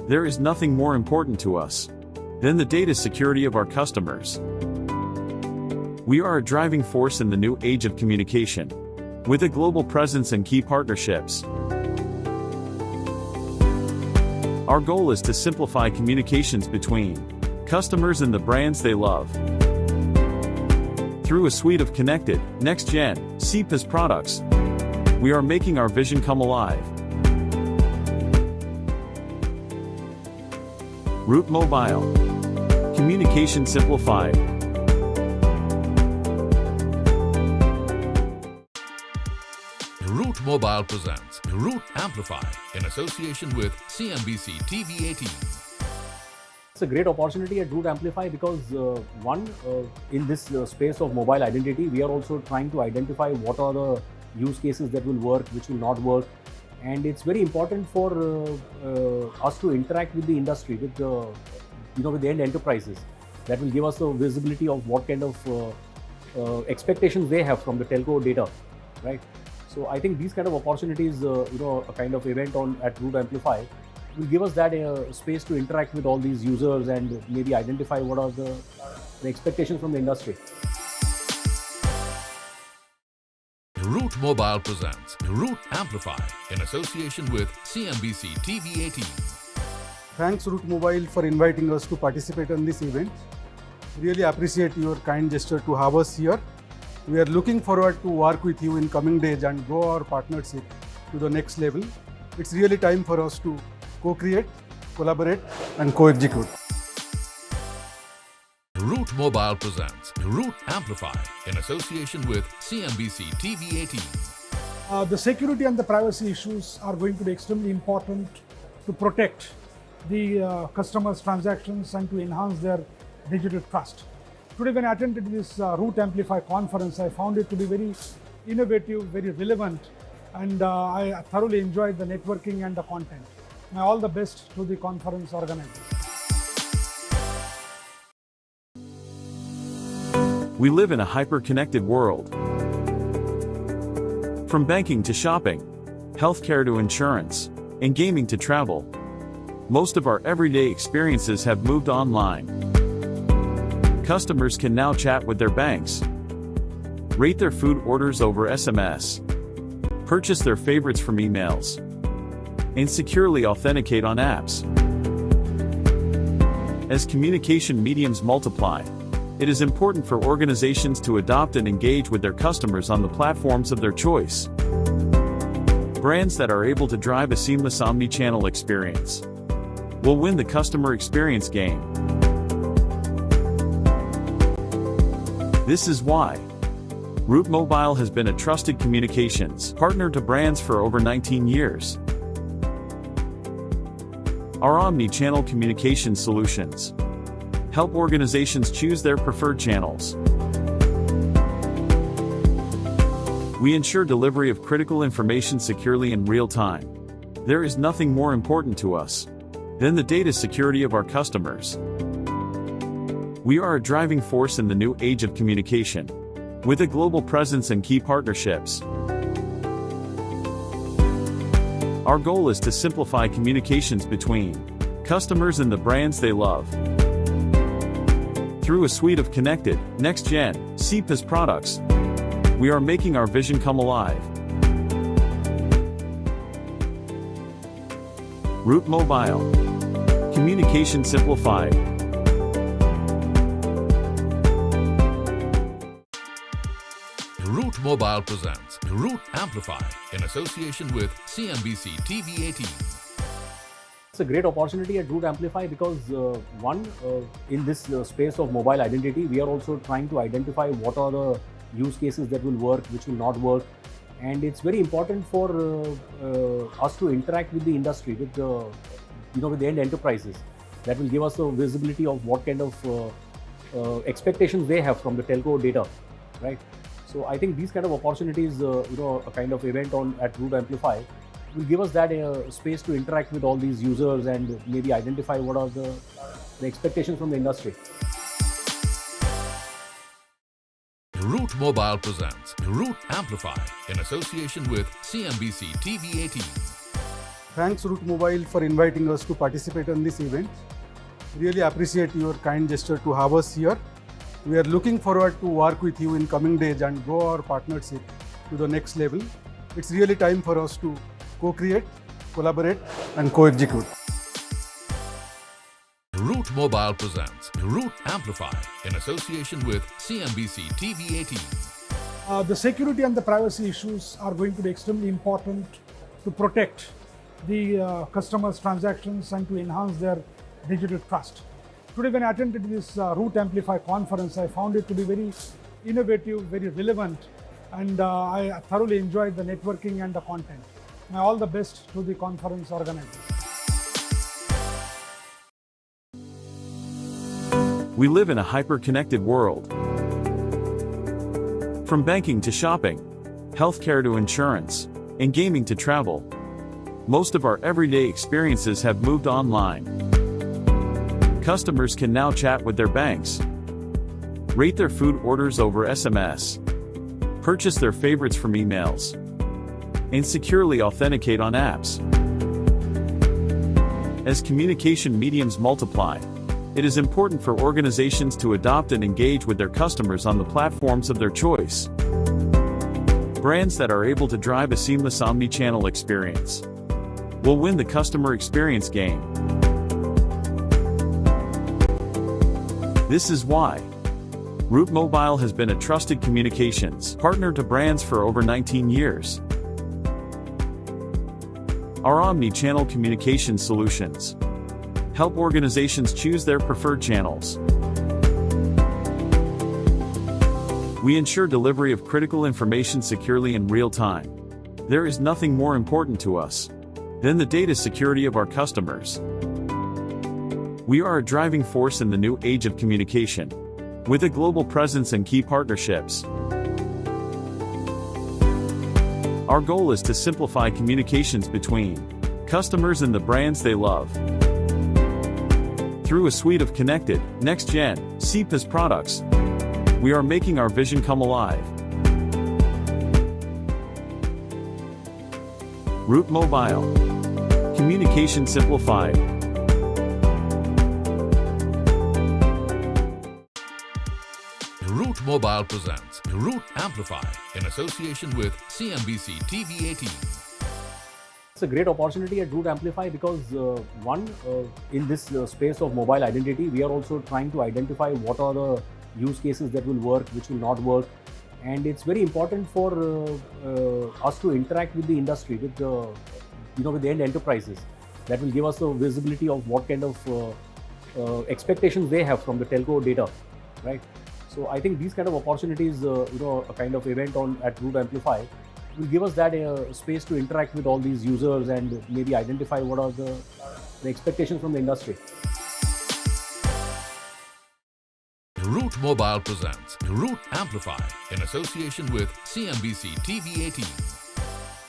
There is nothing more important to us than the data security of our customers. We are a driving force in the new age of communication, with a global presence and key partnerships. Our goal is to simplify communications between customers and the brands they love. Through a suite of connected, next-gen, 𝗘𝗢𝗣𝗟 products, we are making our vision come alive. 𝗬𝗢𝗣𝗟𝗟𝗢𝗪. Communication simplified. 𝗬𝗢𝗣𝗟𝗡 presents 𝗬𝗢𝗡𝗡𝗧 in association with CNBC TV18. It's a great opportunity at 𝗬𝗢𝗡𝗡𝗧 because in this space of mobile identity, we are also trying to identify what are the use cases that will work, which will not work, and it's very important for us to interact with the industry, with the end enterprises. That will give us the visibility of what kind of expectations they have from the telco data, right? So I think these kind of opportunities, a kind of event at 𝗬𝗢𝗡𝗡𝗧 will give us that space to interact with all these users and maybe identify what are the expectations from the industry. 𝗬𝗢𝗣𝗟𝗡 presents 𝗬𝗢𝗡𝗡𝗧 in association with CNBC TV18. Thanks 𝗬𝗢𝗡𝗡𝗡 for inviting us to participate in this event. Really appreciate your kind gesture to have us here. We are looking forward to work with you in coming days and grow our partnership to the next level. It's really time for us to co-create, collaborate and co-execute. 𝗬𝗢𝗣𝗟𝗡 presents 𝗬𝗢𝗡𝗡𝗧 in association with CNBC TV18. The security and the privacy issues are going to be extremely important to protect the customers' transactions and to enhance their digital trust. Today when I attended this 𝗬𝗢𝗡𝗡𝗡𝗧 conference, I found it to be very innovative, very relevant, and I thoroughly enjoyed the networking and the content. All the best to the conference organizers. We live in a hyper-connected world. From banking to shopping, healthcare to insurance, and gaming to travel, most of our everyday experiences have moved online. Customers can now chat with their banks, rate their food orders over SMS, purchase their favorites from emails, and securely authenticate on apps. As communication mediums multiply, it is important for organizations to adopt and engage with their customers on the platforms of their choice. Brands that are able to drive a seamless omni-channel experience will win the customer experience game. This is why 𝗬𝗢𝗣𝗟𝗡 has been a trusted communications partner to brands for over 19 years. Our omni-channel communication solutions help organizations choose their preferred channels. We ensure delivery of critical information securely in real time. There is nothing more important to us than the data security of our customers. We are a driving force in the new age of communication, with a global presence and key partnerships. Our goal is to simplify communications between customers and the brands they love. Through a suite of connected, next-gen, 𝗘𝗢𝗣𝗟𝗡𝗧 products, we are making our vision come alive. 𝗬𝗢𝗣𝗟𝗡𝗡𝗡𝗘. Communication simplified. 𝗬𝗢𝗣𝗟𝗡𝗡𝗧 presents 𝗬𝗢𝗡𝗡𝗧 in association with CNBC TV18. It's a great opportunity at 𝗬𝗢𝗡𝗡𝗧 because in this space of mobile identity, we are also trying to identify what are the use cases that will work, which will not work, and it's very important for us to interact with the industry, with the end enterprises. That will give us the visibility of what kind of expectations they have from the telco data, right? So I think these kind of opportunities, a kind of event at 𝗬𝗢𝗡𝗡𝗧 will give us that space to interact with all these users and maybe identify what are the expectations from the industry. 𝗬𝗢𝗣𝗟𝗡𝗡𝗧 presents 𝗬𝗢𝗡𝗡𝗧 in association with CNBC TV18. Thanks Root Mobile for inviting us to participate in this event. Really appreciate your kind gesture to have us here. We are looking forward to work with you in coming days and grow our partnership to the next level. It's really time for us to co-create, collaborate and co-execute. 𝗙𝗢𝗣𝗟𝗡 presents 𝗙𝗢𝗡𝗡𝗧 in association with CNBC TV 18. The security and the privacy issues are going to be extremely important to protect the customers' transactions and to enhance their digital trust. Today when I attended this 𝗙𝗢𝗡𝗙𝗢𝗥𝗘 conference, I found it to be very innovative, very relevant, and I thoroughly enjoyed the networking and the content. All the best to the conference organizers. We live in a hyper-connected world. From banking to shopping, healthcare to insurance, and gaming to travel, most of our everyday experiences have moved online. Customers can now chat with their banks, rate their food orders over SMS, purchase their favorites from emails, and securely authenticate on apps. As communication mediums multiply, it is important for organizations to adopt and engage with their customers on the platforms of their choice. Brands that are able to drive a seamless omni-channel experience will win the customer experience game. This is why 𝗙𝗢𝗣𝗟𝗡 has been a trusted communications partner to brands for over 19 years. Our omni-channel communication solutions help organizations choose their preferred channels. We ensure delivery of critical information securely in real time. There is nothing more important to us than the data security of our customers. We are a driving force in the new age of communication, with a global presence and key partnerships. Our goal is to simplify communications between customers and the brands they love. Through a suite of connected, next-gen, 𝗘𝗢𝗣𝗟 products, we are making our vision come alive. 𝗙𝗢𝗣𝗟𝗡. Communication simplified. 𝗙𝗢𝗣𝗟𝗡 presents 𝗙𝗢𝗡𝗡𝗘 in association with CNBC TV 18. It's a great opportunity at 𝗙𝗢𝗡𝗡𝗙 because in this space of mobile identity, we are also trying to identify what are the use cases that will work, which will not work, and it's very important for us to interact with the industry, with the end enterprises. That will give us the visibility of what kind of expectations they have from the telco data, right? So I think these kind of opportunities, a kind of event at 𝗙𝗢𝗡𝗙𝗢𝗡 will give us that space to interact with all these users and maybe identify what are the expectations from the industry. 𝗙𝗢𝗣𝗟𝗡 presents 𝗙𝗢𝗡𝗙𝗢𝗡 in association with CNBC TV 18.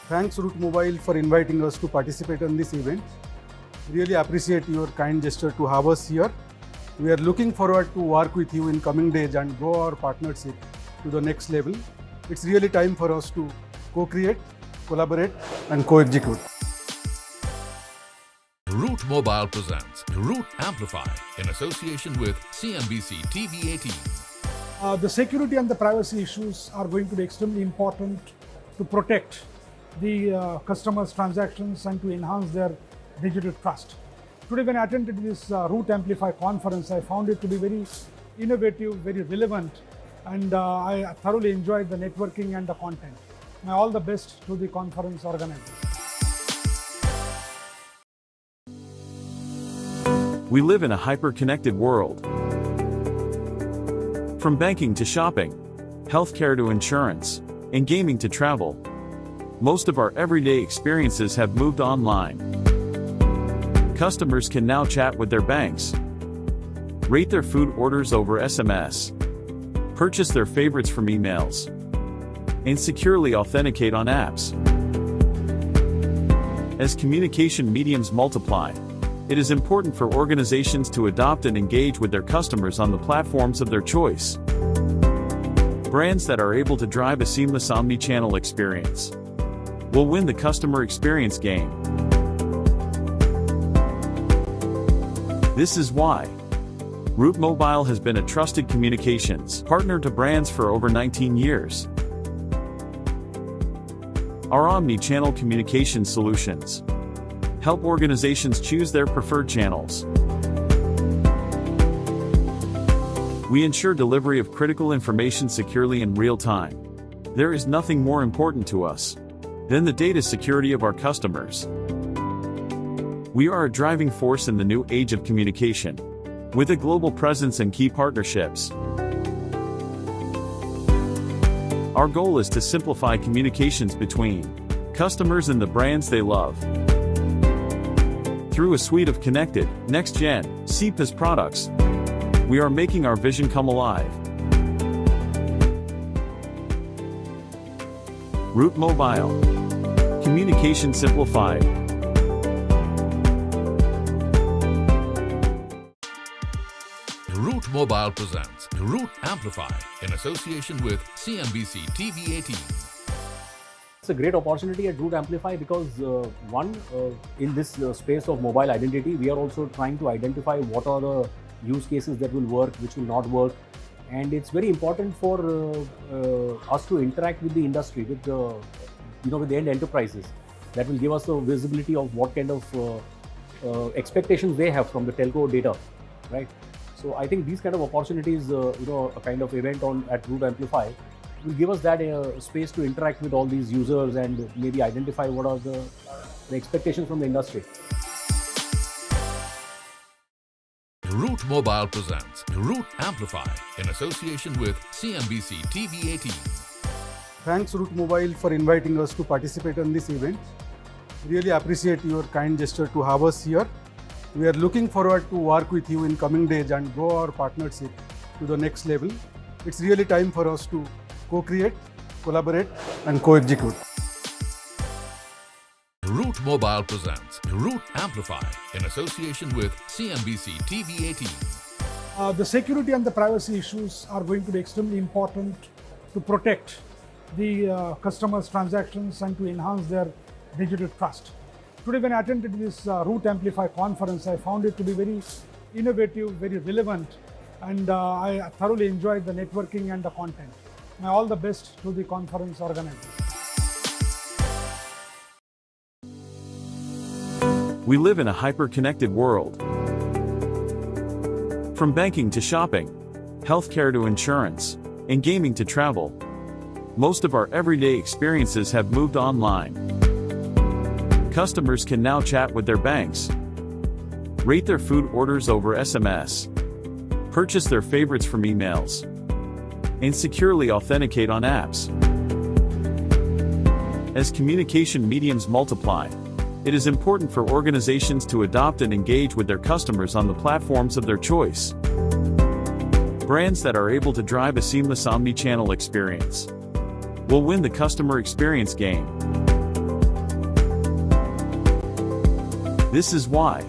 Thanks Root Mobile for inviting us to participate in this event. Really appreciate your kind gesture to have us here. We are looking forward to work with you in coming days and grow our partnership to the next level. It's really time for us to co-create, collaborate and co-execute. 𝗙𝗢𝗣𝗟𝗡 presents 𝗙𝗢𝗡𝗙𝗢𝗡 in association with CNBC TV 18. The security and the privacy issues are going to be extremely important to protect the customers' transactions and to enhance their digital trust. Today when I attended this 𝗙𝗢𝗡𝗙𝗢𝗥𝗘 conference, I found it to be very innovative, very relevant, and I thoroughly enjoyed the networking and the content. All the best to the conference organizers. We live in a hyper-connected world. From banking to shopping, healthcare to insurance, and gaming to travel, most of our everyday experiences have moved online. Customers can now chat with their banks, rate their food orders over SMS, purchase their favorites from emails, and securely authenticate on apps. As communication mediums multiply, it is important for organizations to adopt and engage with their customers on the platforms of their choice. Brands that are able to drive a seamless omni-channel experience will win the customer experience game. This is why 𝗬𝗢𝗣𝗟𝗡 has been a trusted communications partner to brands for over 19 years. Our omni-channel communication solutions help organizations choose their preferred channels. We ensure delivery of critical information securely in real time. There is nothing more important to us than the data security of our customers. We are a driving force in the new age of communication, with a global presence and key partnerships. Our goal is to simplify communications between customers and the brands they love. Through a suite of connected, next-gen, 𝗘𝗢𝗣𝗟𝗡 products, we are making our vision come alive. 𝗬𝗢𝗣𝗟𝗡. Communication simplified. 𝗪𝗓𝗡𝗪𝗡 presents 𝗪𝗓𝗡𝗪𝗡 in association with CNBC TV18. It's a great opportunity at 𝗙𝗢𝗡𝗪𝗡 because in this space of mobile identity, we are also trying to identify what are the use cases that will work, which will not work, and it's very important for us to interact with the industry, with the with the end enterprises. That will give us a visibility of what kind of expectations they have from the telco data, right? So I think these kind of opportunities, a kind of event at 𝗙𝗢𝗡𝗪𝗡 will give us that space to interact with all these users and maybe identify what are the expectations from the industry. 𝗪𝗡𝗪𝗡 presents 𝗪𝗓𝗡𝗪𝗡 in association with CNBC TV18. Thanks 𝗬𝗢𝗪𝗡 for inviting us to participate in this event. Really appreciate your kind gesture to have us here. We are looking forward to work with you in coming days and grow our partnership to the next level. It's really time for us to co-create, collaborate and co-execute. 𝗪𝗡𝗪𝗡 presents 𝗪𝗓𝗡𝗪𝗡 in association with CNBC TV18. The security and the privacy issues are going to be extremely important to protect the customers' transactions and to enhance their digital trust. Today when I attended this 𝗬𝗢𝗪𝗡 conference, I found it to be very innovative, very relevant, and I thoroughly enjoyed the networking and the content. May all the best to the conference organizers. We live in a hyper-connected world. From banking to shopping, healthcare to insurance, and gaming to travel, most of our everyday experiences have moved online. Customers can now chat with their banks, rate their food orders over SMS, purchase their favorites from emails, and securely authenticate on apps. As communication mediums multiply, it is important for organizations to adopt and engage with their customers on the platforms of their choice. Brands that are able to drive a seamless omni-channel experience will win the customer experience game. This is why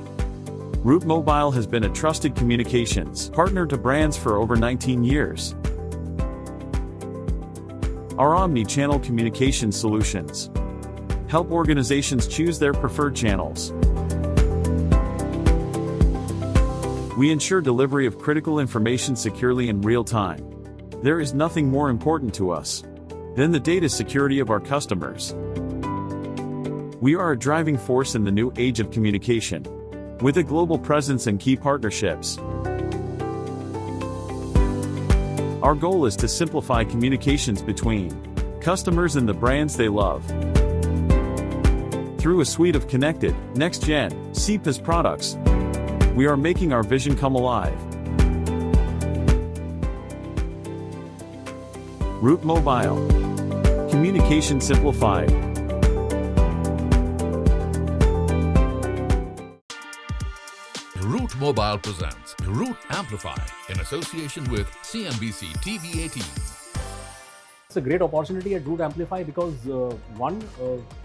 𝗬𝗢𝗪𝗡𝗪𝗡 has been a trusted communications partner to brands for over 19 years. Our omni-channel communication solutions help organizations choose their preferred channels. We ensure delivery of critical information securely in real time. There is nothing more important to us than the data security of our customers. We are a driving force in the new age of communication, with a global presence and key partnerships. Our goal is to simplify communications between customers and the brands they love. Through a suite of connected, next-gen, 𝗘𝗢𝗣𝗟𝗡 products, we are making our vision come alive. 𝗬𝗢𝗪𝗡𝗪𝗡. Communication simplified. 𝗪𝗡𝗪𝗡 presents 𝗪𝗓𝗡𝗪𝗡 in association with CNBC TV18. It's a great opportunity at 𝗙𝗢𝗡𝗪𝗡 because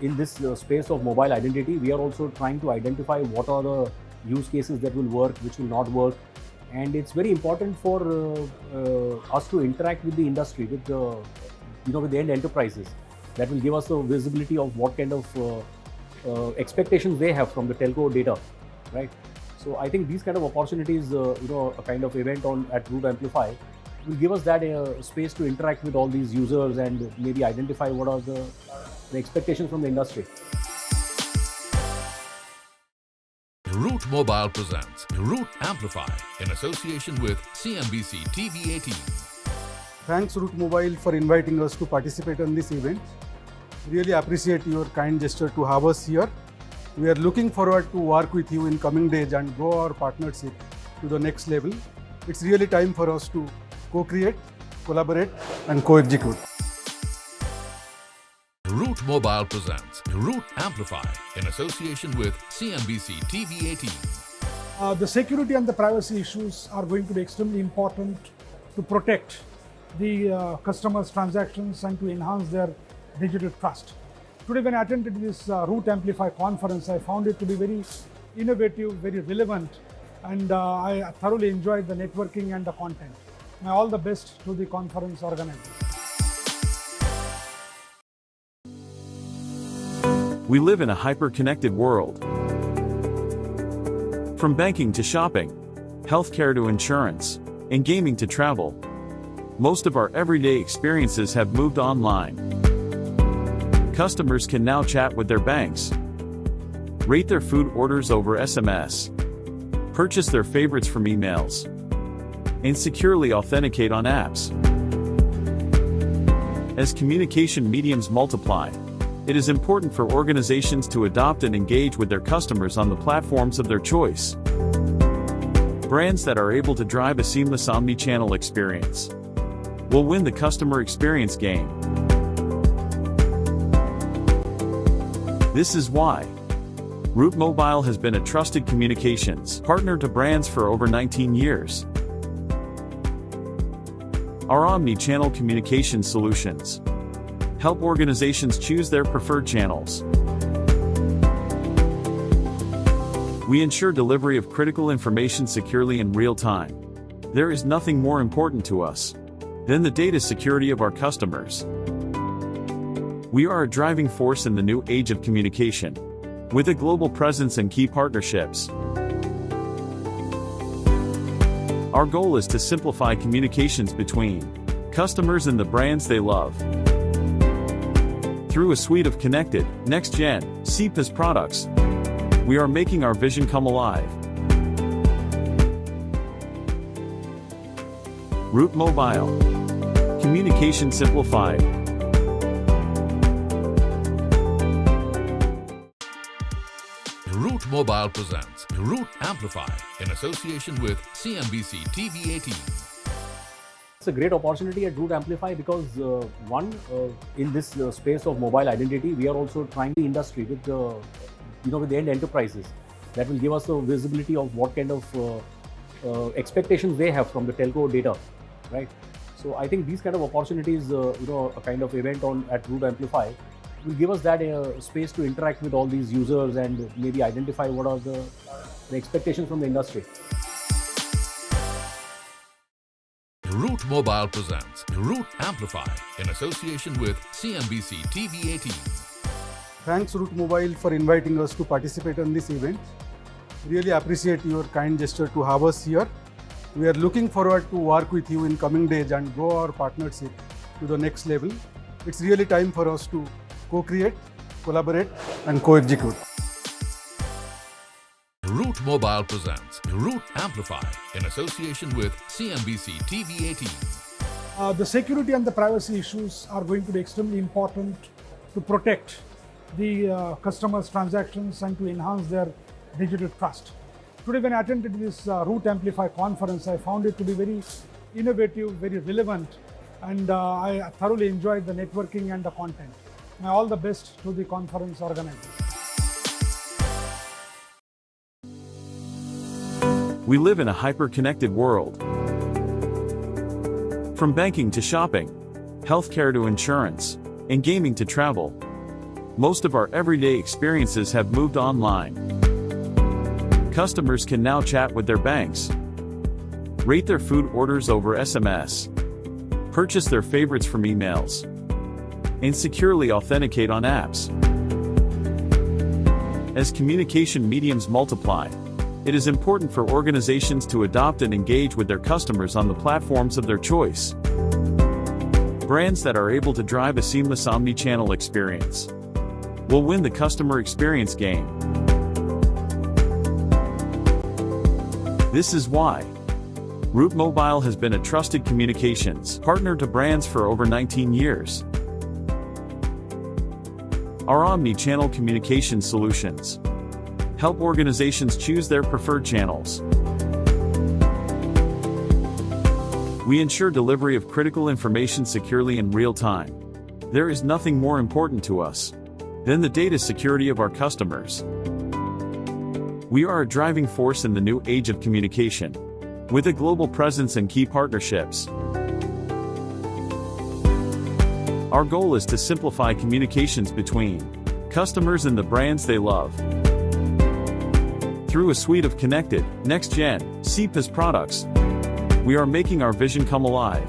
in this space of mobile identity, we are also trying to identify what are the use cases that will work, which will not work, and it's very important for us to interact with the industry, with the with the end enterprises. That will give us a visibility of what kind of expectations they have from the telco data, right? So I think these kind of opportunities, a kind of event at 𝗙𝗢𝗣𝗟𝗡 will give us that space to interact with all these users and maybe identify what are the expectations from the industry. 𝗪𝗓𝗪𝗓 presents 𝗪𝗓𝗪𝗡 in association with CNBC TV 18. Thanks 𝗓𝗪𝗪 for inviting us to participate in this event. Really appreciate your kind gesture to have us here. We are looking forward to work with you in coming days and grow our partnership to the next level. It's really time for us to co-create, collaborate and co-execute. 𝗪𝗓𝗪𝗓 presents 𝗪𝗓𝗪𝗡 in association with CNBC TV 18. The security and the privacy issues are going to be extremely important to protect the customers' transactions and to enhance their digital trust. Today when I attended this 𝗬𝗢𝗪𝗡 conference, I found it to be very innovative, very relevant, and I thoroughly enjoyed the networking and the content. May all the best to the conference organizers. We live in a hyper-connected world. From banking to shopping, healthcare to insurance, and gaming to travel, most of our everyday experiences have moved online. Customers can now chat with their banks, rate their food orders over SMS, purchase their favorites from emails, and securely authenticate on apps. As communication mediums multiply, it is important for organizations to adopt and engage with their customers on the platforms of their choice. Brands that are able to drive a seamless omni-channel experience will win the customer experience game. This is why 𝗬𝗪𝗪𝗓 has been a trusted communications partner to brands for over 19 years. Our omni-channel communication solutions help organizations choose their preferred channels. We ensure delivery of critical information securely in real time. There is nothing more important to us than the data security of our customers. We are a driving force in the new age of communication, with a global presence and key partnerships. Our goal is to simplify communications between customers and the brands they love. Through a suite of connected, next-gen, 𝗘𝗢𝗣𝗟 products, we are making our vision come alive. 𝗬𝗪𝗪𝗓. Communication simplified. 𝗪𝗓𝗪𝗓 presents 𝗪𝗓𝗪𝗡 in association with CNBC TV 18. It's a great opportunity at 𝗬𝗢𝗪𝗡 because in this space of mobile identity, we are also trying the industry with the end enterprises that will give us a visibility of what kind of expectations they have from the telco data, right? So I think these kind of opportunities, a kind of event at 𝗬𝗢𝗪𝗡 will give us that space to interact with all these users and maybe identify what are the expectations from the industry. 𝗪𝗓𝗪𝗓 presents 𝗪𝗓𝗪𝗡 in association with CNBC TV 18. Thanks 𝗓𝗪𝗪𝗓 for inviting us to participate in this event. Really appreciate your kind gesture to have us here. We are looking forward to work with you in coming days and grow our partnership to the next level. It's really time for us to co-create, collaborate and co-execute. 𝗪𝗓𝗪𝗓 presents 𝗪𝗓𝗪𝗡 in association with CNBC TV 18. The security and the privacy issues are going to be extremely important to protect the customers' transactions and to enhance their digital trust. Today when I attended this 𝗬𝗢𝗪𝗡 conference, I found it to be very innovative, very relevant, and I thoroughly enjoyed the networking and the content. May all the best to the conference organizers. We live in a hyper-connected world. From banking to shopping, healthcare to insurance, and gaming to travel, most of our everyday experiences have moved online. Customers can now chat with their banks, rate their food orders over SMS, purchase their favorites from emails, and securely authenticate on apps. As communication mediums multiply, It is important for organizations to adopt and engage with their customers on the platforms of their choice. Brands that are able to drive a seamless omni-channel experience will win the customer experience game. This is why 𝗬𝗢𝗣𝗟𝗏 has been a trusted communications partner to brands for over 19 years. Our omni-channel communication solutions help organizations choose their preferred channels. We ensure delivery of critical information securely in real time. There is nothing more important to us than the data security of our customers. We are a driving force in the new age of communication, with a global presence and key partnerships. Our goal is to simplify communications between customers and the brands they love. Through a suite of connected, next-gen, 𝗘𝗢𝗣𝗟𝗡 products, we are making our vision come alive.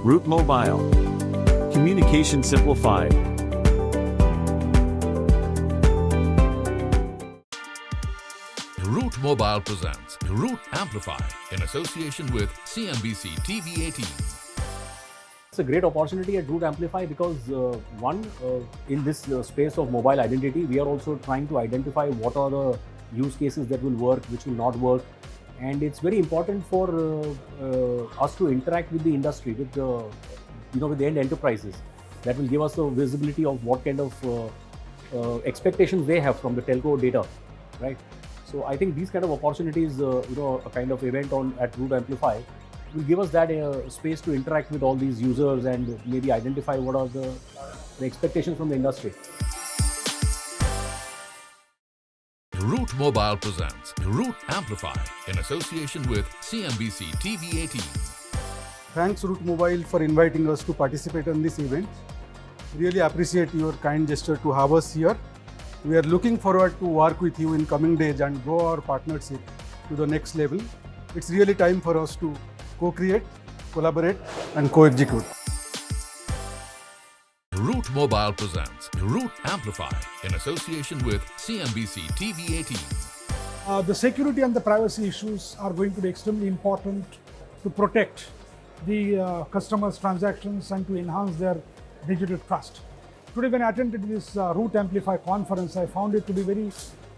𝗬𝗢𝗣𝗟𝗏. Communication simplified. 𝗪𝗜𝗧𝗛 presents 𝗪𝗜𝗧𝗛𝗡 in association with CNBC TV18. It's a great opportunity at 𝗙𝗢𝗡𝗡𝗡𝗘 because in this space of mobile identity, we are also trying to identify what are the use cases that will work, which will not work, and it's very important for us to interact with the industry, with the with the end enterprises. That will give us a visibility of what kind of expectations they have from the telco data, right? So I think these kind of opportunities, a kind of event at 𝗬𝗢𝗡𝗡𝗡 will give us that space to interact with all these users and maybe identify what are the expectations from the industry. 𝗪𝗜𝗧𝗛 presents 𝗪𝗜𝗧𝗛𝗡 in association with CNBC TV18. Thanks 𝗬𝗢𝗡𝗡𝗡 for inviting us to participate in this event. Really appreciate your kind gesture to have us here. We are looking forward to work with you in coming days and grow our partnership to the next level. It's really time for us to co-create, collaborate and co-execute. 𝗪𝗜𝗧𝗛 presents 𝗪𝗜𝗧𝗛𝗡 in association with CNBC TV18. The security and the privacy issues are going to be extremely important to protect the customers' transactions and to enhance their digital trust. Today when I attended this 𝗬𝗢𝗪𝗡 conference, I found it to be very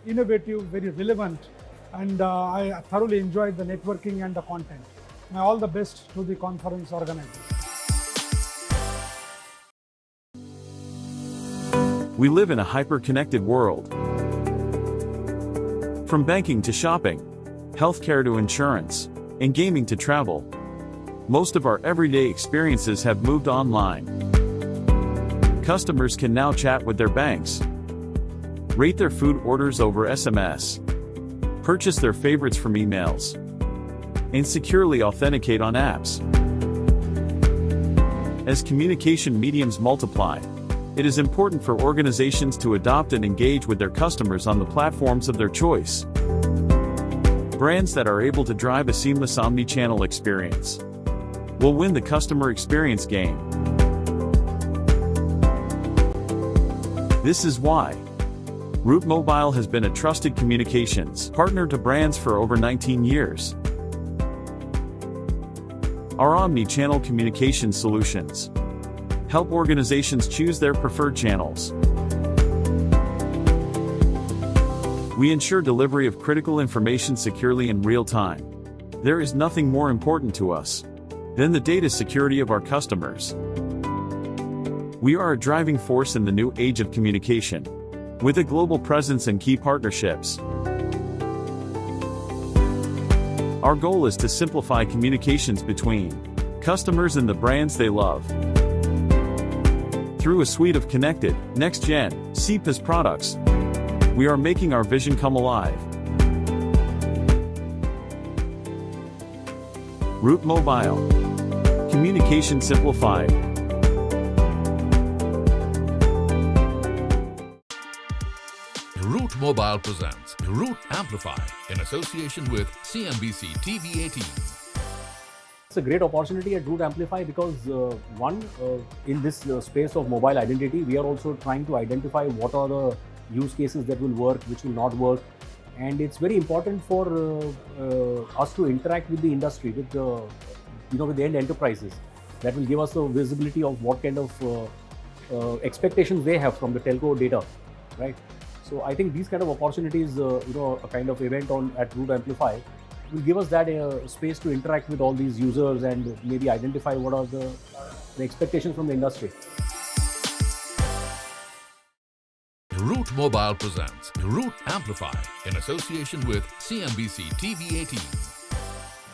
innovative, very relevant, and I thoroughly enjoyed the networking and the content. All the best to the conference organizers. We live in a hyper-connected world. From banking to shopping, healthcare to insurance, and gaming to travel, most of our everyday experiences have moved online. Customers can now chat with their banks, rate their food orders over SMS, purchase their favorites from emails, and securely authenticate on apps. As communication mediums multiply, it is important for organizations to adopt and engage with their customers on the platforms of their choice. Brands that are able to drive a seamless omni-channel experience will win the customer experience game. This is why 𝗬𝗢𝗣𝗟𝗏 has been a trusted communications partner to brands for over 19 years. Our omni-channel communication solutions help organizations choose their preferred channels. We ensure delivery of critical information securely in real time. There is nothing more important to us than the data security of our customers. We are a driving force in the new age of communication, with a global presence and key partnerships. Our goal is to simplify communications between customers and the brands they love. Through a suite of connected, next-gen, 𝗘𝗢𝗣𝗟𝗡 products, we are making our vision come alive. 𝗬𝗢𝗣𝗟𝗏. Communication simplified. 𝗪𝗜𝗧𝗛 presents 𝗪𝗜𝗧𝗛𝗡𝗡 in association with CNBC TV18. It's a great opportunity at 𝗬𝗢𝗪𝗡 because in this space of mobile identity, we are also trying to identify what are the use cases that will work, which will not work, and it's very important for us to interact with the industry, with the with the end enterprises. That will give us a visibility of what kind of expectations they have from the telco data, right? So I think these kind of opportunities, a kind of event at 𝗙𝗢𝗡𝗡𝗧 will give us that space to interact with all these users and maybe identify what are the expectations from the industry. 𝗓𝗏𝗡𝗡𝗡𝗡𝗘 presents 𝗓𝗏𝗡𝗡𝗡𝗡𝗘 in association with CNBC TV 18.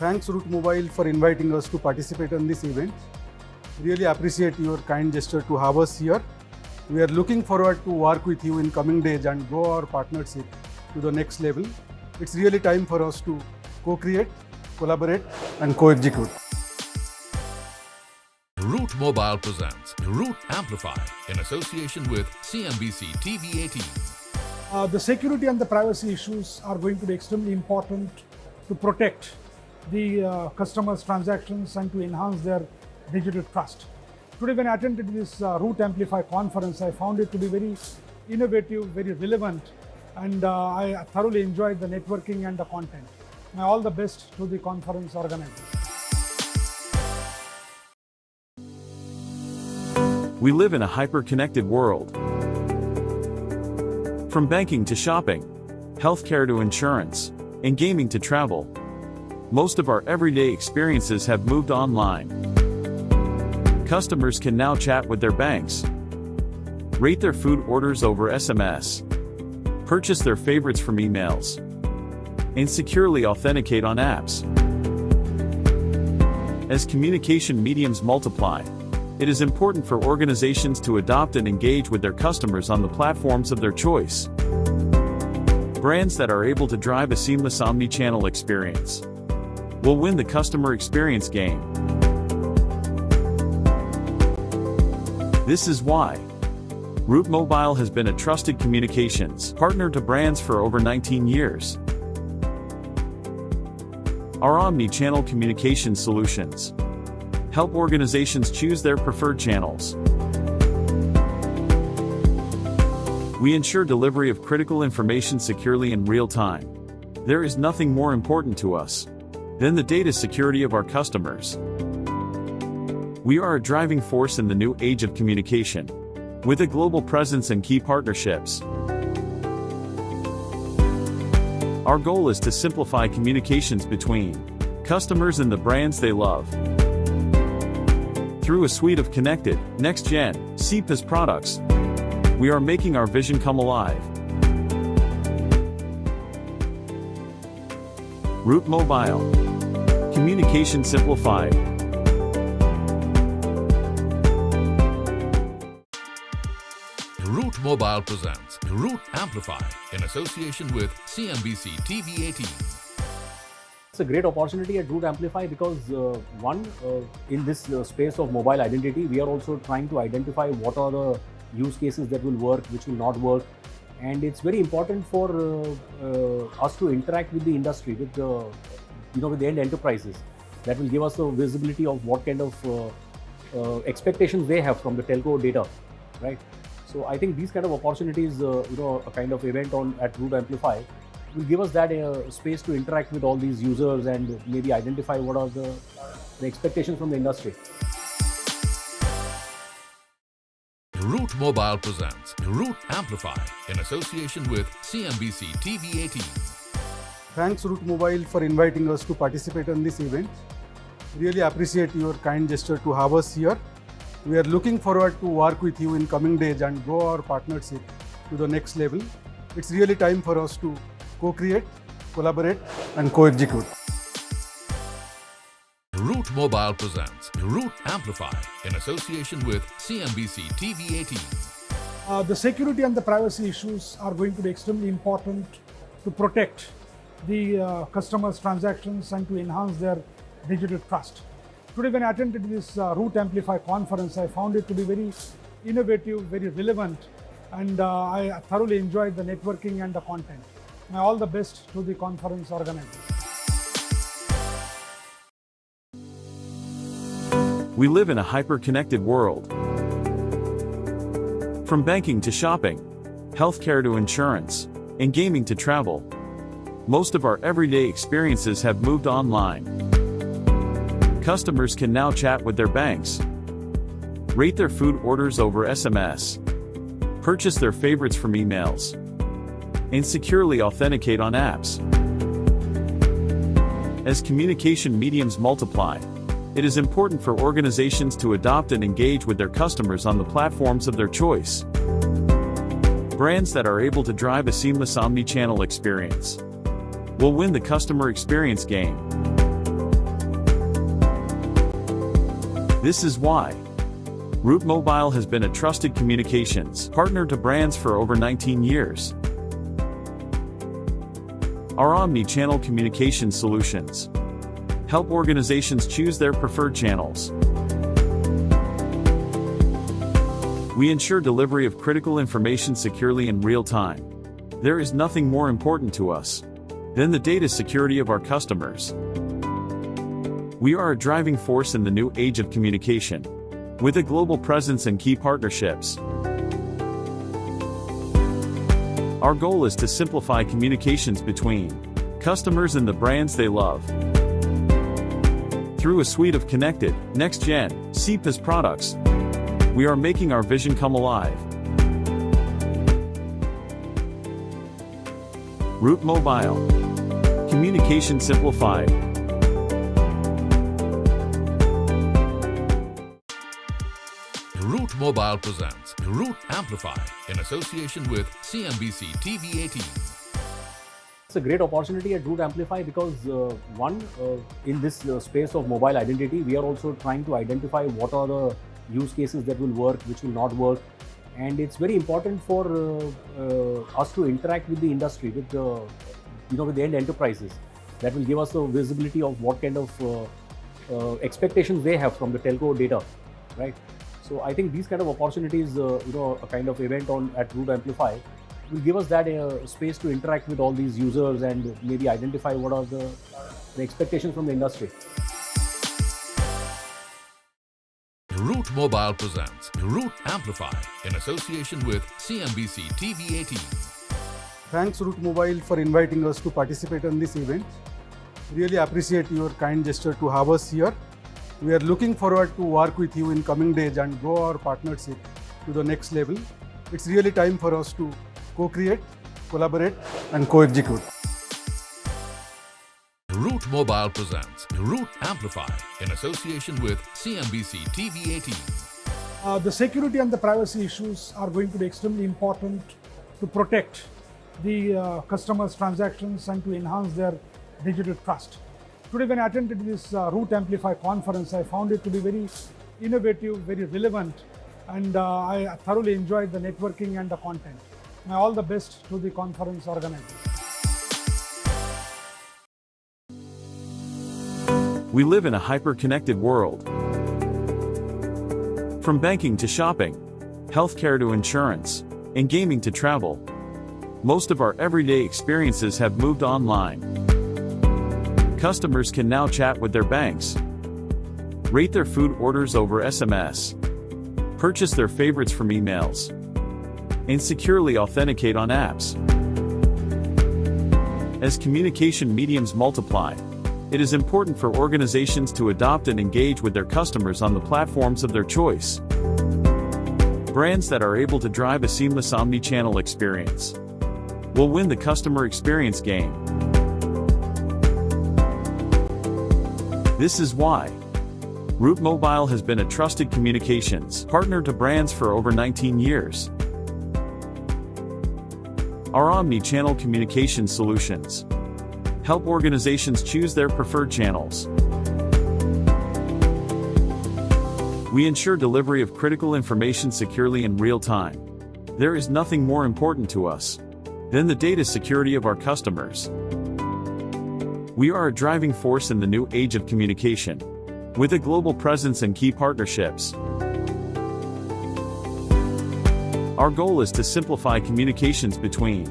Thanks Root Mobile for inviting us to participate in this event. Really appreciate your kind gesture to have us here. We are looking forward to work with you in coming days and grow our partnership to the next level. It's really time for us to co-create, collaborate and co-execute. 𝗓𝗏𝗡𝗡𝗡𝗡𝗘 presents 𝗓𝗏𝗡𝗡𝗡𝗡 in association with CNBC TV 18. The security and the privacy issues are going to be extremely important to protect the customers' transactions and to enhance their digital trust. Today when I attended this 𝗓𝗢𝗡𝗙𝗢𝗥𝗘 conference, I found it to be very innovative, very relevant, and I thoroughly enjoyed the networking and the content. All the best to the conference organizers. We live in a hyper-connected world. From banking to shopping, healthcare to insurance, and gaming to travel, most of our everyday experiences have moved online. Customers can now chat with their banks, rate their food orders over SMS, purchase their favorites from emails, and securely authenticate on apps. As communication mediums multiply, it is important for organizations to adopt and engage with their customers on the platforms of their choice. Brands that are able to drive a seamless omni-channel experience will win the customer experience game. This is why 𝗓𝗏𝗡𝗡𝗡𝗡 has been a trusted communications partner to brands for over 19 years. Our omni-channel communication solutions help organizations choose their preferred channels. We ensure delivery of critical information securely in real time. There is nothing more important to us than the data security of our customers. We are a driving force in the new age of communication, with a global presence and key partnerships. Our goal is to simplify communications between customers and the brands they love. Through a suite of connected, next-gen, 𝗘𝗢𝗣𝗟 products, we are making our vision come alive. 𝗓𝗏𝗡𝗡𝗡𝗡𝗧. Communication simplified. 𝗓𝗏𝗡𝗡𝗡𝗡𝗡𝗘 presents 𝗓𝗏𝗡𝗡𝗡 in association with CNBC TV 18. It's a great opportunity at 𝗙𝗢𝗡𝗡𝗡𝗧 because in this space of mobile identity, we are also trying to identify what are the use cases that will work, which will not work, and it's very important for us to interact with the industry, with the with the end enterprises. That will give us a visibility of what kind of expectations they have from the telco data, right? So I think these kind of opportunities, a kind of event at 𝗓𝗢𝗡𝗙𝗢𝗥𝗘 will give us that space to interact with all these users and maybe identify what are the expectations from the industry. 𝗓𝗏𝗡𝗡𝗡𝗡𝗘 presents 𝗓𝗏𝗡𝗡𝗡𝗡𝗧 in association with CNBC TV 18. Thanks Root Mobile for inviting us to participate in this event. Really appreciate your kind gesture to have us here. We are looking forward to work with you in coming days and grow our partnership to the next level. It's really time for us to co-create, collaborate and co-execute. 𝗓𝗏𝗡𝗡𝗡𝗡𝗘 presents 𝗓𝗏𝗡𝗡𝗡𝗡 in association with CNBC TV 18. The security and the privacy issues are going to be extremely important to protect the customers' transactions and to enhance their digital trust. Today when I attended this 𝗓𝗢𝗡𝗙𝗢𝗥𝗘 conference, I found it to be very innovative, very relevant, and I thoroughly enjoyed the networking and the content. All the best to the conference organizers. We live in a hyper-connected world. From banking to shopping, healthcare to insurance, and gaming to travel. Most of our everyday experiences have moved online. Customers can now chat with their banks, rate their food orders over SMS, purchase their favorites from emails, and securely authenticate on apps. As communication mediums multiply, it is important for organizations to adopt and engage with their customers on the platforms of their choice. Brands that are able to drive a seamless omni-channel experience will win the customer experience game. This is why 𝗬𝗢𝗣𝗟𝗏 has been a trusted communications partner to brands for over 19 years. Our omni-channel communication solutions help organizations choose their preferred channels. We ensure delivery of critical information securely in real time. There is nothing more important to us than the data security of our customers. We are a driving force in the new age of communication, with a global presence and key partnerships. Our goal is to simplify communications between customers and the brands they love. Through a suite of connected, next-gen, 𝗘𝗢𝗣𝗟𝗡 products, we are making our vision come alive. 𝗬𝗢𝗣𝗟𝗏. Communication simplified. 𝗪𝗜𝗓𝗡 presents 𝗪𝗓𝗡𝗡𝗡𝗘𝗓 in association with CNBC TV18. It's a great opportunity at 𝗘𝗢𝗡𝗡𝗡𝗧 because in this space of mobile identity, we are also trying to identify what are the use cases that will work, which will not work, and it's very important for us to interact with the industry, with the with the end enterprises. That will give us a visibility of what kind of expectations they have from the telco data, right? So I think these kind of opportunities, a kind of event at 𝗬𝗢𝗡𝗡𝗧 will give us that space to interact with all these users and maybe identify what are the expectations from the industry. 𝗪𝗓𝗡𝗡𝗡𝗡 presents 𝗪𝗓𝗡𝗡𝗡𝗡𝗧 in association with CNBC TV18. Thanks 𝗬𝗢𝗡𝗡𝗡 for inviting us to participate in this event. Really appreciate your kind gesture to have us here. We are looking forward to work with you in coming days and grow our partnership to the next level. It's really time for us to co-create, collaborate and co-execute. 𝗪𝗓𝗡𝗡𝗡𝗡 presents 𝗪𝗓𝗡𝗡𝗡𝗡 in association with CNBC TV18. The security and the privacy issues are going to be extremely important to protect the customers' transactions and to enhance their digital trust. Today when I attended this 𝗬𝗢𝗡𝗡𝗡𝗡 conference, I found it to be very innovative, very relevant, and I thoroughly enjoyed the networking and the content. May all the best to the conference organizers. We live in a hyper-connected world. From banking to shopping, healthcare to insurance, and gaming to travel, most of our everyday experiences have moved online. Customers can now chat with their banks, rate their food orders over SMS, purchase their favorites from emails, and securely authenticate on apps. As communication mediums multiply, it is important for organizations to adopt and engage with their customers on the platforms of their choice. Brands that are able to drive a seamless omni-channel experience will win the customer experience game. This is why 𝗬𝗢𝗡𝗡𝗡𝗡𝗧 has been a trusted communications partner to brands for over 19 years. Our omni-channel communication solutions help organizations choose their preferred channels. We ensure delivery of critical information securely in real time. There is nothing more important to us than the data security of our customers. We are a driving force in the new age of communication, with a global presence and key partnerships. Our goal is to simplify communications between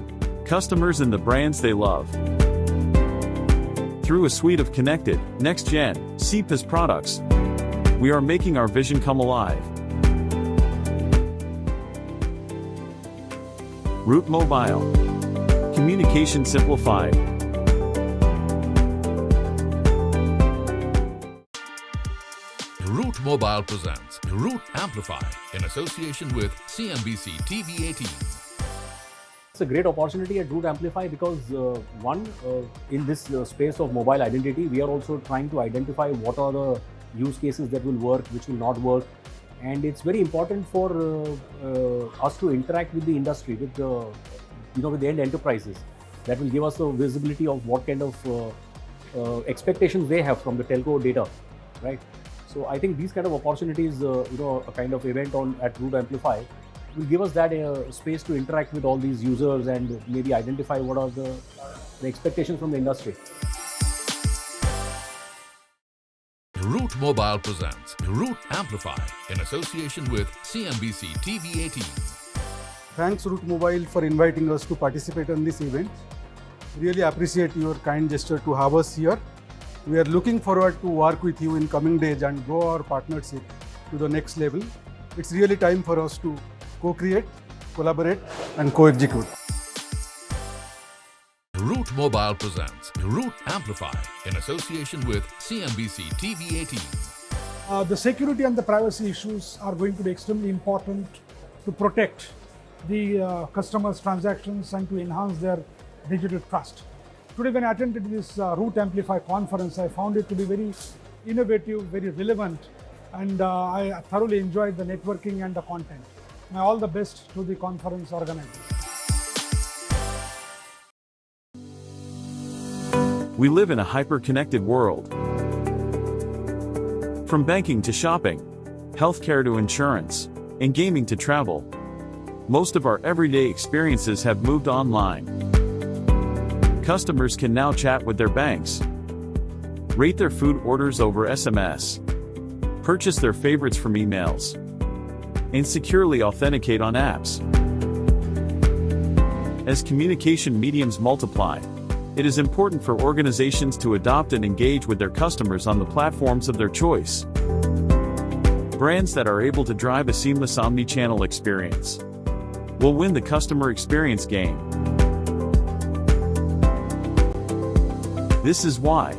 customers and the brands they love. Through a suite of connected, next-gen, 𝗘𝗢𝗣𝗟𝗡𝗡𝗧 products, we are making our vision come alive. Root Mobile. Communication simplified. 𝗘𝗫𝗣𝗟𝗡 presents 𝗙𝗢𝗡𝗡𝗡𝗧 in association with CNBC TV18. It's a great opportunity at 𝗘𝗢𝗡𝗡𝗡𝗧 because in this space of mobile identity, we are also trying to identify what are the use cases that will work, which will not work, and it's very important for us to interact with the industry, with with the end enterprises. That will give us a visibility of what kind of expectations they have from the telco data, right? So I think these kind of opportunities, a kind of event at 𝗘𝗢𝗡𝗡𝗧 will give us that space to interact with all these users and maybe identify what are the expectations from the industry. 𝗘𝗢𝗡𝗡𝗡𝗡 presents 𝗘𝗢𝗡 in association with CNBC TV18. Thanks Root Mobile for inviting us to participate in this event. Really appreciate your kind gesture to have us here. We are looking forward to work with you in coming days and grow our partnership to the next level. It's really time for us to co-create, collaborate and co-execute. 𝗘𝗢𝗡𝗡𝗡𝗡 presents 𝗘𝗢𝗡 in association with CNBC TV18. The security and the privacy issues are going to be extremely important to protect the customers' transactions and to enhance their digital trust. Today when I attended this 𝗘𝗢𝗡𝗡𝗡𝗧 conference, I found it to be very innovative, very relevant, and I thoroughly enjoyed the networking and the content. May all the best to the conference organizers. We live in a hyper-connected world. From banking to shopping, healthcare to insurance, and gaming to travel, most of our everyday experiences have moved online. Customers can now chat with their banks, rate their food orders over SMS, purchase their favorites from emails, and securely authenticate on apps. As communication mediums multiply, it is important for organizations to adopt and engage with their customers on the platforms of their choice. Brands that are able to drive a seamless omni-channel experience will win the customer experience game. This is why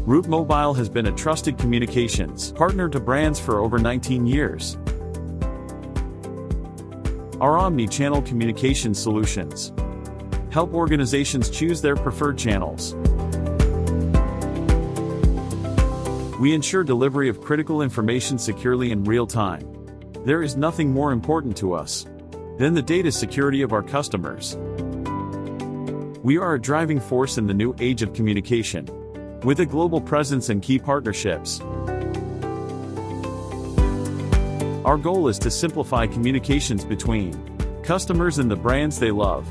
Root Mobile has been a trusted communications partner to brands for over 19 years. Our omni-channel communication solutions help organizations choose their preferred channels. We ensure delivery of critical information securely in real time. There is nothing more important to us than the data security of our customers. We are a driving force in the new age of communication, with a global presence and key partnerships. Our goal is to simplify communications between customers and the brands they love.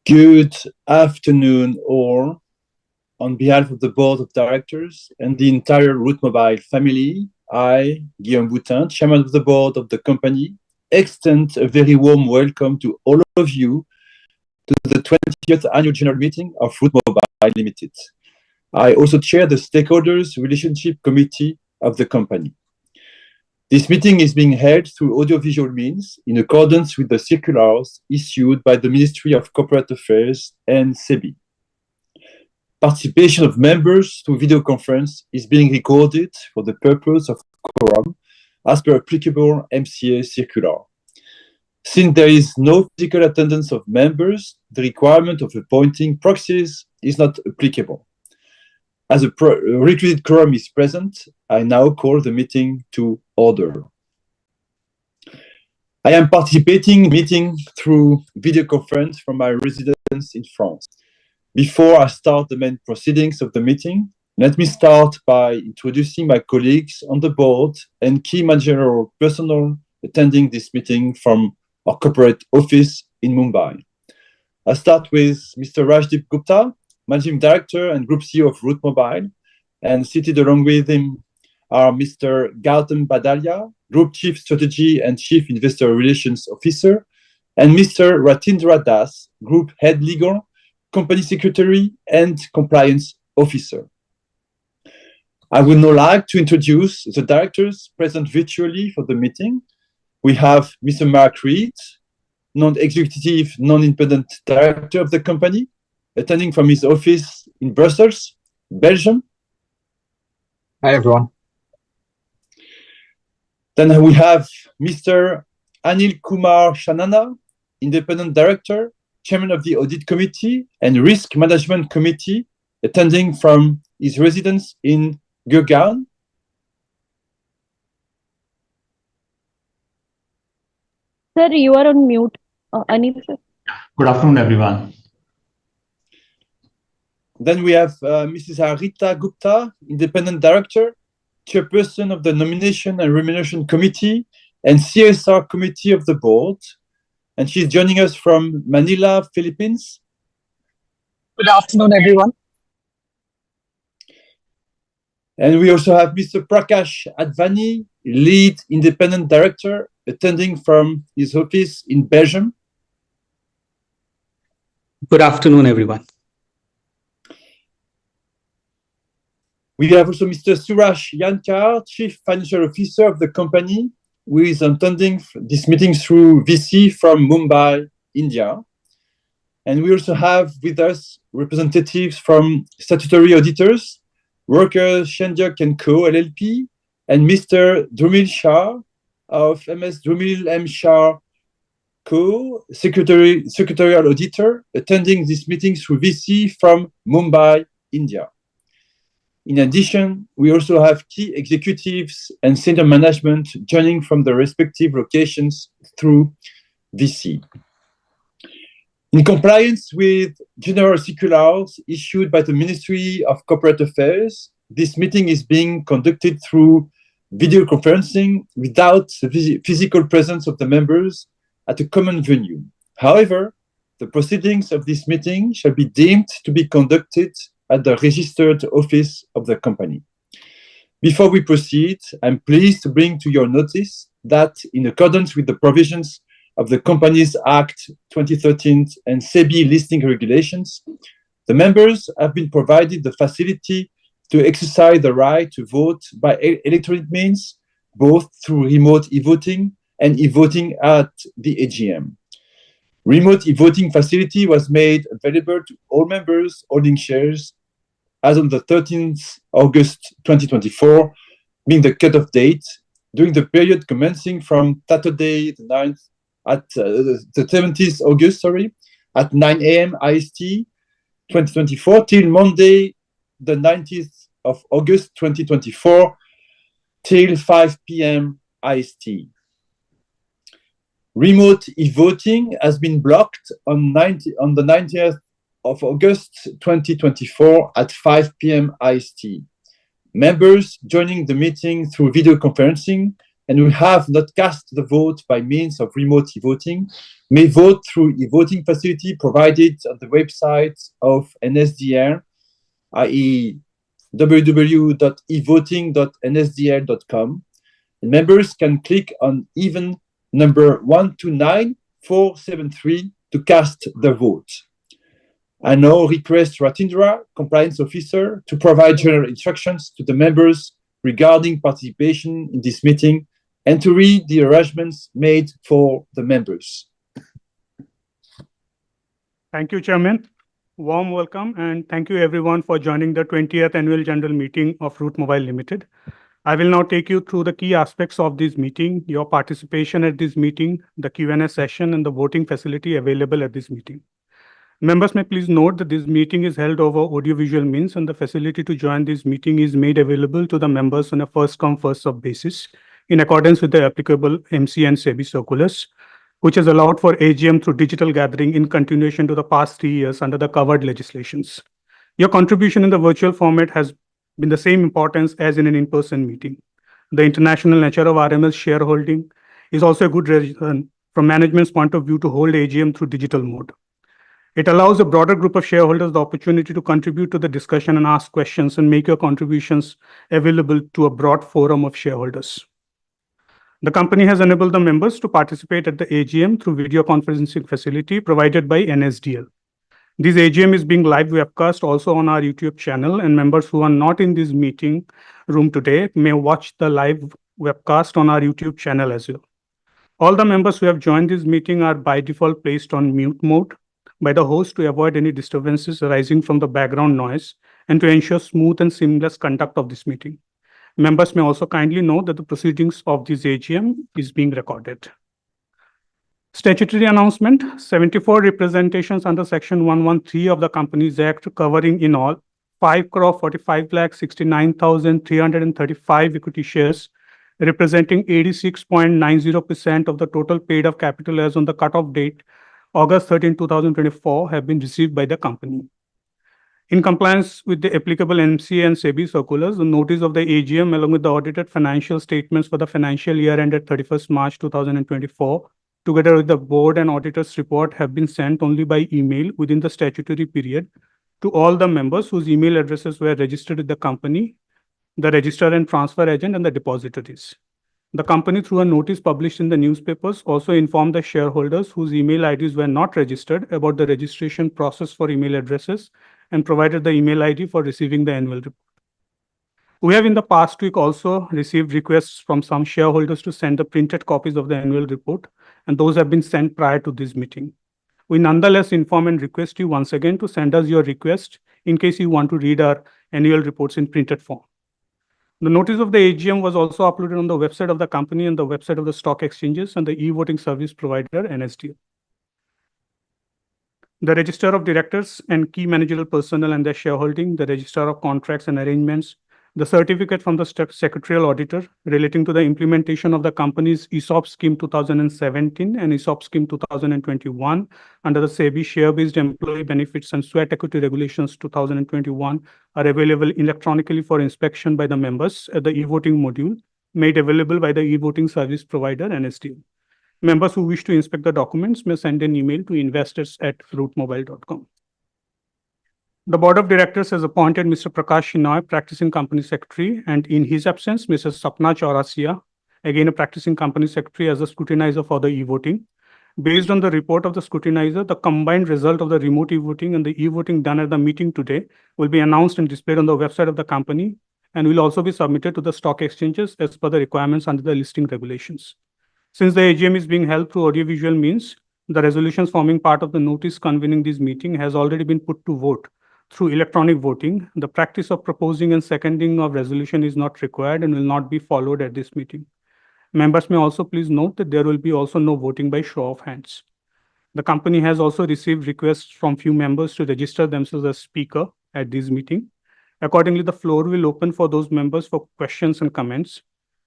Good afternoon, all. On behalf of the Board of Directors and the entire 𝗬𝗎𝗣𝗟 family, I, 𝗘𝗫𝗣𝗟𝗡, Chairman of the Board of the company, extend a very warm welcome to all of you to the 20th Annual General Meeting of 𝗬𝗎𝗣𝗟 Limited. I also chair the Stakeholders Relationship Committee of the company. This meeting is being held through audiovisual means in accordance with the circulars issued by the Ministry of Corporate Affairs and 𝗙𝗢𝗟. Participation of members through video conference is being recorded for the purpose of quorum as per applicable MCA circular. Since there is no physical attendance of members, the requirement of appointing proxies is not applicable. As a requisite quorum is present, I now call the meeting to order. I am participating in the meeting through video conference from my residence in France. Before I start the main proceedings of the meeting, let me start by introducing my colleagues on the board and key managerial personnel attending this meeting from our corporate office in Mumbai. I start with Mr. Rajdeep Gupta, Managing Director and Group CEO of 𝗬𝗎𝗣𝗟, and seated along with him are Mr. 𝗘𝗫𝗣𝗟𝗟𝗢𝗥, Group Chief Strategy and Chief Investor Relations Officer, and Mr. 𝗬𝗢𝗓𝗪𝗓, Group Head Legal, Company Secretary and Compliance Officer. I would now like to introduce the directors present virtually for the meeting. We have Mr. Mark Reed, non-executive, non-independent director of the company, attending from his office in Brussels, Belgium. Hi, everyone. Then we have Mr. Anil Kumar Shanana, independent director, Chairman of the Audit Committee and Risk Management Committee, attending from his residence in Gurgaon. Sir, you are on mute. Anil, sir. Good afternoon, everyone. Then we have Mrs. Harita Gupta, Independent Director, Chairperson of the Nomination and Remuneration Committee and CSR Committee of the Board. And she's joining us from Manila, Philippines. Good afternoon, everyone. And we also have Mr. Prakash Advani, Lead Independent Director, attending from his office in Belgium. Good afternoon, everyone. We have also Mr. Suresh Yankar, Chief Financial Officer of the company, who is attending this meeting through VC from Mumbai, India. And we also have with us representatives from statutory auditors, Workers Shenduk & Co. LLP, and Mr. Dhrumil Shah of MS Dhrumil M. Shah Co. Secretarial Auditor, attending this meeting through VC from Mumbai, India. In addition, we also have key executives and senior management joining from the respective locations through VC. In compliance with general circulars issued by the Ministry of Corporate Affairs, this meeting is being conducted through video conferencing without the physical presence of the members at a common venue. However, the proceedings of this meeting shall be deemed to be conducted at the registered office of the company. Before we proceed, I'm pleased to bring to your notice that in accordance with the provisions of the Companies Act 2013 and 𝗙𝗢𝗟 listing regulations, the members have been provided the facility to exercise the right to vote by electronic means, both through remote e-voting and e-voting at the AGM. Remote e-voting facility was made available to all members holding shares as on the 13th August 2024, being the cutoff date, during the period commencing from Saturday the 9th at the 17th August, at 9 a.m. IST 2024 till Monday the 19th of August 2024 till 5 p.m. IST. Remote e-voting has been blocked on the 90th of August 2024 at 5 p.m. IST. Members joining the meeting through video conferencing and who have not cast the vote by means of remote e-voting may vote through e-voting facility provided on the website of NSDR, i.e. www.evoting.nsdr.com. And members can click on even number 129473 to cast their vote. I now request Ratindra, Compliance Officer, to provide general instructions to the members regarding participation in this meeting and to read the arrangements made for the members. Thank you, Chairman. Warm welcome and thank you everyone for joining the 20th Annual General Meeting of Route Mobile Limited. I will now take you through the key aspects of this meeting, your participation at this meeting, the Q&A session and the voting facility available at this meeting. Members may please note that this meeting is held over audiovisual means and the facility to join this meeting is made available to the members on a first-come, first-served basis in accordance with the applicable MC and SEBI circulars, which has allowed for AGM through digital gathering in continuation to the past 3 years under the covered legislations. Your contribution in the virtual format has been the same importance as in an in-person meeting. The international nature of RML's shareholding is also a good reason from management's point of view to hold AGM through digital mode. It allows a broader group of shareholders the opportunity to contribute to the discussion and ask questions and make your contributions available to a broad forum of shareholders. The company has enabled the members to participate at the AGM through video conferencing facility provided by NSDL. This AGM is being live webcast also on our YouTube channel, and members who are not in this meeting room today may watch the live webcast on our YouTube channel as well. All the members who have joined this meeting are by default placed on mute mode by the host to avoid any disturbances arising from the background noise and to ensure smooth and seamless conduct of this meeting. Members may also kindly note that the proceedings of this AGM is being recorded. Statutory announcement: 74 representations under Section 113 of the Companies Act covering in all 5,45,69,335 equity shares representing 86.90% of the total paid-up capital as on the cut-off date August 13, 2024 have been received by the company. In compliance with the applicable MC and SEBI circulars, the notice of the AGM along with the audited financial statements for the financial year ended 31st March 2024, together with the board and auditor's report, have been sent only by email within the statutory period to all the members whose email addresses were registered with the company, the registrar and transfer agent, and the depositories. The company, through a notice published in the newspapers, also informed the shareholders whose email IDs were not registered about the registration process for email addresses and provided the email ID for receiving the annual report. We have in the past week also received requests from some shareholders to send the printed copies of the annual report, and those have been sent prior to this meeting. We nonetheless inform and request you once again to send us your request in case you want to read our annual reports in printed form. The notice of the AGM was also uploaded on the website of the company and the website of the stock exchanges and the e-voting service provider NSDL. The Register of Directors and key managerial personnel and their shareholding, the Register of Contracts and Arrangements, the certificate from the Secretarial Auditor relating to the implementation of the company's ESOP Scheme 2017 and ESOP Scheme 2021 under the SEBI Share-Based Employee Benefits and Sweat Equity Regulations 2021 are available electronically for inspection by the members at the e-voting module made available by the e-voting service provider NSDL. Members who wish to inspect the documents may send an email to investors@routemobile.com. The Board of Directors has appointed Mr. Prakash Shenoy, Practicing Company Secretary, and in his absence, Mrs. Sapna Chaurasia, again a Practicing Company Secretary, as a scrutinizer for the e-voting. Based on the report of the scrutinizer, the combined result of the remote e-voting and the e-voting done at the meeting today will be announced and displayed on the website of the company and will also be submitted to the stock exchanges as per the requirements under the listing regulations. Since the AGM is being held through audiovisual means, the resolutions forming part of the notice convening this meeting has already been put to vote through electronic voting. The practice of proposing and seconding of resolution is not required and will not be followed at this meeting. Members may also please note that there will be also no voting by show of hands. The company has also received requests from few members to register themselves as speaker at this meeting. Accordingly, the floor will open for those members for questions and comments.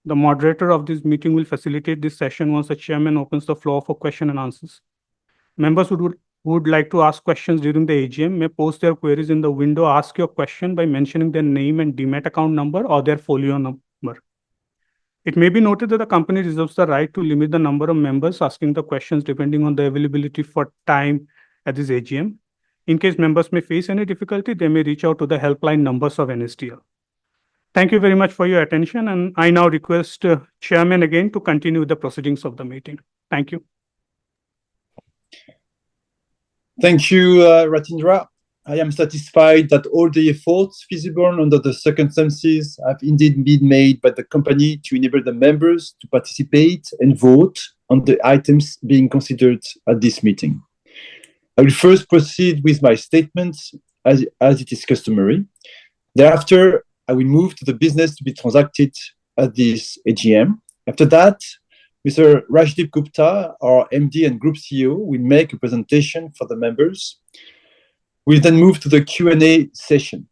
The moderator of this meeting will facilitate this session once the chairman opens the floor for question and answers. Members who would like to ask questions during the AGM may post their queries in the window Ask Your Question by mentioning their name and Demat account number or their folio number. It may be noted that the company reserves the right to limit the number of members asking the questions depending on the availability for time at this AGM. In case members may face any difficulty, they may reach out to the helpline numbers of NSDL. Thank you very much for your attention, and I now request Chairman again to continue with the proceedings of the meeting. Thank you. Thank you, Ratindra. I am satisfied that all the efforts feasible under the circumstances have indeed been made by the company to enable the members to participate and vote on the items being considered at this meeting. I will first proceed with my statements as it is customary. Thereafter, I will move to the business to be transacted at this AGM. After that, Mr. Rajdeep Gupta, our MD and Group CEO, will make a presentation for the members. We'll then move to the Q&A session.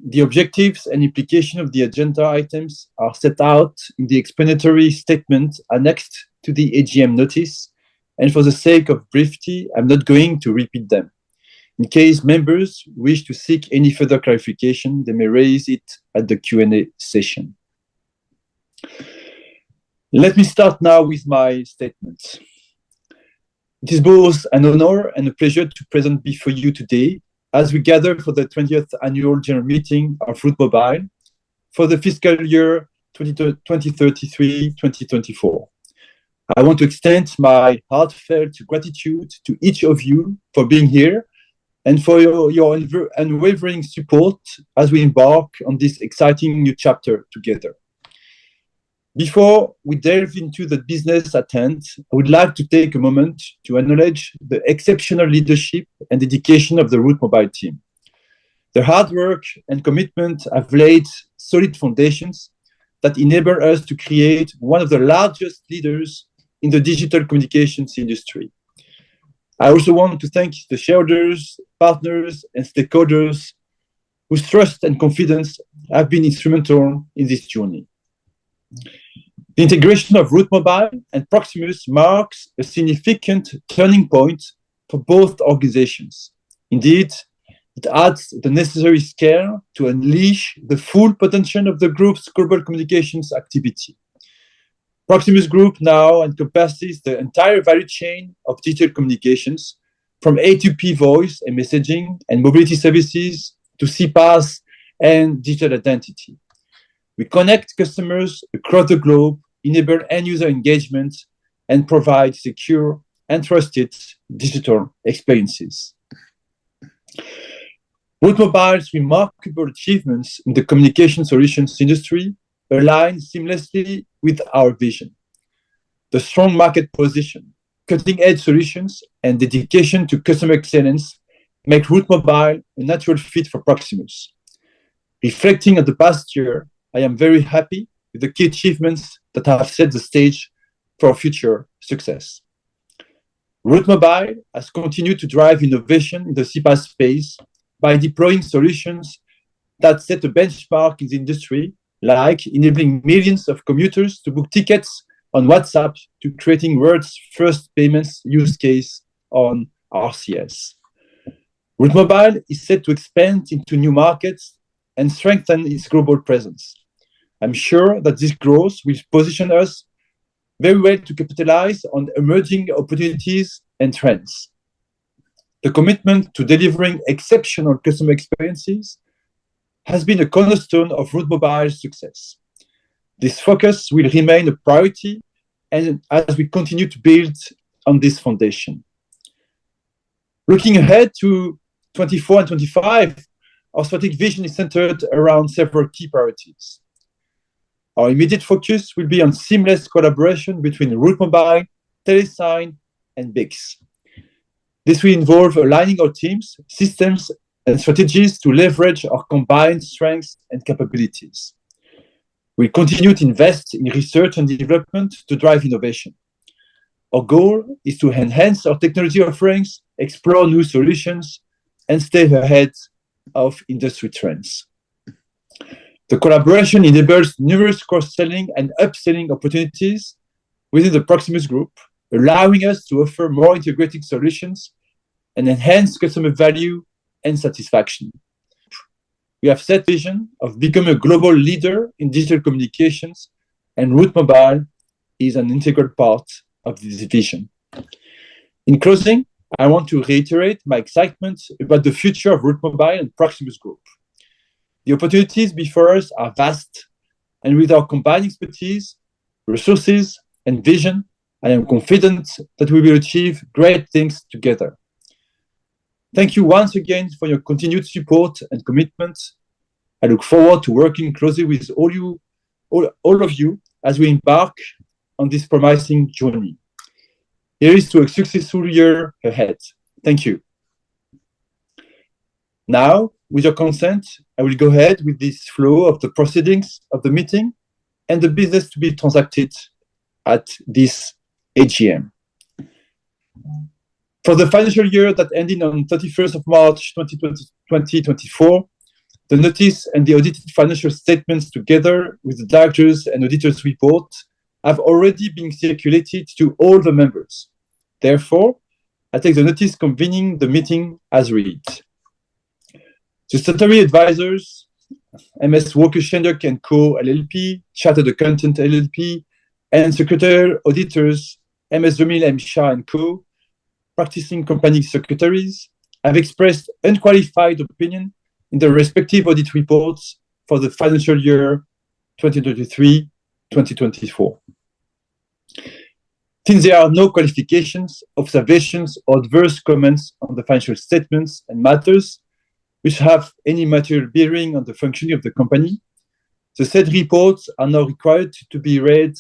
The objectives and implication of the agenda items are set out in the explanatory statement annexed to the AGM notice, and for the sake of brevity, I'm not going to repeat them. In case members wish to seek any further clarification, they may raise it at the Q&A session. Let me start now with my statements. It is both an honor and a pleasure to present before you today as we gather for the 20th Annual General Meeting of Route Mobile for the fiscal year 2033-2024. I want to extend my heartfelt gratitude to each of you for being here and for your unwavering support as we embark on this exciting new chapter together. Before we delve into the business at hand, I would like to take a moment to acknowledge the exceptional leadership and dedication of the Route Mobile team. Their hard work and commitment have laid solid foundations that enable us to create one of the largest leaders in the digital communications industry. I also want to thank the shareholders, partners, and stakeholders whose trust and confidence have been instrumental in this journey. The integration of Route Mobile and Proximus marks a significant turning point for both organizations. Indeed, it adds the necessary scale to unleash the full potential of the group's global communications activity. Proximus Group now encompasses the entire value chain of digital communications, from A2P voice and messaging and mobility services to CPaaS and digital identity. We connect customers across the globe, enable end-user engagement, and provide secure and trusted digital experiences. Route Mobile's remarkable achievements in the communication solutions industry align seamlessly with our vision. The strong market position, cutting-edge solutions, and dedication to customer excellence make Route Mobile a natural fit for Proximus. Reflecting on the past year, I am very happy with the key achievements that have set the stage for future success. Route Mobile has continued to drive innovation in the CPaaS space by deploying solutions that set a benchmark in the industry, like enabling millions of commuters to book tickets on WhatsApp to creating world's first payments use case on RCS. Route Mobile is set to expand into new markets and strengthen its global presence. I'm sure that this growth will position us very well to capitalize on emerging opportunities and trends. The commitment to delivering exceptional customer experiences has been a cornerstone of Route Mobile's success. This focus will remain a priority and as we continue to build on this foundation. Looking ahead to 24 and 25, our strategic vision is centered around several key priorities. Our immediate focus will be on seamless collaboration between Route Mobile, Telesign, and BICS. This will involve aligning our teams, systems, and strategies to leverage our combined strengths and capabilities. We continue to invest in research and development to drive innovation. Our goal is to enhance our technology offerings, explore new solutions, and stay ahead of industry trends. The collaboration enables numerous cross-selling and upselling opportunities within the Proximus Group, allowing us to offer more integrated solutions and enhance customer value and satisfaction. We have set vision of becoming a global leader in digital communications and Route Mobile is an integral part of this vision. In closing, I want to reiterate my excitement about the future of Route Mobile and Proximus Group. The opportunities before us are vast, and with our combined expertise, resources, and vision, I am confident that we will achieve great things together. Thank you once again for your continued support and commitment. I look forward to working closely with all of you as we embark on this promising journey. Here is to a successful year ahead. Thank you. Now, with your consent, I will go ahead with this flow of the proceedings of the meeting and the business to be transacted at this AGM. For the financial year that ended on 31st of March 2024, the notice and the audited financial statements together with the directors and auditors report have already been circulated to all the members. Therefore, I take the notice convening the meeting as read. The statutory advisors, MS Walker Shandok & Co. LLP, Chartered Accountant LLP, and secretarial auditors, MS Demille M. Shah & Co., practicing company secretaries, have expressed unqualified opinion in their respective audit reports for the financial year 2023-2024. Since there are no qualifications, observations, or adverse comments on the financial statements and matters which have any material bearing on the functioning of the company, the said reports are now required to be read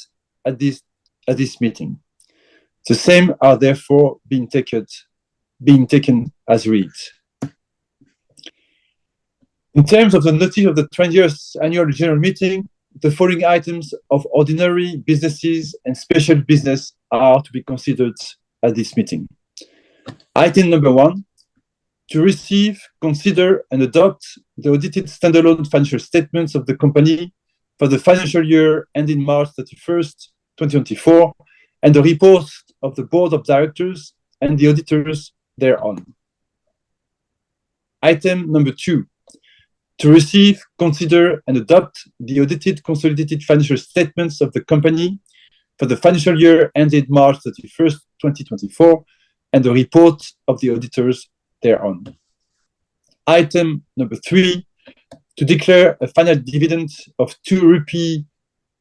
at this meeting. The same are therefore being taken as read. In terms of the notice of the 20th annual general meeting, the following items of ordinary businesses and special business are to be considered at this meeting. Item number 1, to receive, consider, and adopt the audited standalone financial statements of the company for the financial year ending March 31st, 2024, and the report of the Board of Directors and the auditors thereon. Item number 2, to receive, consider, and adopt the audited consolidated financial statements of the company for the financial year ended March 31st, 2024, and the report of the auditors thereon. Item number 3, to declare a final dividend of 2 rupee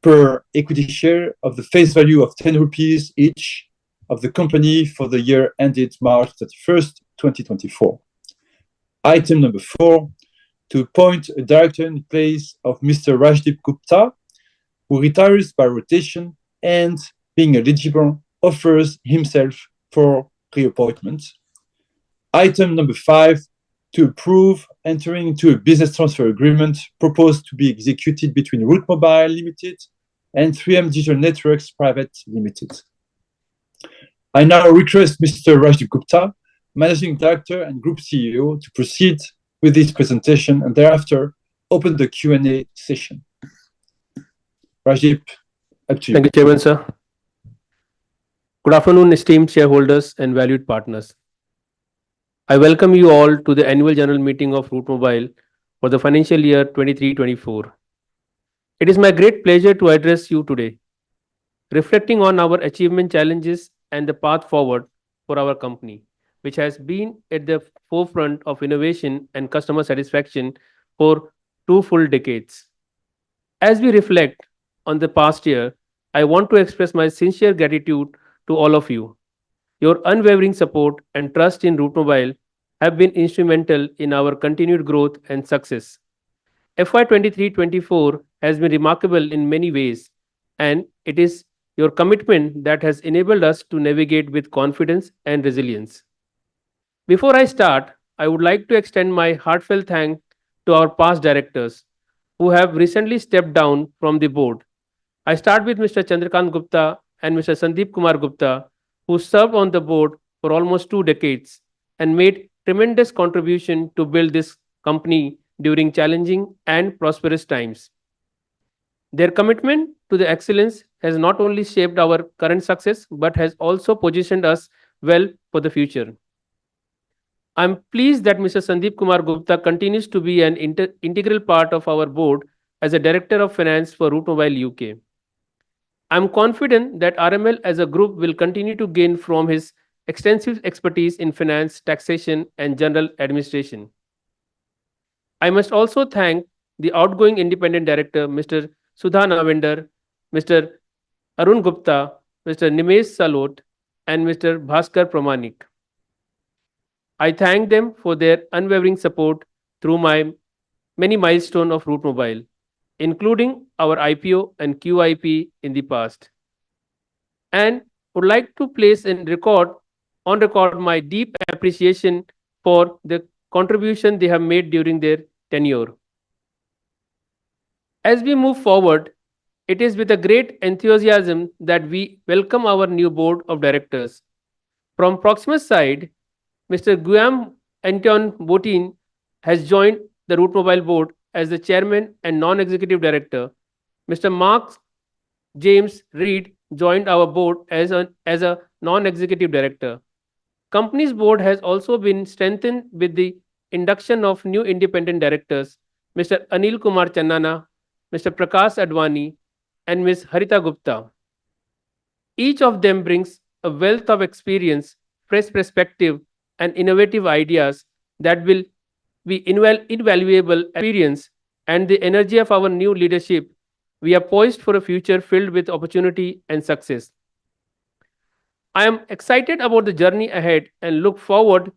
per equity share of the face value of 10 rupees each of the company for the year ended March 31st, 2024. Item number 4, to appoint a director in place of Mr. Rajdeep Gupta, who retires by rotation and, being eligible, offers himself for reappointment. Item number 5, to approve entering into a business transfer agreement proposed to be executed between Route Mobile Limited and 3M Digital Networks Private Limited. I now request Mr. Rajdeep Gupta, Managing Director and Group CEO, to proceed with this presentation and thereafter open the Q&A session. Rajdeep, up to you. Thank you, Chairman, sir. Good afternoon, esteemed shareholders and valued partners. I welcome you all to the annual general meeting of Route Mobile for the financial year 23-24. It is my great pleasure to address you today, reflecting on our achievement, challenges, and the path forward for our company, which has been at the forefront of innovation and customer satisfaction for 2 full decades. As we reflect on the past year, I want to express my sincere gratitude to all of you. Your unwavering support and trust in Route Mobile have been instrumental in our continued growth and success. FY 23-24 has been remarkable in many ways, and it is your commitment that has enabled us to navigate with confidence and resilience. Before I start, I would like to extend my heartfelt thanks to our past directors who have recently stepped down from the board. I start with Mr. Chandrakant Gupta and Mr. Sandeep Kumar Gupta, who served on the board for almost 2 decades and made tremendous contribution to build this company during challenging and prosperous times. Their commitment to the excellence has not only shaped our current success, but has also positioned us well for the future. I'm pleased that Mr. Sandeep Kumar Gupta continues to be an integral part of our board as a Director of Finance for Route Mobile UK. I'm confident that RML as a group will continue to gain from his extensive expertise in finance, taxation, and general administration. I must also thank the outgoing independent director, Mr. Sudha Navender, Mr. Arun Gupta, Mr. Nimesh Salot, and Mr. Bhaskar Pramanik. I thank them for their unwavering support through my many milestones of Route Mobile, including our IPO and QIP in the past. And would like to place on record my deep appreciation for the contribution they have made during their tenure. As we move forward, it is with a great enthusiasm that we welcome our new board of directors. From Proximus side, Mr. 𝗘𝗫𝗣𝗟𝗢𝗥𝗘 has joined the Route Mobile board as the chairman and non-executive director. Mr. Mark James Reed joined our board as a non-executive director. Company's board has also been strengthened with the induction of new independent directors, Mr. Anil Kumar Channana, Mr. Prakash Advani, and Ms. Harita Gupta. Each of them brings a wealth of experience, fresh perspective, and innovative ideas that will be invaluable experience and the energy of our new leadership. We are poised for a future filled with opportunity and success. I am excited about the journey ahead and look forward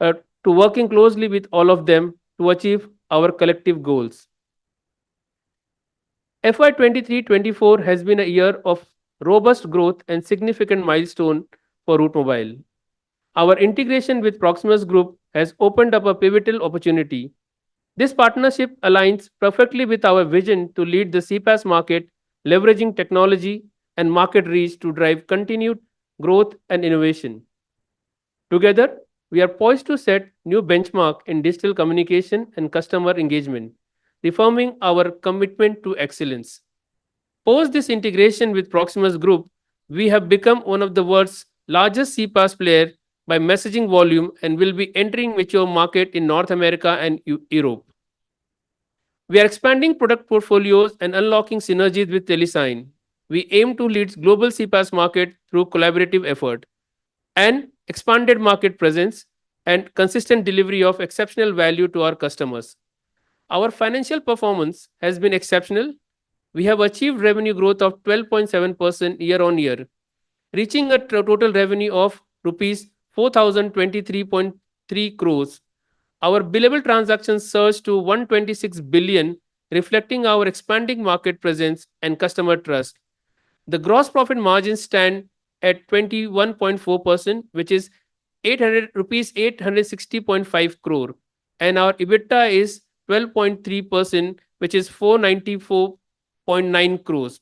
to working closely with all of them to achieve our collective goals. FY 23-24 has been a year of robust growth and significant milestone for Route Mobile. Our integration with Proximus Group has opened up a pivotal opportunity. This partnership aligns perfectly with our vision to lead the CPaaS market, leveraging technology and market reach to drive continued growth and innovation. Together, we are poised to set new benchmark in digital communication and customer engagement, reaffirming our commitment to excellence. Post this integration with Proximus Group, we have become one of the world's largest CPaaS player by messaging volume and will be entering mature market in North America and Europe. We are expanding product portfolios and unlocking synergies with Telesign. We aim to lead global CPaaS market through collaborative effort and expanded market presence and consistent delivery of exceptional value to our customers. Our financial performance has been exceptional. We have achieved revenue growth of 12.7% year-on-year, reaching a total revenue of rupees 4,023.3 crores. Our billable transactions surged to 126 billion, reflecting our expanding market presence and customer trust. The gross profit margins stand at 21.4%, which is rupees 860.5 crore, and our EBITDA is 12.3%, which is 494.9 crores.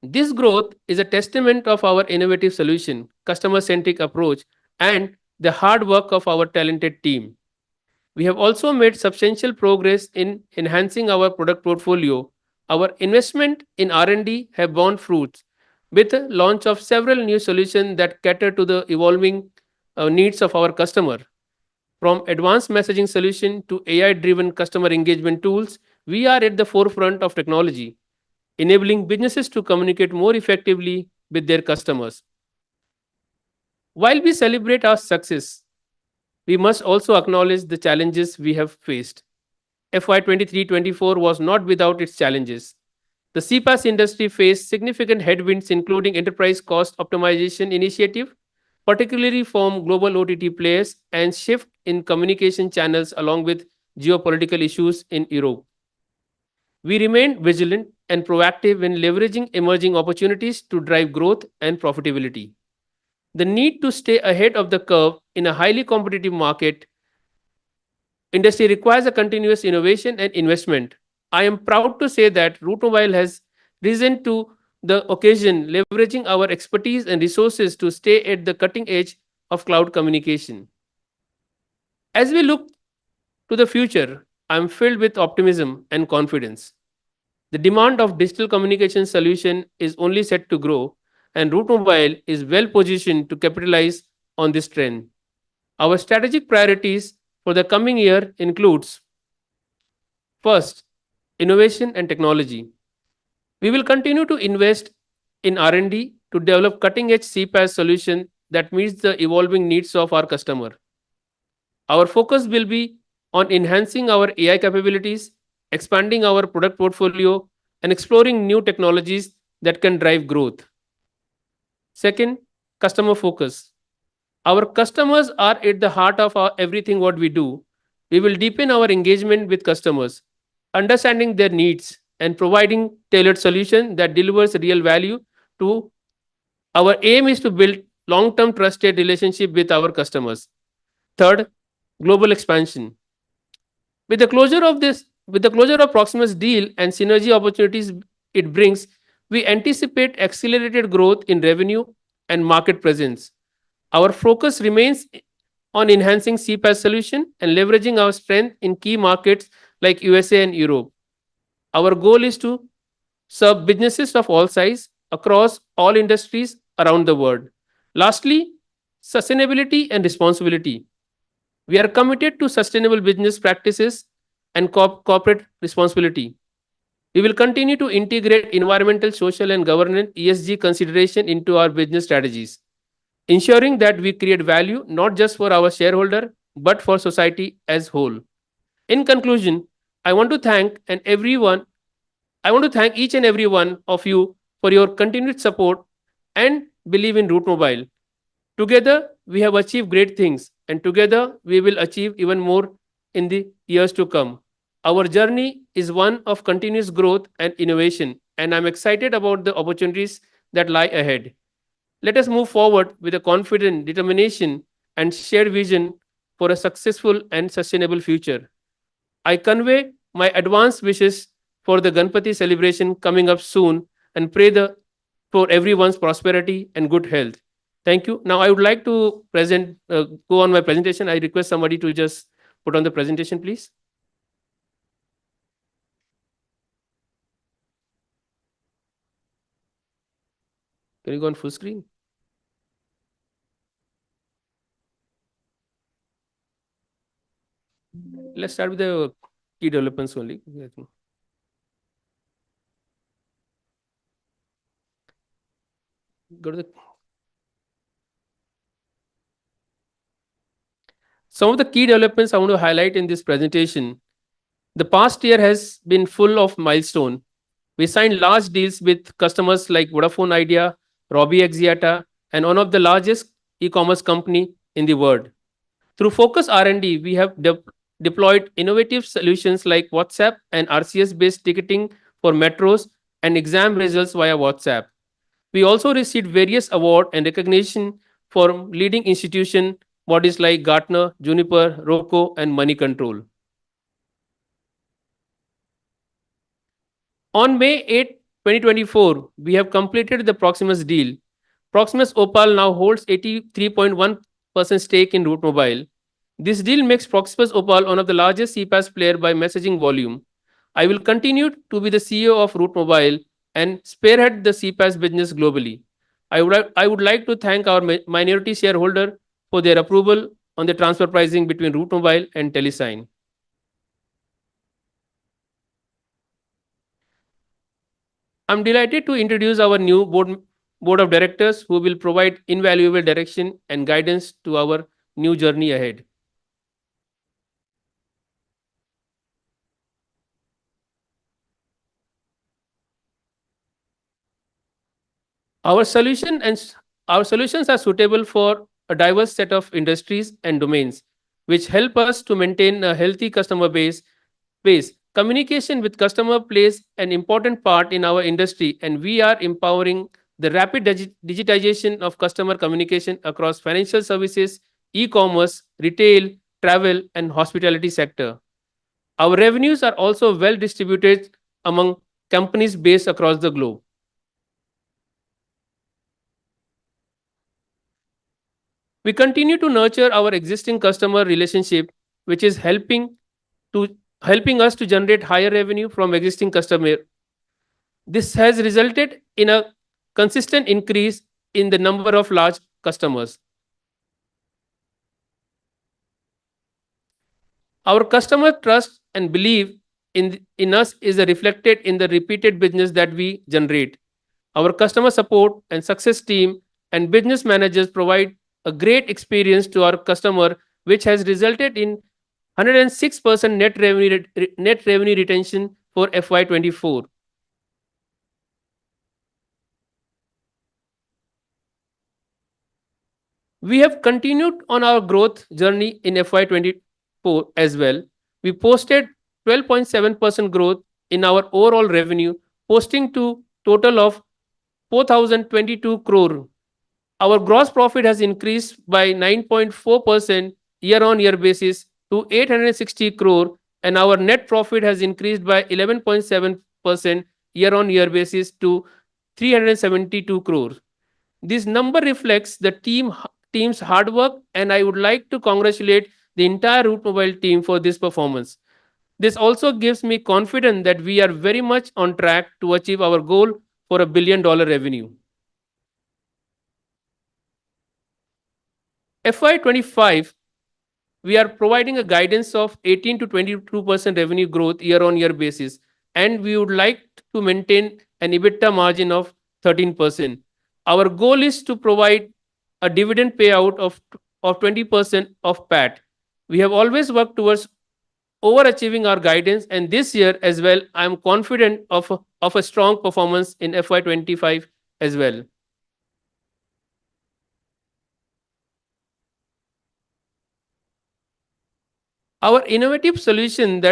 This growth is a testament of our innovative solution, customer-centric approach, and the hard work of our talented team. We have also made substantial progress in enhancing our product portfolio. Our investment in R&D have borne fruits with the launch of several new solutions that cater to the evolving needs of our customer. From advanced messaging solution to AI-driven customer engagement tools, we are at the forefront of technology, enabling businesses to communicate more effectively with their customers. While we celebrate our success, we must also acknowledge the challenges we have faced. FY 23-24 was not without its challenges. The CPaaS industry faced significant headwinds, including enterprise cost optimization initiative, particularly from global OTT players, and shift in communication channels along with geopolitical issues in Europe. We remain vigilant and proactive in leveraging emerging opportunities to drive growth and profitability. The need to stay ahead of the curve in a highly competitive market industry requires a continuous innovation and investment. I am proud to say that Route Mobile has risen to the occasion, leveraging our expertise and resources to stay at the cutting edge of cloud communication. As we look to the future, I am filled with optimism and confidence. The demand of digital communication solution is only set to grow, and Route Mobile is well positioned to capitalize on this trend. Our strategic priorities for the coming year includes: first, innovation and technology. We will continue to invest in R&D to develop cutting-edge CPaaS solution that meets the evolving needs of our customer. Our focus will be on enhancing our AI capabilities, expanding our product portfolio, and exploring new technologies that can drive growth. Second, customer focus. Our customers are at the heart of everything what we do. We will deepen our engagement with customers, understanding their needs and providing tailored solution that delivers real value to. Our aim is to build long-term trusted relationship with our customers. Third, global expansion. With the closure of Proximus deal and synergy opportunities it brings, we anticipate accelerated growth in revenue and market presence. Our focus remains on enhancing CPaaS solution and leveraging our strength in key markets like USA and Europe. Our goal is to serve businesses of all size across all industries around the world. Lastly, sustainability and responsibility. We are committed to sustainable business practices and corporate responsibility. We will continue to integrate environmental, social, and governance ESG consideration into our business strategies, ensuring that we create value not just for our shareholder, but for society as whole. In conclusion, I want to thank each and every one of you for your continued support and believe in Route Mobile. Together, we have achieved great things, and together we will achieve even more in the years to come. Our journey is one of continuous growth and innovation, and I'm excited about the opportunities that lie ahead. Let us move forward with a confident determination and shared vision for a successful and sustainable future. I convey my advanced wishes for the Ganpati celebration coming up soon and pray for everyone's prosperity and good health. Thank you. Now I would like to go on my presentation. I request somebody to just put on the presentation, please. Can you go on full screen? Let's start with the key developments only. Go to the some of the key developments I want to highlight in this presentation. The past year has been full of milestones. We signed large deals with customers like Vodafone Idea, Robbie Axiata, and one of the largest e-commerce company in the world. Through focused R&D, we have deployed innovative solutions like WhatsApp and RCS-based ticketing for metros and exam results via WhatsApp. We also received various awards and recognition from leading institutions, bodies like Gartner, Juniper, Roku, and Money Control. On May 8, 2024, we have completed the Proximus deal. Proximus Opal now holds 83.1% stake in Route Mobile. This deal makes Proximus Opal one of the largest CPaaS player by messaging volume. I will continue to be the CEO of Route Mobile and spearhead the CPaaS business globally. I would like to thank our minority shareholder for their approval on the transfer pricing between Route Mobile and Telesign. I'm delighted to introduce our new board of directors who will provide invaluable direction and guidance to our new journey ahead. Our solutions are suitable for a diverse set of industries and domains, which help us to maintain a healthy customer base. Communication with customer plays an important part in our industry, and we are empowering the rapid digitization of customer communication across financial services, e-commerce, retail, travel, and hospitality sector. Our revenues are also well distributed among companies based across the globe. We continue to nurture our existing customer relationship, which is helping us to generate higher revenue from existing customer. This has resulted in a consistent increase in the number of large customers. Our customer trust and belief in us is reflected in the repeated business that we generate. Our customer support and success team and business managers provide a great experience to our customer, which has resulted in 106% net revenue retention for FY24. We have continued on our growth journey in FY24 as well. We posted 12.7% growth in our overall revenue, posting to total of 4,022 crore. Our gross profit has increased by 9.4% year-on-year basis to 860 crore, and our net profit has increased by 11.7% year-on-year basis to 372 crore. This number reflects the team's hard work, and I would like to congratulate the entire Route Mobile team for this performance. This also gives me confidence that we are very much on track to achieve our goal for $1 billion revenue. FY25, we are providing a guidance of 18 to 22% revenue growth year-on-year basis, and we would like to maintain an EBITDA margin of 13%. Our goal is to provide a dividend payout of 20% of PAT. We have always worked towards overachieving our guidance, and this year as well, I am confident of a strong performance in FY25 as well. Our innovative solution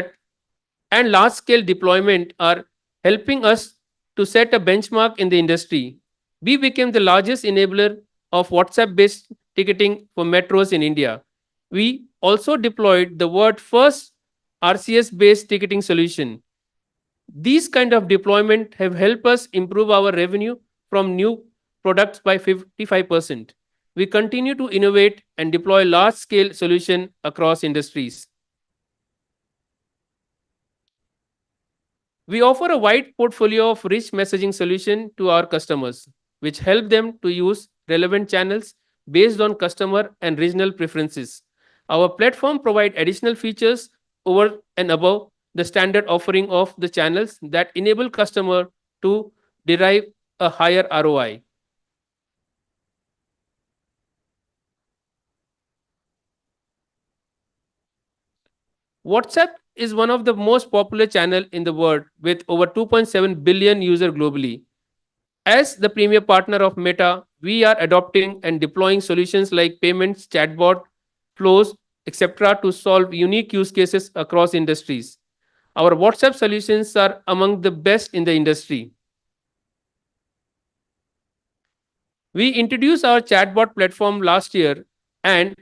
and large-scale deployment are helping us to set a benchmark in the industry. We became the largest enabler of WhatsApp-based ticketing for metros in India. We also deployed the world's first RCS-based ticketing solution. These kind of deployment have helped us improve our revenue from new products by 55%. We continue to innovate and deploy large-scale solutions across industries. We offer a wide portfolio of rich messaging solutions to our customers, which help them to use relevant channels based on customer and regional preferences. Our platform provides additional features over and above the standard offering of the channels that enable customers to derive a higher ROI. WhatsApp is one of the most popular channels in the world with over 2.7 billion users globally. As the premier partner of Meta, we are adopting and deploying solutions like payments, chatbot, flows, etc. to solve unique use cases across industries. Our WhatsApp solutions are among the best in the industry. We introduced our chatbot platform last year, and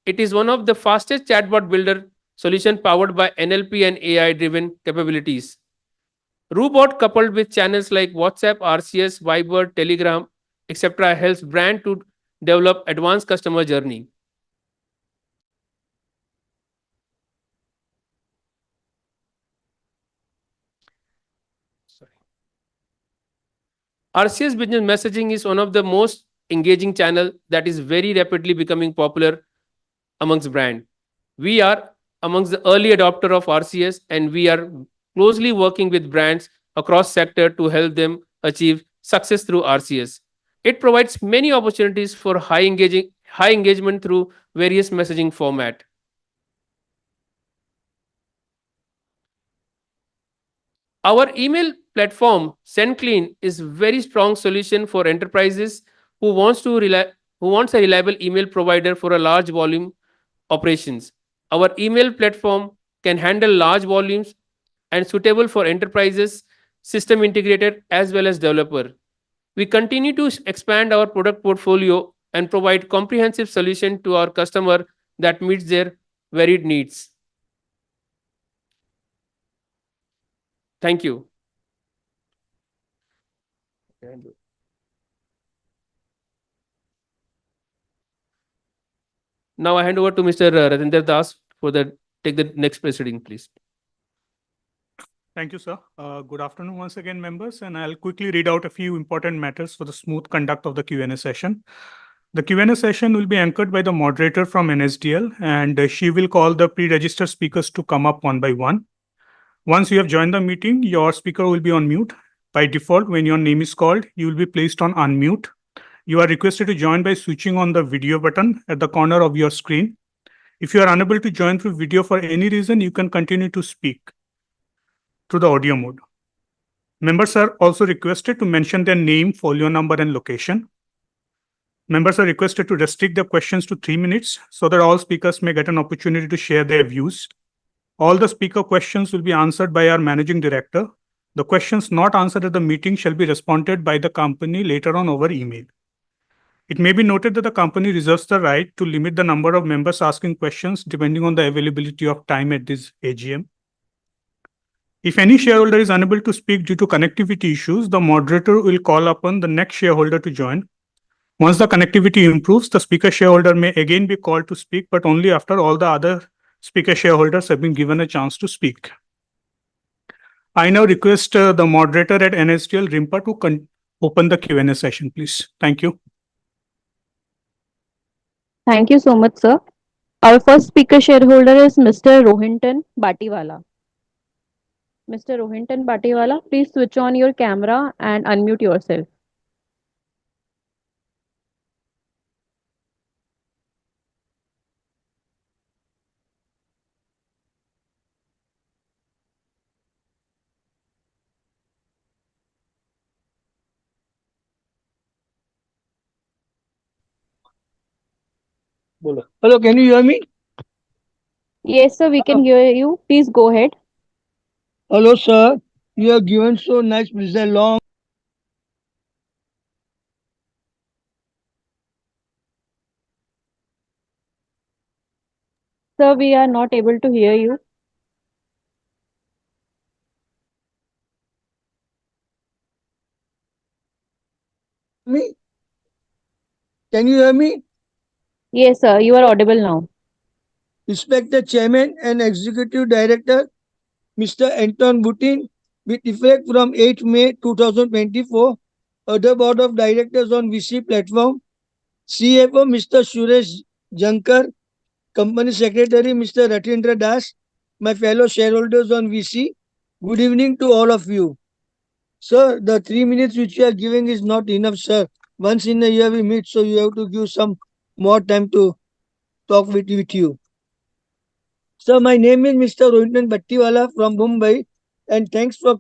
it is one of the fastest chatbot builder solution powered by NLP and AI-driven capabilities. RuBot coupled with channels like WhatsApp, RCS, Viber, Telegram, etc. helps brand to develop advanced customer journey. RCS business messaging is one of the most engaging channel that is very rapidly becoming popular amongst brand. We are amongst the early adopter of RCS, and we are closely working with brands across sector to help them achieve success through RCS. It provides many opportunities for high engagement through various messaging format. Our email platform, SendClean, is a very strong solution for enterprises who wants a reliable email provider for a large volume operations. Our email platform can handle large volumes and suitable for enterprises, system integrator, as well as developer. We continue to expand our product portfolio and provide comprehensive solution to our customer that meets their varied needs. Thank you. Now I hand over to Mr. Ratinder Das for take the next proceeding, please. Thank you, sir. Good afternoon once again, members, and I'll quickly read out a few important matters for the smooth conduct of the Q&A session. The Q&A session will be anchored by the moderator from NSDL, and she will call the pre-registered speakers to come up one by one. Once you have joined the meeting, your speaker will be on mute. By default, when your name is called, you will be placed on unmute. You are requested to join by switching on the video button at the corner of your screen. If you are unable to join through video for any reason, you can continue to speak through the audio mode. Members are also requested to mention their name, folio number, and location. Members are requested to restrict their questions to 3 minutes so that all speakers may get an opportunity to share their views. All the speaker questions will be answered by our managing director. The questions not answered at the meeting shall be responded by the company later on over email. It may be noted that the company reserves the right to limit the number of members asking questions depending on the availability of time at this AGM. If any shareholder is unable to speak due to connectivity issues, the moderator will call upon the next shareholder to join. Once the connectivity improves, the speaker shareholder may again be called to speak, but only after all the other speaker shareholders have been given a chance to speak. I now request the moderator at NSDL, Rimpa, to open the Q&A session, please. Thank you. Thank you so much, sir. Our first speaker shareholder is Mr. 𝗘𝗫𝗣𝗟𝗢𝗥𝗘. Mr. 𝗘𝗫𝗣𝗥𝗘, please switch on your camera and unmute yourself. Hello, can you hear me? Yes, sir, we can hear you. Please go ahead. Hello, sir. You have given so nice present long. Sir, we are not able to hear you. Me? Can you hear me? Yes, sir, you are audible now. Respected Chairman and Executive Director, Mr. Anton Butin, with effect from 8 May 2024, other Board of Directors on VC platform, CFO Mr. 𝗘𝗫𝗣𝗟𝗢𝗥, Company Secretary Mr. 𝗪𝗓𝗓 Das, my fellow shareholders on VC, good evening to all of you. Sir, the 3 minutes which you are giving is not enough, sir. Once in a year we meet, so you have to give some more time to talk with you. Sir, my name is Mr. 𝗘𝗫𝗣𝗥𝗘 from Mumbai, and thanks for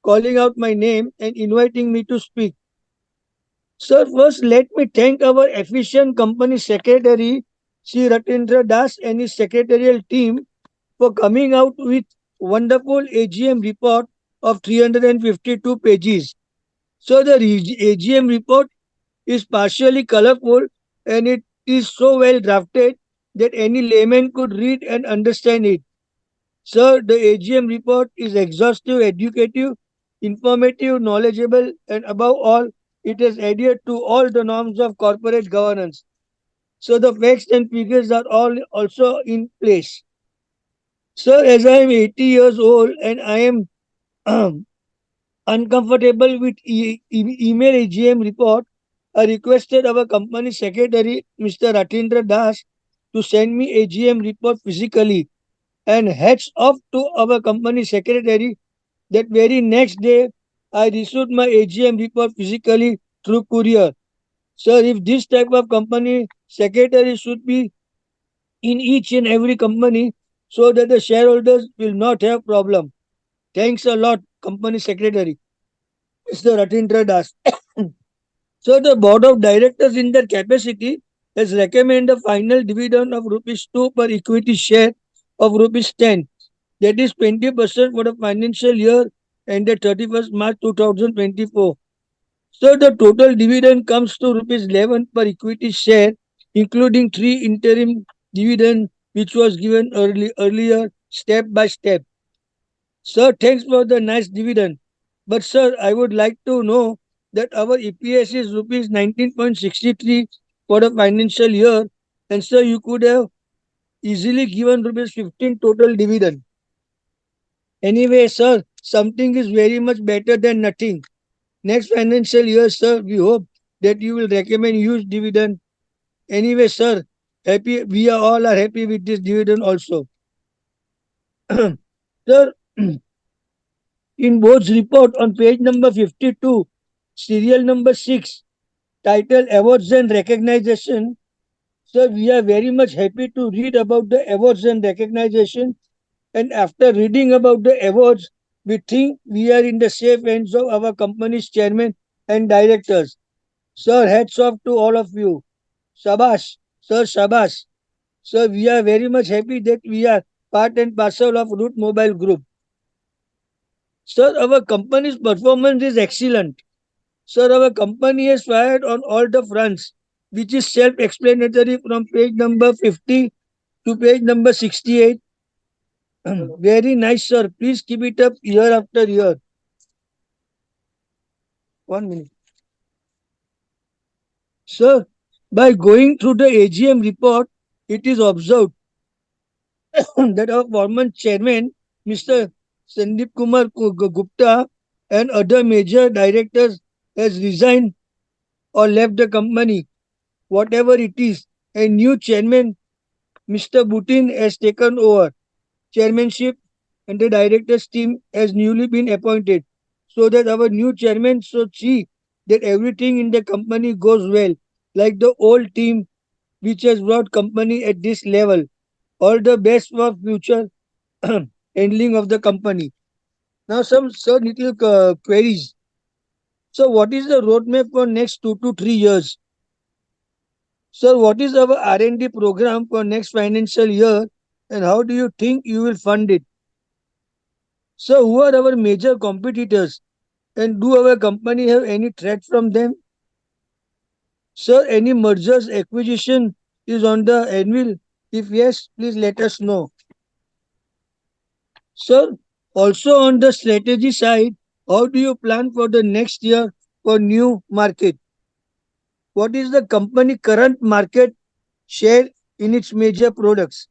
calling out my name and inviting me to speak. Sir, first let me thank our efficient company secretary, Sri 𝗪𝗓𝗓 Das, and his secretarial team for coming out with wonderful AGM report of 352 pages. So the AGM report is partially colorful and it is so well drafted that any layman could read and understand it. Sir, the AGM report is exhaustive, educative, informative, knowledgeable, and above all, it has adhered to all the norms of corporate governance. So the facts and figures are all also in place. Sir, as I am 80 years old and I am uncomfortable with email AGM report, I requested our company secretary, Mr. 𝗪𝗓𝗓 Das, to send me AGM report physically. And hats off to our company secretary that very next day I received my AGM report physically through courier. Sir, if this type of company secretary should be in each and every company so that the shareholders will not have problem. Thanks a lot, company secretary, Mr. 𝗪𝗓𝗓 Das. So the board of directors in their capacity has recommended a final dividend of ₹2 per equity share of ₹10. That is 20% for the financial year ended 31st March 2024. So the total dividend comes to ₹11 per equity share, including 3 interim dividend which was given earlier step by step. Sir, thanks for the nice dividend. But sir, I would like to know that our EPS is ₹19.63 for the financial year, and sir, you could have easily given ₹15 total dividend. Anyway, sir, something is very much better than nothing. Next financial year, sir, we hope that you will recommend huge dividend. Anyway, sir, we are all happy with this dividend also. Sir, in board's report on page number 52, serial number 6, titled Awards and Recognition. Sir, we are very much happy to read about the awards and recognition. And after reading about the awards, we think we are in the safe hands of our company's chairman and directors. Sir, hats off to all of you. Shabash, Sir, Shabash. Sir, we are very much happy that we are part and parcel of Root Mobile Group. Sir, our company's performance is excellent. Sir, our company has fired on all the fronts, which is self-explanatory from page number 50 to page number 68. Very nice, sir. Please keep it up year after year. 1 minute. Sir, by going through the AGM report, it is observed that our former chairman, Mr. 𝗘𝗫𝗣𝗟𝗘 and other major directors has resigned or left the company. Whatever it is, a new chairman, Mr. Bhutin, has taken over chairmanship and the directors team has newly been appointed so that our new chairman should see that everything in the company goes well, like the old team which has brought company at this level. All the best for future handling of the company. Now some little queries. So what is the roadmap for next 2 to 3 years? Sir, what is our R&D program for next financial year and how do you think you will fund it? So who are our major competitors and do our company have any threat from them? Sir, any mergers acquisition is on the anvil? If yes, please let us know. Sir, also on the strategy side, how do you plan for the next year for new market? What is the company current market share in its major products?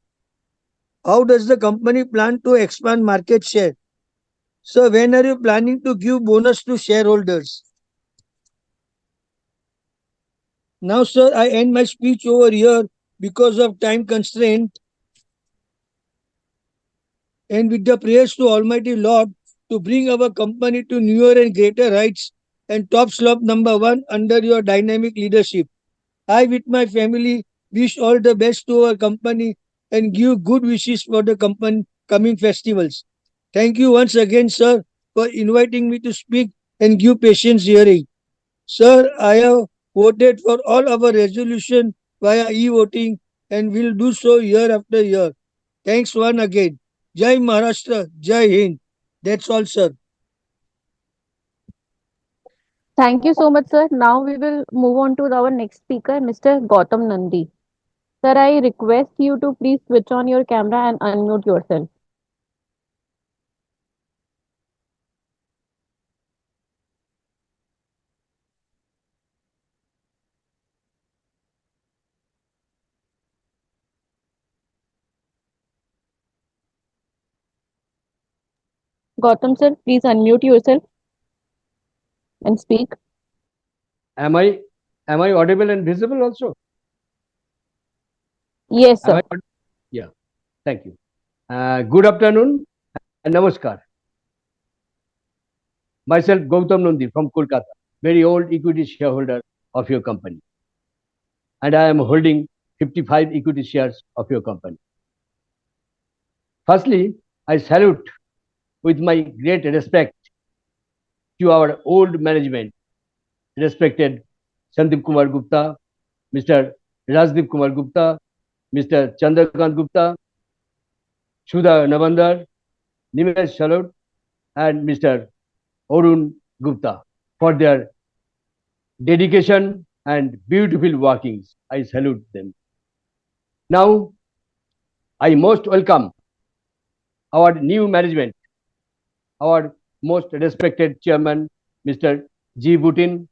How does the company plan to expand market share? So when are you planning to give bonus to shareholders? Now, sir, I end my speech over here because of time constraint and with the prayers to Almighty Lord to bring our company to newer and greater heights and top slop number 1 under your dynamic leadership. I, with my family, wish all the best to our company and give good wishes for the coming festivals. Thank you once again, sir, for inviting me to speak and give patience hearing. Sir, I have voted for all our resolution via e-voting and will do so year after year. Thanks once again. Jai Maharashtra, Jai Hind. That's all, sir. Thank you so much, sir. Now we will move on to our next speaker, Mr. Gautam Nandi. Sir, I request you to please switch on your camera and unmute yourself. Gautam, sir, please unmute yourself and speak. Am I audible and visible also? Yes, sir. Yeah, thank you. Good afternoon and namaskar. Myself Gautam Nandi from Kolkata, very old equity shareholder of your company. And I am holding 55 equity shares of your company. Firstly, I salute with my great respect to our old management, respected 𝗘𝗫𝗣𝗟𝗘, Mr. 𝗪𝗫𝗣𝗟𝗪, Mr. Chandrakant Gupta, Sudha Navandar, Nimesh Shalot, and Mr. Arun Gupta for their dedication and beautiful workings. I salute them. Now, I most welcome our new management, our most respected chairman, Mr. G. Bhutin,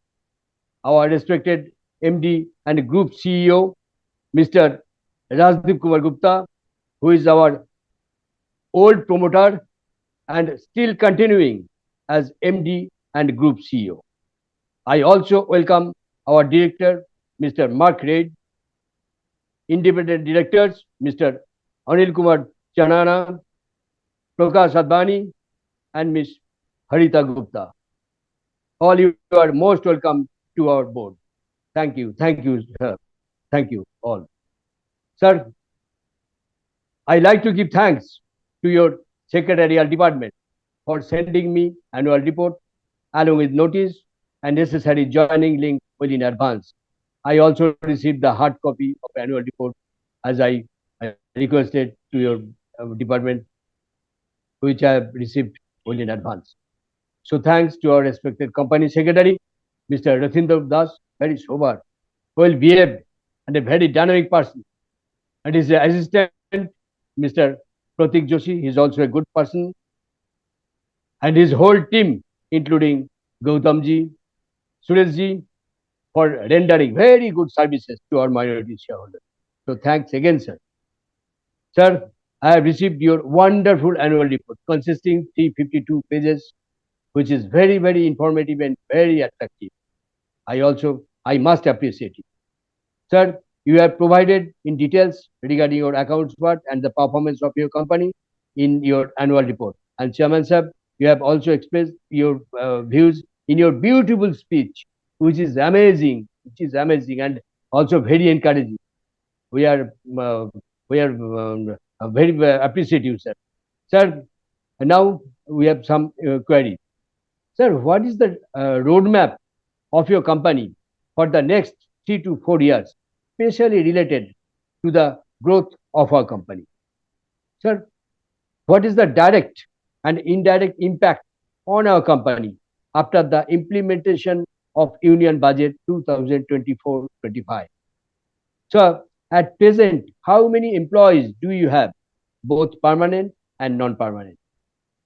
our respected MD and Group CEO, Mr. 𝗪𝗫𝗣𝗟𝗪, who is our old promoter and still continuing as MD and Group CEO. I also welcome our director, Mr. 𝗪𝗓𝗪𝗓, independent directors, Mr. Anil Kumar Chanana, Prakash Advani, and Ms. 𝗘𝗫𝗣𝗟𝗢𝗥. All you are most welcome to our board. Thank you, sir. Thank you all. Sir, I like to give thanks to your secretarial department for sending me annual report along with notice and necessary joining link in advance. I also received the hard copy of annual report as I requested to your department, which I have received in advance. So thanks to our respected company secretary, Mr. 𝗘𝗫𝗣𝗟𝗢𝗥, very sober, well behaved, and a very dynamic person. And his assistant, Mr. 𝗘𝗫𝗣𝗟𝗢𝗥 Joshi, he is also a good person. And his whole team, including 𝗙𝗢𝗡𝗧𝗔, Sureshji, for rendering very good services to our minority shareholders. So thanks again, sir. Sir, I have received your wonderful annual report consisting 352 pages, which is very, very informative and very attractive. I must appreciate it. Sir, you have provided in details regarding your accounts work and the performance of your company in your annual report. And Chairman sir, you have also expressed your views in your beautiful speech, which is amazing, and also very encouraging. We are very appreciative, sir. Sir, now we have some query. Sir, what is the roadmap of your company for the next 3 to 4 years, especially related to the growth of our company? Sir, what is the direct and indirect impact on our company after the implementation of Union Budget 2024-25? Sir, at present, how many employees do you have, both permanent and non-permanent?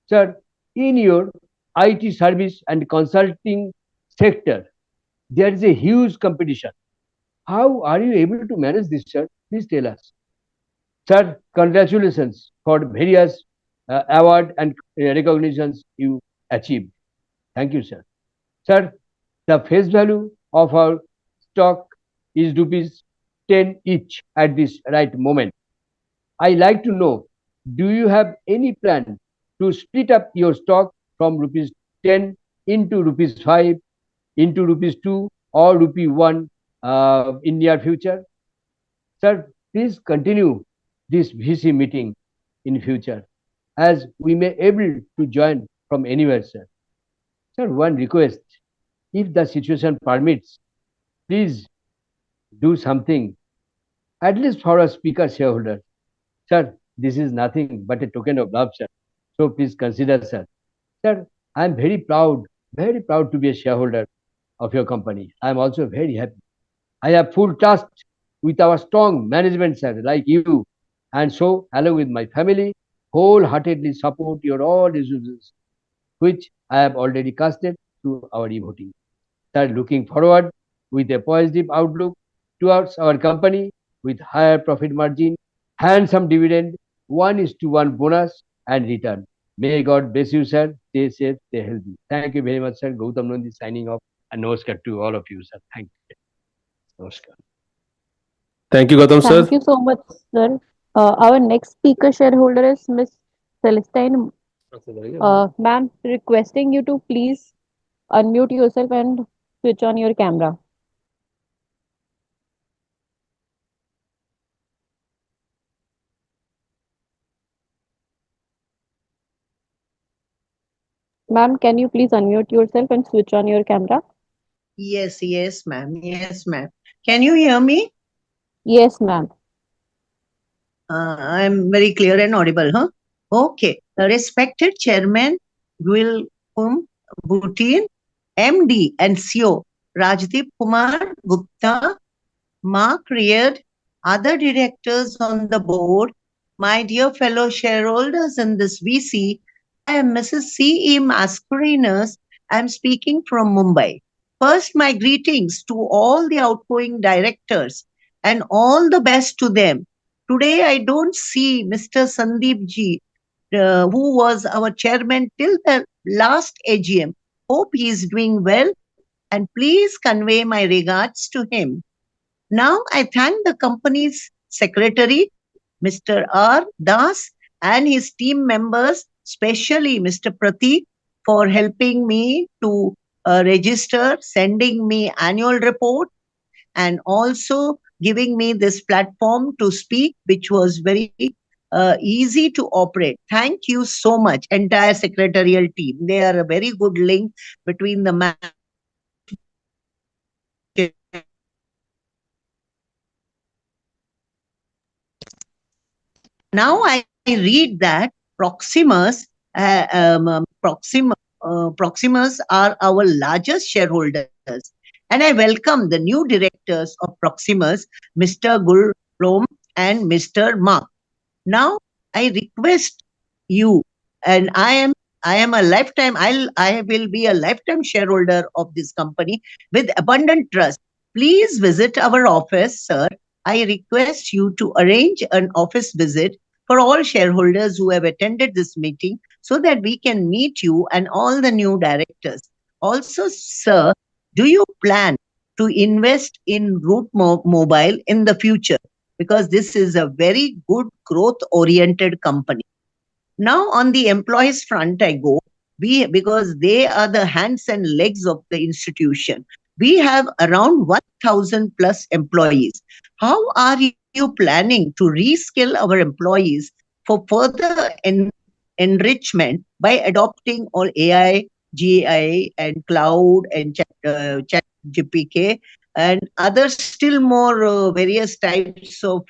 Sir, in your IT service and consulting sector, there is a huge competition. How are you able to manage this, sir? Please tell us. Sir, congratulations for various award and recognitions you achieved. Thank you, sir. Sir, the face value of our stock is ₹10 each at this right moment. I like to know, do you have any plan to split up your stock from ₹10 into ₹5, into ₹2 or ₹1 in near future? Sir, please continue this VC meeting in future, as we may able to join from anywhere, sir. Sir, one request, if the situation permits, please do something, at least for a speaker shareholder. Sir, this is nothing but a token of love, sir. So please consider, sir. Sir, I am very proud to be a shareholder of your company. I am also very happy. I have full trust with our strong management, sir, like you. And so, along with my family, wholeheartedly support your all decisions, which I have already casted to our e-voting. Sir, looking forward with a positive outlook towards our company with higher profit margin, handsome dividend, 1:1 bonus and return. May God bless you, sir. Stay safe, stay healthy. Thank you very much, sir. Gautam Nandi signing off, and namaskar to all of you, sir. Thank you. Namaskar. Thank you, Gautam, sir. Thank you so much, sir. Our next speaker shareholder is Ms. Celestine. Ma'am, requesting you to please unmute yourself and switch on your camera. Ma'am, can you please unmute yourself and switch on your camera? Yes, ma'am. Yes, ma'am. Can you hear me? Yes, ma'am. I'm very clear and audible, huh? Okay. Respected Chairman 𝗘𝗫𝗣𝗟𝗢𝗥, MD and CEO Rajdeep Kumar Gupta, Mark Reard, other directors on the board, my dear fellow shareholders in this VC, I am Mrs. 𝗘𝗫𝗣𝗟𝗢𝗥. I am speaking from Mumbai. First, my greetings to all the outgoing directors and all the best to them. Today, I don't see Mr. Sandeepji, who was our chairman till the last AGM. Hope he is doing well, and please convey my regards to him. Now, I thank the company's secretary, Mr. R. Das, and his team members, especially Mr. Prateek, for helping me to register, sending me annual report, and also giving me this platform to speak, which was very easy to operate. Thank you so much, entire secretarial team. They are a very good link between the Now I read that Proximus are our largest shareholders, and I welcome the new directors of Proximus, Mr. Gulrom and Mr. Mark. Now I request you, and I will be a lifetime shareholder of this company with abundant trust. Please visit our office, sir. I request you to arrange an office visit for all shareholders who have attended this meeting so that we can meet you and all the new directors. Also, sir, do you plan to invest in Route Mobile in the future? Because this is a very good growth-oriented company. Now, on the employees front, I go, because they are the hands and legs of the institution. We have around 1,000 plus employees. How are you planning to reskill our employees for further enrichment by adopting all AI, GI, and cloud and chat GPK and other still more various types of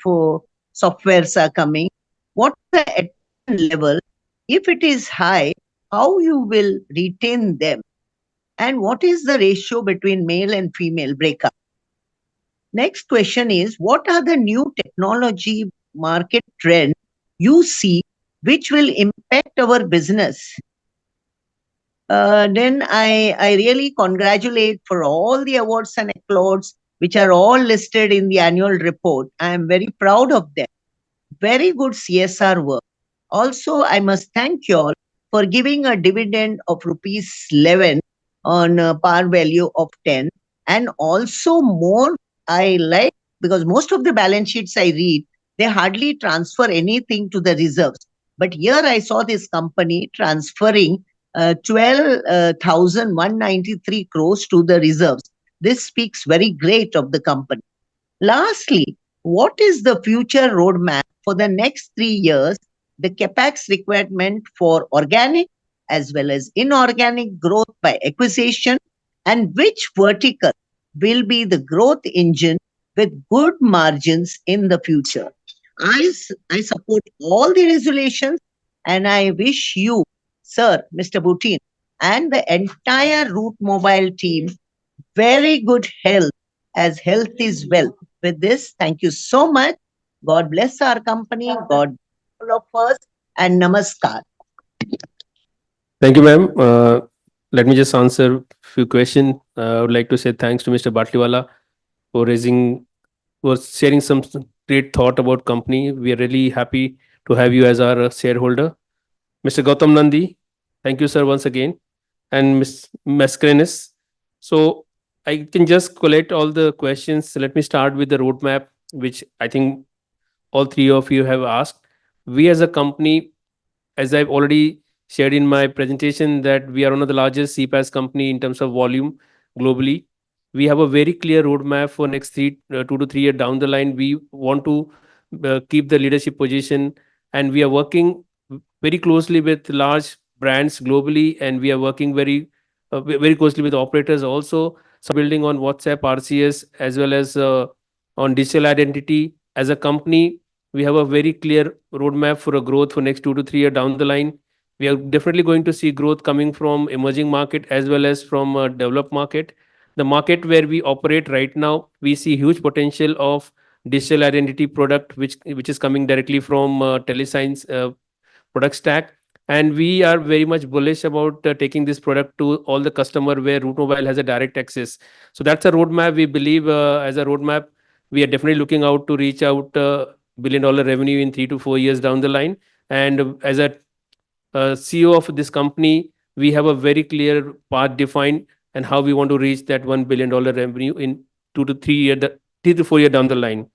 softwares are coming? What is the attention level? If it is high, how you will retain them? And what is the ratio between male and female breakup? Next question is, what are the new technology market trends you see which will impact our business? Then I really congratulate for all the awards and accolades which are all listed in the annual report. I am very proud of them. Very good CSR work. Also, I must thank you all for giving a dividend of ₹11 on a par value of 10. And also more, I like, because most of the balance sheets I read, they hardly transfer anything to the reserves. But here I saw this company transferring 12,193 crores to the reserves. This speaks very great of the company. Lastly, what is the future roadmap for the next 3 years, the capex requirement for organic as well as inorganic growth by acquisition, and which vertical will be the growth engine with good margins in the future? I support all the resolutions, and I wish you, sir, Mr. Boutin, and the entire Route Mobile team very good health, as health is wealth. With this, thank you so much. God bless our company. God bless all of us, and namaskar. Thank you, ma'am. Let me just answer a few questions. I would like to say thanks to Mr. Batliwala for sharing some great thought about company. We are really happy to have you as our shareholder. Mr. Gautam Nandi, thank you, sir, once again. And Ms. Mascarenes. So I can just collect all the questions. Let me start with the roadmap, which I think all three of you have asked. We as a company, as I've already shared in my presentation, that we are one of the largest CPaaS company in terms of volume globally. We have a very clear roadmap for next 2 to 3 years down the line. We want to keep the leadership position, and we are working very closely with large brands globally, and we are working very closely with operators also. So building on WhatsApp, RCS, as well as on digital identity. As a company, we have a very clear roadmap for a growth for next 2 to 3 years down the line. We are definitely going to see growth coming from emerging market as well as from developed market. The market where we operate right now, we see huge potential of digital identity product, which is coming directly from Telesigns product stack. And we are very much bullish about taking this product to all the customer where Route Mobile has a direct access. So that's a roadmap. We believe as a roadmap, we are definitely looking out to reach out $1 billion revenue in 3 to 4 years down the line. And as a CEO of this company, we have a very clear path defined and how we want to reach that $1 billion revenue in 2 to 3 to 4 years down the line.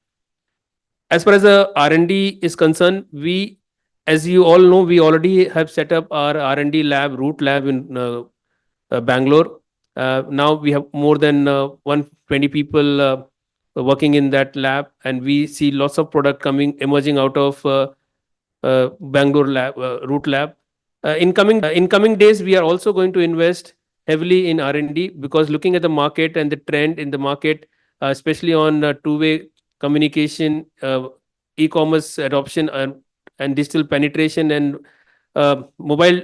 As far as the R&D is concerned, we As you all know, we already have set up our R&D lab, Root Lab in Bangalore. Now we have more than 120 people working in that lab, and we see lots of product emerging out of Bangalore lab, Root Lab. In coming days, we are also going to invest heavily in R&D, because looking at the market and the trend in the market, especially on two-way communication, e-commerce adoption, and digital penetration, and mobile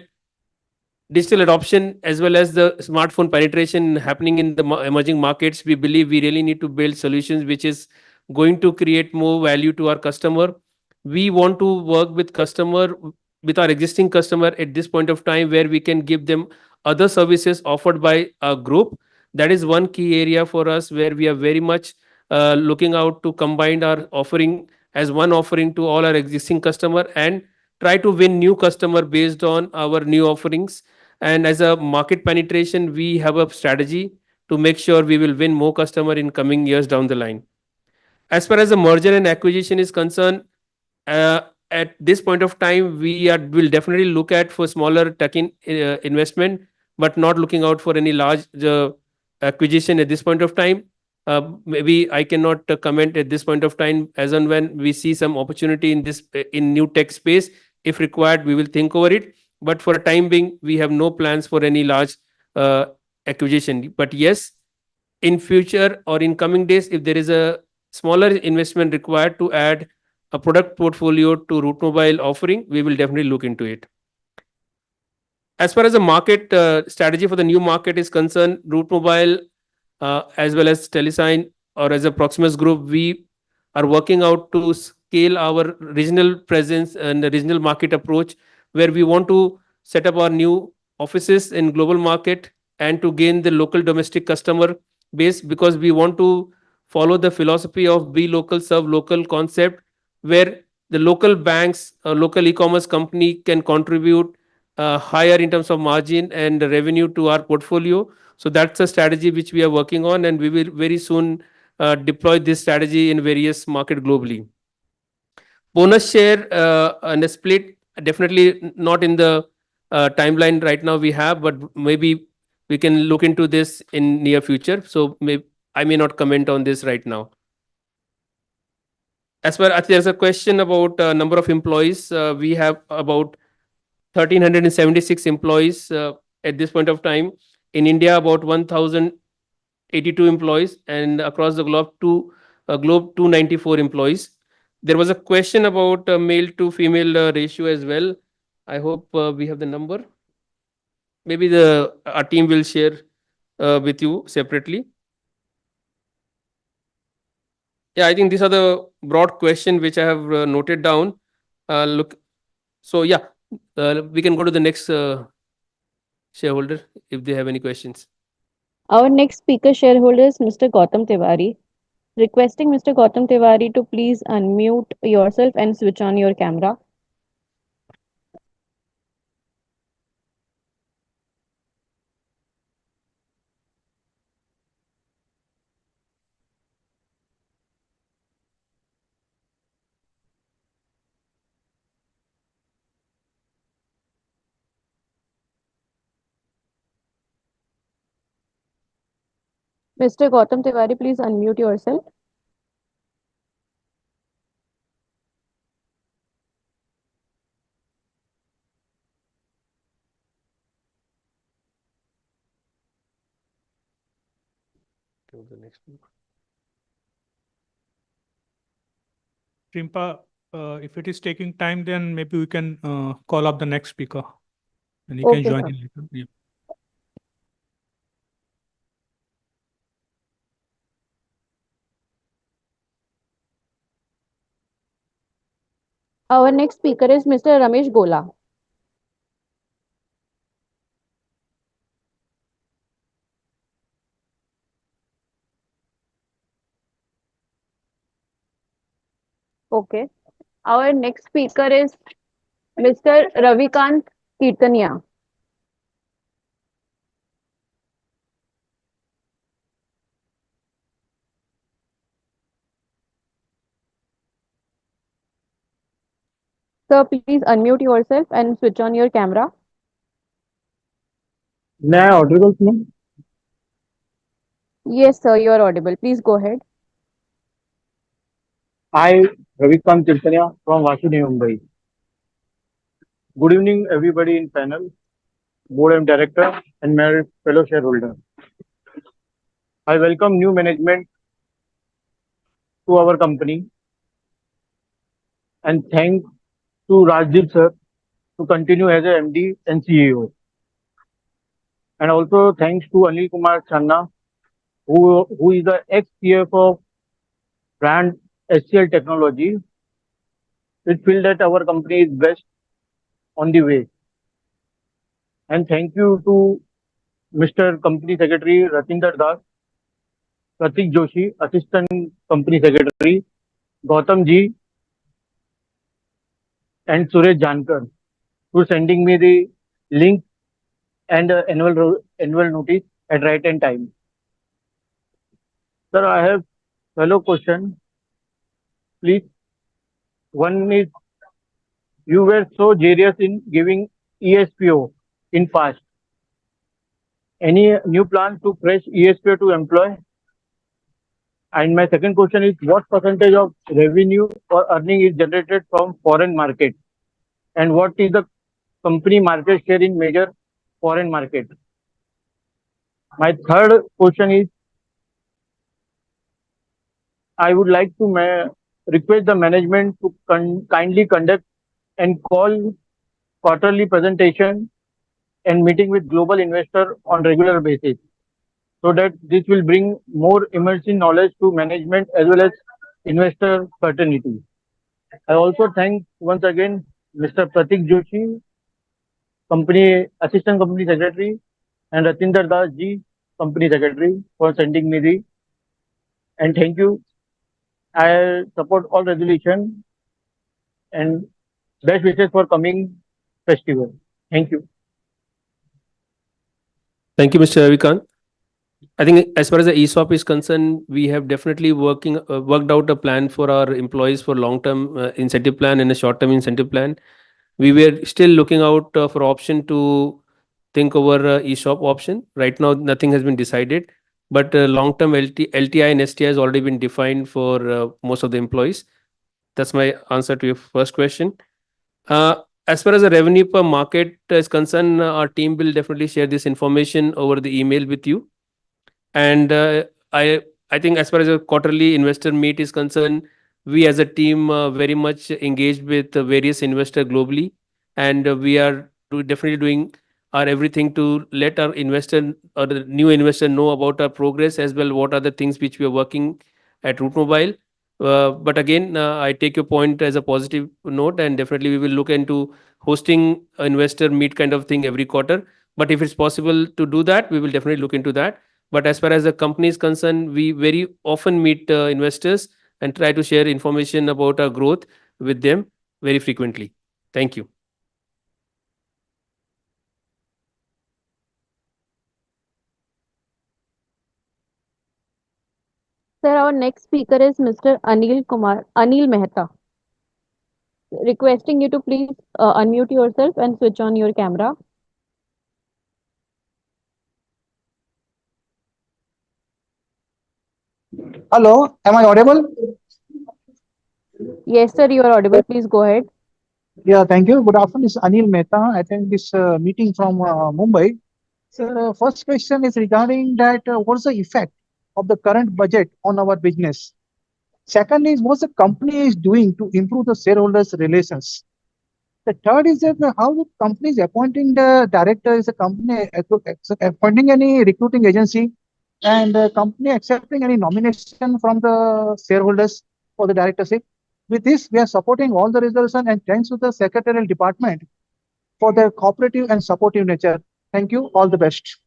digital adoption, as well as the smartphone penetration happening in the emerging markets, we believe we really need to build solutions which is going to create more value to our customer. We want to work with our existing customer at this point of time, where we can give them other services offered by our group. That is one key area for us, where we are very much looking out to combine our offering as one offering to all our existing customer, and try to win new customer based on our new offerings. And as a market penetration, we have a strategy to make sure we will win more customer in coming years down the line. As far as the merger and acquisition is concerned, at this point of time, will definitely look at for smaller tuck-in investment, but not looking out for any large acquisition at this point of time. Maybe I cannot comment at this point of time. As and when we see some opportunity in new tech space, if required, we will think over it. But for a time being, we have no plans for any large acquisition. But yes, in future or in coming days, if there is a smaller investment required to add a product portfolio to Root Mobile offering, we will definitely look into it. As far as the market strategy for the new market is concerned, Root Mobile, as well as Telesign, or as a Proximus Group, we are working out to scale our regional presence and the regional market approach, where we want to set up our new offices in global market and to gain the local domestic customer base, because we want to follow the philosophy of be local, serve local concept, where the local banks or local e-commerce company can contribute higher in terms of margin and revenue to our portfolio. So that's a strategy which we are working on, and we will very soon deploy this strategy in various markets globally. Bonus share and a split, definitely not in the timeline right now we have, but maybe we can look into this in near future. So I may not comment on this right now. As far as there's a question about number of employees, we have about 1,376 employees at this point of time. In India, about 1,082 employees, and across the globe, 294 employees. There was a question about male to female ratio as well. I hope we have the number. Maybe our team will share with you separately. Yeah, I think these are the broad questions which I have noted down. So yeah, we can go to the next shareholder if they have any questions. Our next speaker shareholder is Mr. Gautam Tiwari. Requesting Mr. Gautam Tiwari to please unmute yourself and switch on your camera. Mr. Gautam Tiwari, please unmute yourself. Go to the next one. Rimpa, if it is taking time, then maybe we can call up the next speaker, and he can join in later. Yeah. Our next speaker is Mr. Ramesh Gola. Okay. Our next speaker is Mr. Ravikant Kirtania. Sir, please unmute yourself and switch on your camera. May I audible, ma'am? Yes, sir, you are audible. Please go ahead. I, 𝗘𝗫𝗣𝗟𝗢𝗥 from Vasudev, Mumbai. Good evening, everybody in panel, board and director, and my fellow shareholder. I welcome new management to our company and thank to Rajdeep sir to continue as a MD and CEO. And also thanks to 𝗘𝗫𝗣𝗟𝗢𝗥, who is the ex-CFO of brand HCL Technology. It feels that our company is best on the way. And thank you to Mr. Company Secretary Ratinder Das, Pratik Joshi, Assistant Company Secretary, Gautam Ji, and Suresh Jankar for sending me the link and annual notice at right and time. Sir, I have fellow question. Please. One is, you were so generous in giving ESPO in past. Any new plan to fresh ESPO to employ? And my second question is, what percentage of revenue or earning is generated from foreign market? And what is the company market share in major foreign market? My third question is, I would like to request the management to kindly conduct and call quarterly presentation and meeting with global investor on regular basis, so that this will bring more immersive knowledge to management as well as investor fraternity. I also thank once again Mr. Pratik Joshi, Assistant Company Secretary, and Ratinder Das Ji, Company Secretary, for sending me the. And thank you. I support all resolution and best wishes for coming festival. Thank you. Thank you, Mr. 𝗘𝗫𝗣𝗡. I think as far as the ESOP is concerned, we have definitely worked out a plan for our employees for long-term incentive plan and a short-term incentive plan. We were still looking out for option to think over ESOP option. Right now, nothing has been decided, but long-term LTI and STI has already been defined for most of the employees. That's my answer to your first question. As far as the revenue per market is concerned, our team will definitely share this information over the email with you. And I think as far as a quarterly investor meet is concerned, we as a team very much engaged with various investors globally, and we are definitely doing our everything to let our investor or the new investor know about our progress, as well what are the things which we are working at Route Mobile. But again, I take your point as a positive note, and definitely we will look into hosting investor meet kind of thing every quarter. But if it's possible to do that, we will definitely look into that. But as far as the company is concerned, we very often meet investors and try to share information about our growth with them very frequently. Thank you. Sir, our next speaker is Mr. Anil Mehta. Requesting you to please unmute yourself and switch on your camera. Hello, am I audible? Yes, sir, you are audible. Please go ahead. Yeah, thank you. Good afternoon. This is Anil Mehta. I attend this meeting from Mumbai. So, first question is regarding that what's the effect of the current budget on our business? Second is what the company is doing to improve the shareholders' relations. The third is that how the company is appointing the director. Is the company appointing any recruiting agency, and the company accepting any nomination from the shareholders for the directorship? With this, we are supporting all the resolution, and thanks to the secretarial department for their cooperative and supportive nature. Thank you. All the best.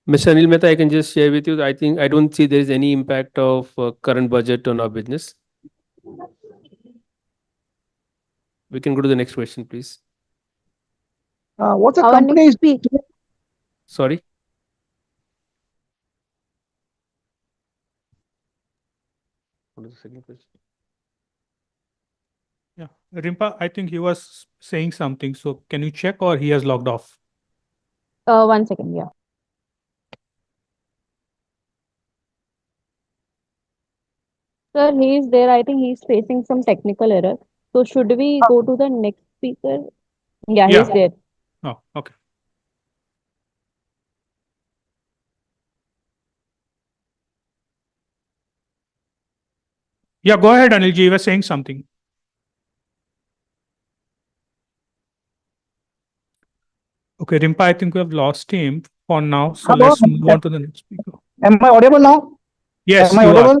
Mr. Anil Mehta, I can just share with you. I don't see there is any impact of current budget on our business. We can go to the next question, please. What the company is doing? Sorry. What is the second question? Yeah, Rimpa, I think he was saying something. So can you check or he has logged off? 1 second, yeah. Sir, he is there. I think he's facing some technical error. So should we go to the next speaker? Yeah, Yeah. he's there. Oh, okay. Yeah, go ahead, Anilji. You were saying something. Okay, Rimpa, I think we have lost him for now. So Hello? let's move on to the next speaker. Am I audible now? Yes, Am I you are. audible?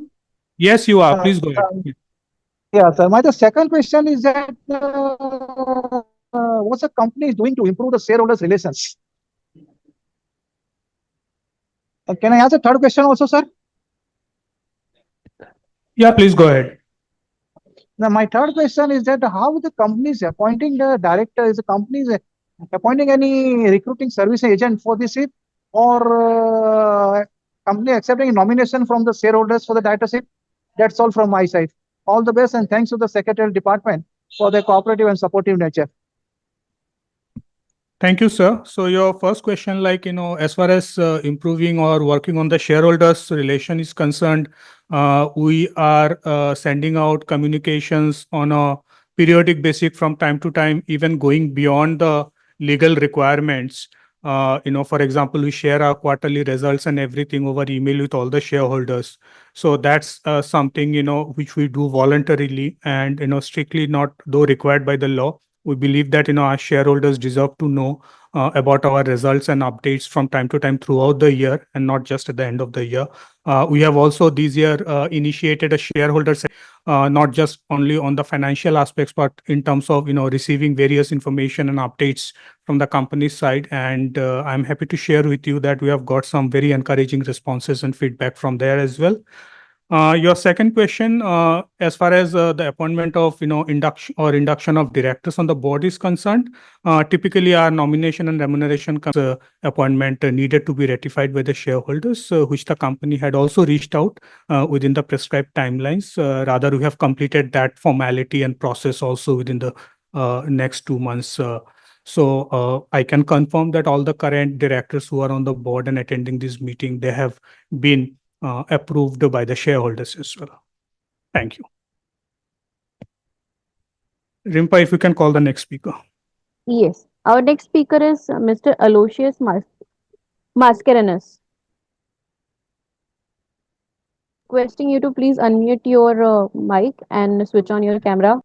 Yes, you are. Please go ahead. Yeah, sir. My second question is that what the company is doing to improve the shareholders' relations? Can I ask a third question also, sir? Yeah, please go ahead. Now, my third question is that how the company is appointing the director? Is the company is appointing any recruiting service agent for this seat, or company accepting a nomination from the shareholders for the directorship? That's all from my side. All the best and thanks to the secretarial department for their cooperative and supportive nature. Thank you, sir. So your first question, like, as far as improving or working on the shareholders relation is concerned, we are sending out communications on a periodic basis from time to time, even going beyond the legal requirements. For example, we share our quarterly results and everything over email with all the shareholders. So that's something, which we do voluntarily and, strictly not though required by the law. We believe that our shareholders deserve to know about our results and updates from time to time throughout the year and not just at the end of the year. We have also this year initiated a shareholder not just only on the financial aspects, but in terms of receiving various information and updates from the company's side. And I'm happy to share with you that we have got some very encouraging responses and feedback from there as well. Your second question, as far as the appointment of induction of directors on the board is concerned, typically our nomination and remuneration appointment needed to be ratified by the shareholders, which the company had also reached out within the prescribed timelines. Rather, we have completed that formality and process also within the next 2 months. So I can confirm that all the current directors who are on the board and attending this meeting, they have been approved by the shareholders as well. Thank you. Rimpa, if you can call the next speaker. Yes. Our next speaker is Mr. 𝗘𝗫𝗣𝗟𝗡 Mascarenhas. Requesting you to please unmute your mic and switch on your camera.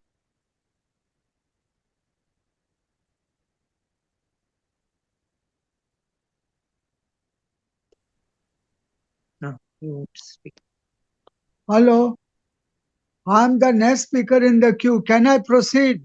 Hello, I'm the next speaker in the queue. Can I proceed?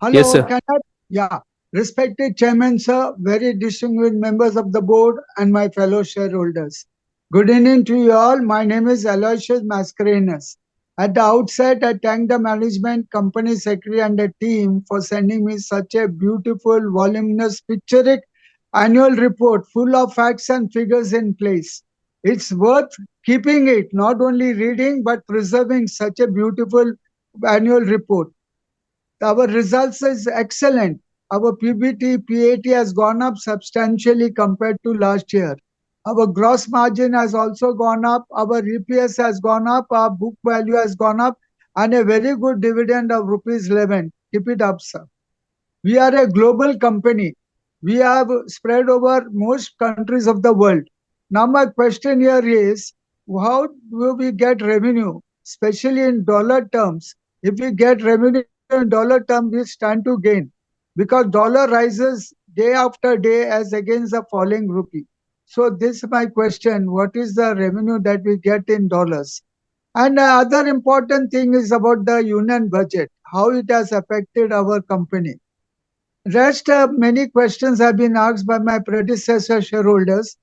Hello, Yes, sir. can I? Yeah, respected Chairman, sir, very distinguished members of the board and my fellow shareholders. Good evening to you all. My name is 𝗘𝗫𝗣𝗟𝗡 Mascarenhas. At the outset, I thank the management, company secretary and the team for sending me such a beautiful, voluminous, pictorial annual report full of facts and figures in place. It's worth keeping it, not only reading, but preserving such a beautiful annual report. Our results is excellent. Our PBT, PAT has gone up substantially compared to last year. Our gross margin has also gone up. Our EPS has gone up. Our book value has gone up. And a very good dividend of ₹11. Keep it up, sir. We are a global company. We have spread over most countries of the world. Now my question here is, how do we get revenue, especially in dollar terms? If we get revenue in dollar terms, we stand to gain because dollar rises day after day as against the falling rupee. So this is my question. What is the revenue that we get in dollars? And other important thing is about the union budget, how it has affected our company. Rest, many questions have been asked by my predecessor shareholders,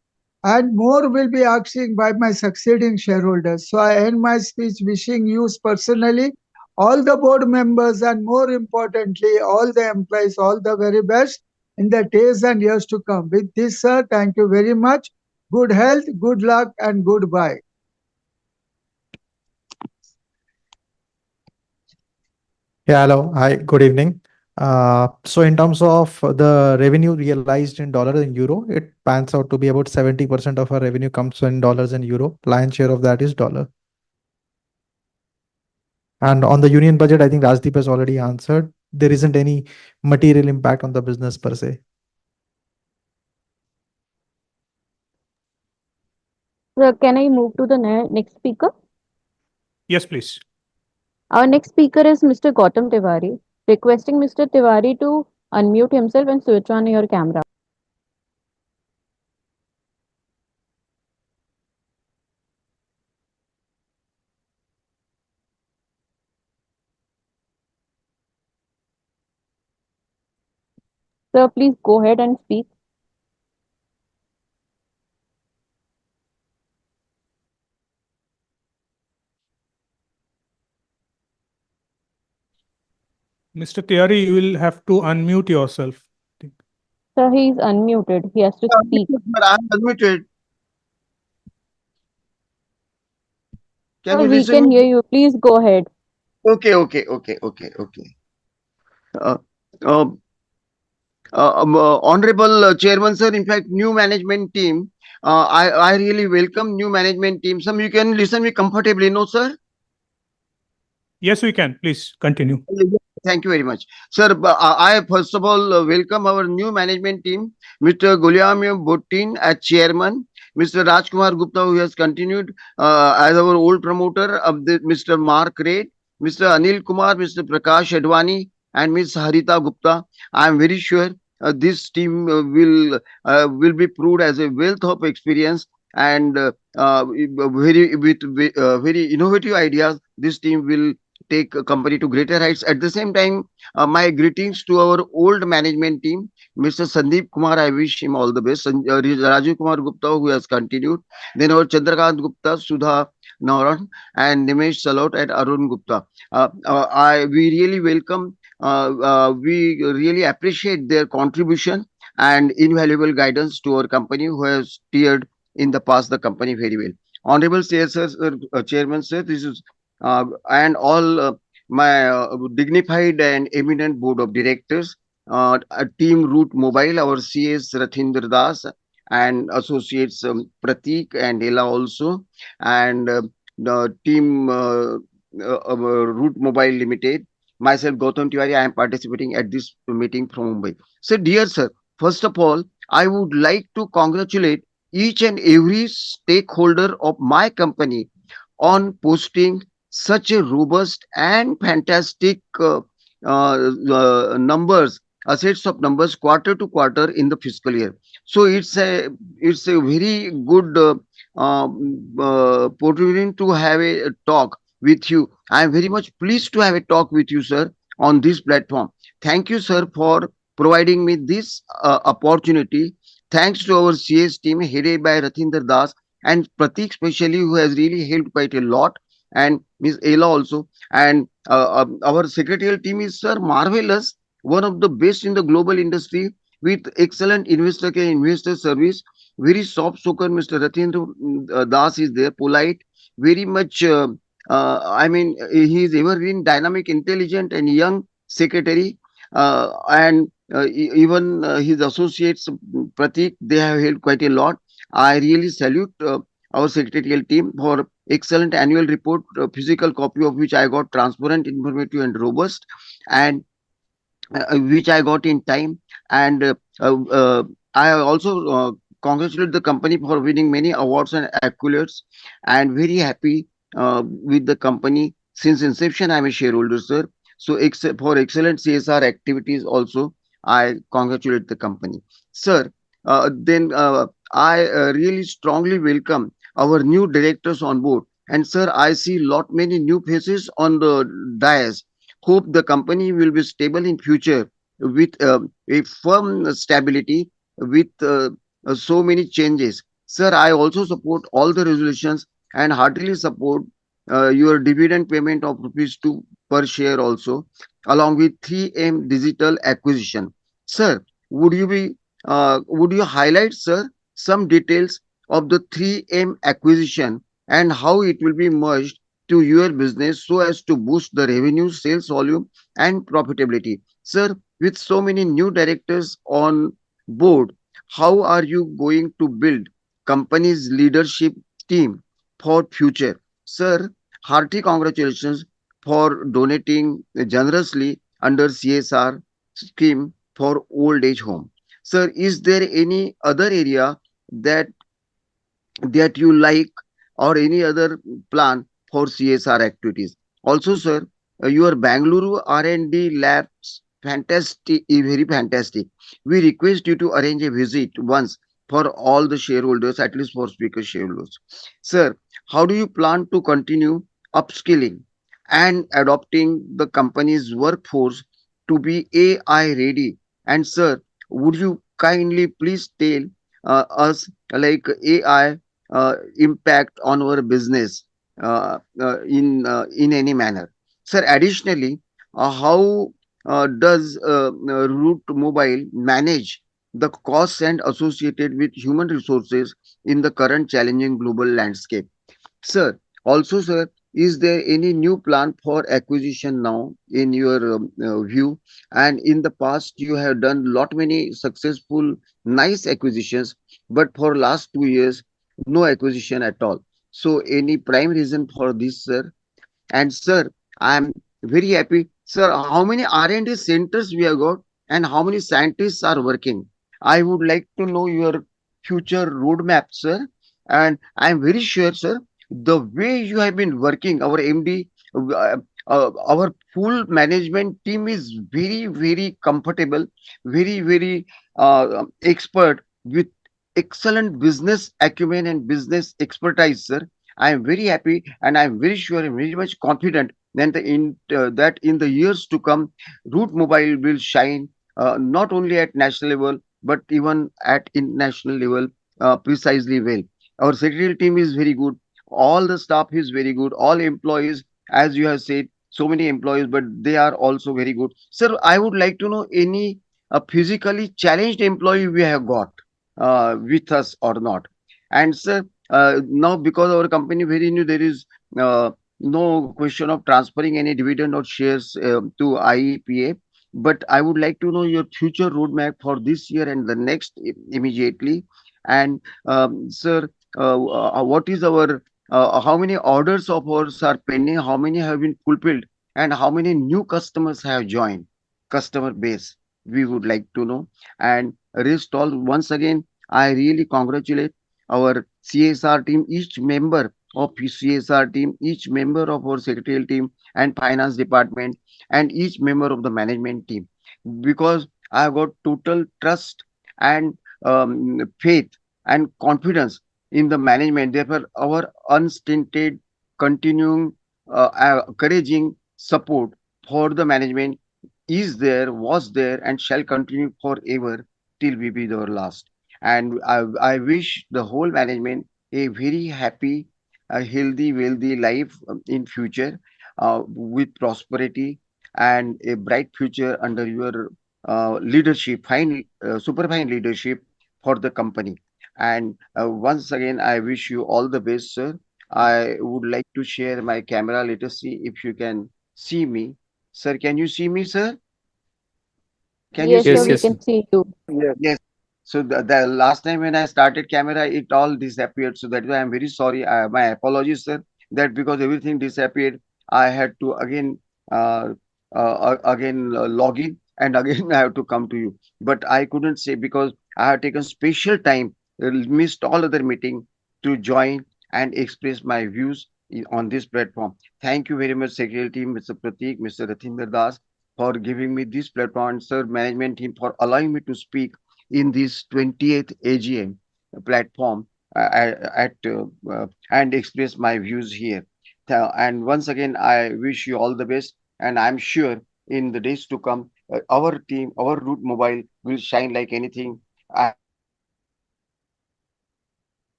and more will be asking by my succeeding shareholders. So I end my speech wishing you personally, all the board members, and more importantly, all the employees, all the very best in the days and years to come. With this, sir, thank you very much. Good health, good luck, and goodbye. Yeah, hello. Hi, good evening. So in terms of the revenue realized in dollar and euro, it pans out to be about 70% of our revenue comes in dollars and euro. Lion share of that is dollar. And on the union budget, I think Rajdeep has already answered. There isn't any material impact on the business per se. So can I move to the next speaker? Yes, please. Our next speaker is Mr. Gautam Tiwari. Requesting Mr. Tiwari to unmute himself and switch on your camera. Sir, please go ahead and speak. Mr. Tiwari, you will have to unmute yourself. Sir, he is unmuted. He has to speak. But I'm unmuted. Can Sir, you we listen? can hear you. Please go ahead. Okay. Honorable Chairman, sir, in fact, new management team, I really welcome new management team. Some you can listen me comfortably, no, sir? Yes, we can. Please continue. Thank you very much. Sir, I first of all welcome our new management team, Mr. 𝗘𝗫𝗣𝗟𝗡 as chairman, Mr. Rajkumar Gupta, who has continued as our old promoter of the Mr. Mark Reid, Mr. Anil Kumar, Mr. Prakash Advani, and Ms. Harita Gupta. I am very sure this team will be proved as a wealth of experience and very innovative ideas. This team will take a company to greater heights. At the same time, my greetings to our old management team, Mr. Sandeep Kumar. I wish him all the best. Rajiv Kumar Gupta, who has continued. Then our Chandrakant Gupta, Sudha Naran, and Nimesh Salot and Arun Gupta. We really welcome. We really appreciate their contribution and invaluable guidance to our company, who has steered in the past the company very well. Honorable Chairman, sir, this is and all my dignified and eminent board of directors, team Root Mobile, our CS 𝗪𝗓𝗓 Das and associates Pratik and Ella also, and the team Root Mobile Limited. Myself, Gautam Tiwari, I am participating at this meeting from Mumbai. So, dear sir, first of all, I would like to congratulate each and every stakeholder of my company on posting such a robust and fantastic numbers, sets of numbers quarter to quarter in the fiscal year. So it's a very good opportunity to have a talk with you. I am very much pleased to have a talk with you, sir, on this platform. Thank you, sir, for providing me this opportunity. Thanks to our CS team headed by 𝗪𝗓𝗓 Das and Pratik, especially, who has really helped quite a lot, and Ms. Ella also. And our secretarial team is, sir, marvelous, one of the best in the global industry, with excellent investor care, investor service. Very soft spoken Mr. 𝗪𝗓𝗓 Das is there, polite, very much. I mean, he is ever been dynamic, intelligent, and young secretary. And even his associates, Pratik, they have helped quite a lot. I really salute our secretarial team for excellent annual report, physical copy of which I got transparent, informative, and robust, and which I got in time. And I also congratulate the company for winning many awards and accolades, and very happy with the company. Since inception, I'm a shareholder, sir. So for excellent CSR activities also, I congratulate the company. Sir, then I really strongly welcome our new directors on board. And sir, I see many new faces on the dais. Hope the company will be stable in future with a firm stability with so many changes. Sir, I also support all the resolutions and heartily support your dividend payment of ₹2 per share also, along with 3M digital acquisition. Sir, would you highlight, sir, some details of the 3M acquisition and how it will be merged to your business so as to boost the revenue, sales volume, and profitability. Sir, with so many new directors on board, how are you going to build company's leadership team for future? Sir, hearty congratulations for donating generously under CSR scheme for old age home. Sir, is there any other area that you like, or any other plan for CSR activities? Also, sir, your Bangalore R&D labs fantastic, very fantastic. We request you to arrange a visit once for all the shareholders, at least for speaker shareholders. Sir, how do you plan to continue upskilling and adopting the company's workforce to be AI ready? And sir, would you kindly please tell us like AI impact on our business in any manner? Sir, additionally, how does Root Mobile manage the costs and associated with human resources in the current challenging global landscape? Sir, also, sir, is there any new plan for acquisition now in your view? And in the past, you have done lot many successful, nice acquisitions, but for last 2 years, no acquisition at all. So, any prime reason for this, sir? And sir, I'm very happy. Sir, how many R&D centers we have got and how many scientists are working? I would like to know your future roadmap, sir. And I'm very sure, sir, the way you have been working, our MD, our full management team is very, very comfortable, very, very expert with excellent business acumen and business expertise, sir. I am very happy and I am very sure and very much confident that in the years to come, Root Mobile will shine not only at national level but even at international level precisely well. Our secretarial team is very good. All the staff is very good. All employees, as you have said, so many employees, but they are also very good. Sir, I would like to know any physically challenged employee we have got with us or not. And sir, now because our company very new, there is no question of transferring any dividend or shares to IEPA. But I would like to know your future roadmap for this year and the next immediately. And sir, what is our how many orders of ours are pending? How many have been fulfilled? And how many new customers have joined? Customer base, we would like to know. And rest all, once again, I really congratulate our CSR team, each member of CSR team, each member of our secretarial team and finance department, and each member of the management team, because I have got total trust and faith and confidence in the management. Therefore, our unstinted, continuing, encouraging support for the management is there, was there, and shall continue forever till we be our last. And I wish the whole management a very happy, healthy, wealthy life in future with prosperity and a bright future under your leadership, fine, super fine leadership for the company. And once again, I wish you all the best, sir. I would like to share my camera. Let us see if you can see me. Sir, can you see me, sir? Can you Yes, see sir, me? we can see you. Yes. So the last time when I started camera, it all disappeared. So that's why I'm very sorry. My apologies, sir. That because everything disappeared, I had to again log in and again I have to come to you. But I couldn't say because I have taken special time, missed all other meeting to join and express my views on this platform. Thank you very much, Secretarial team, Mr. Pratik, Mr. 𝗙𝗢𝗓𝗓 Das, for giving me this platform, and sir, management team for allowing me to speak in this 20th AGM platform and express my views here. And once again, I wish you all the best. And I'm sure in the days to come, our team, our Root Mobile will shine like anything. I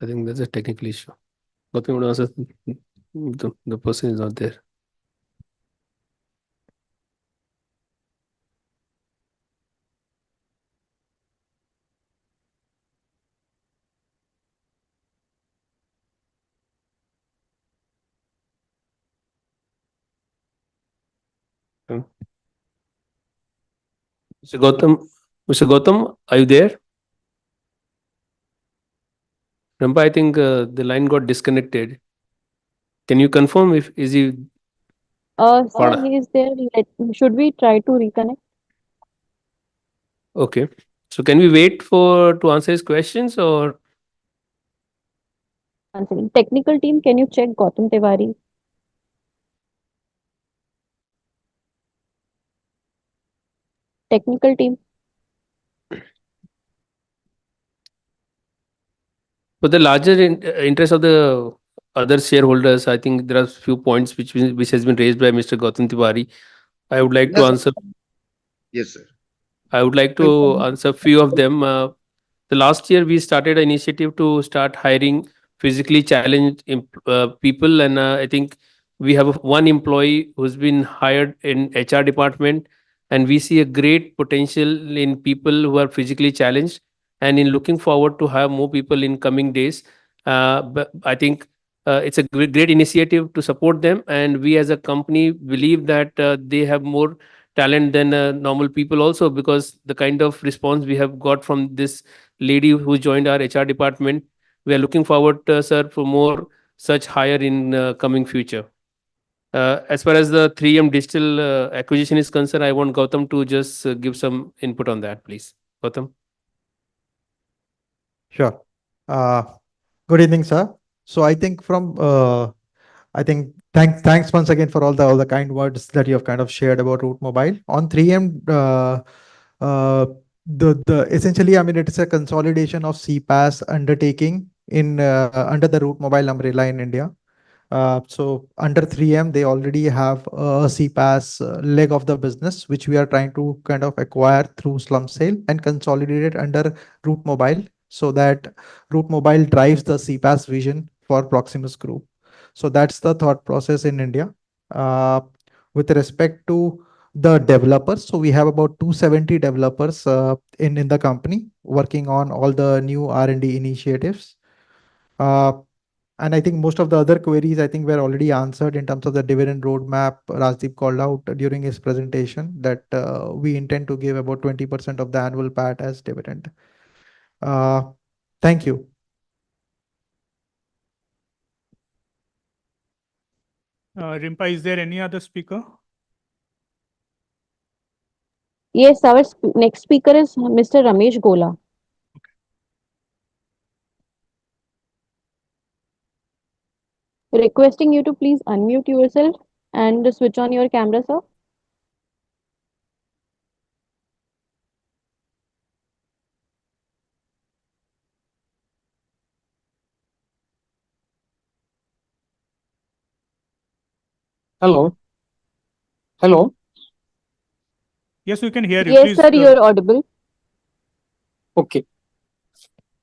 think that's a technical issue. Nothing would answer. The person is not there. Mr. Gautam, are you there? Rampa, I think the line got disconnected. Can you confirm if is he? Sir, he is there. Should we try to reconnect? Okay. So can we wait to answer his questions or? One second. Technical team, can you check Gautam Tiwari? Technical team. For the larger interest of the other shareholders, I think there are few points which has been raised by Mr. Gautam Tiwari. I would like to answer. Yes, sir. I would like to answer few of them. The last year we started an initiative to start hiring physically challenged people, and I think we have one employee who's been hired in HR department, and we see a great potential in people who are physically challenged, and in looking forward to have more people in coming days. But I think it's a great initiative to support them, and we as a company believe that they have more talent than normal people also, because the kind of response we have got from this lady who joined our HR department. We are looking forward, sir, for more such hire in coming future. As far as the 3M digital acquisition is concerned, I want Gautam to just give some input on that, please. Gautam. Sure. Good evening, sir. So I think thanks once again for all the kind words that you have kind of shared about Route Mobile. On 3M, the essentially, I mean, it's a consolidation of CPaaS undertaking in under the Route Mobile umbrella in India. So under 3M, they already have a CPaaS leg of the business, which we are trying to kind of acquire through slump sale and consolidate it under Route Mobile, so that Route Mobile drives the CPaaS vision for Proximus Group. So that's the thought process in India. With respect to the developers, so we have about 270 developers in the company working on all the new R&D initiatives. And I think most of the other queries, I think, were already answered in terms of the dividend roadmap. Rajdeep called out during his presentation that we intend to give about 20% of the annual PAT as dividend. Thank you. Rimpa, is there any other speaker? Yes, our next speaker is Mr. Ramesh Gola. Requesting you to please unmute yourself and switch on your camera, sir. Hello. Hello. Yes, we can hear you. Yes, please, sir, you're audible. Okay.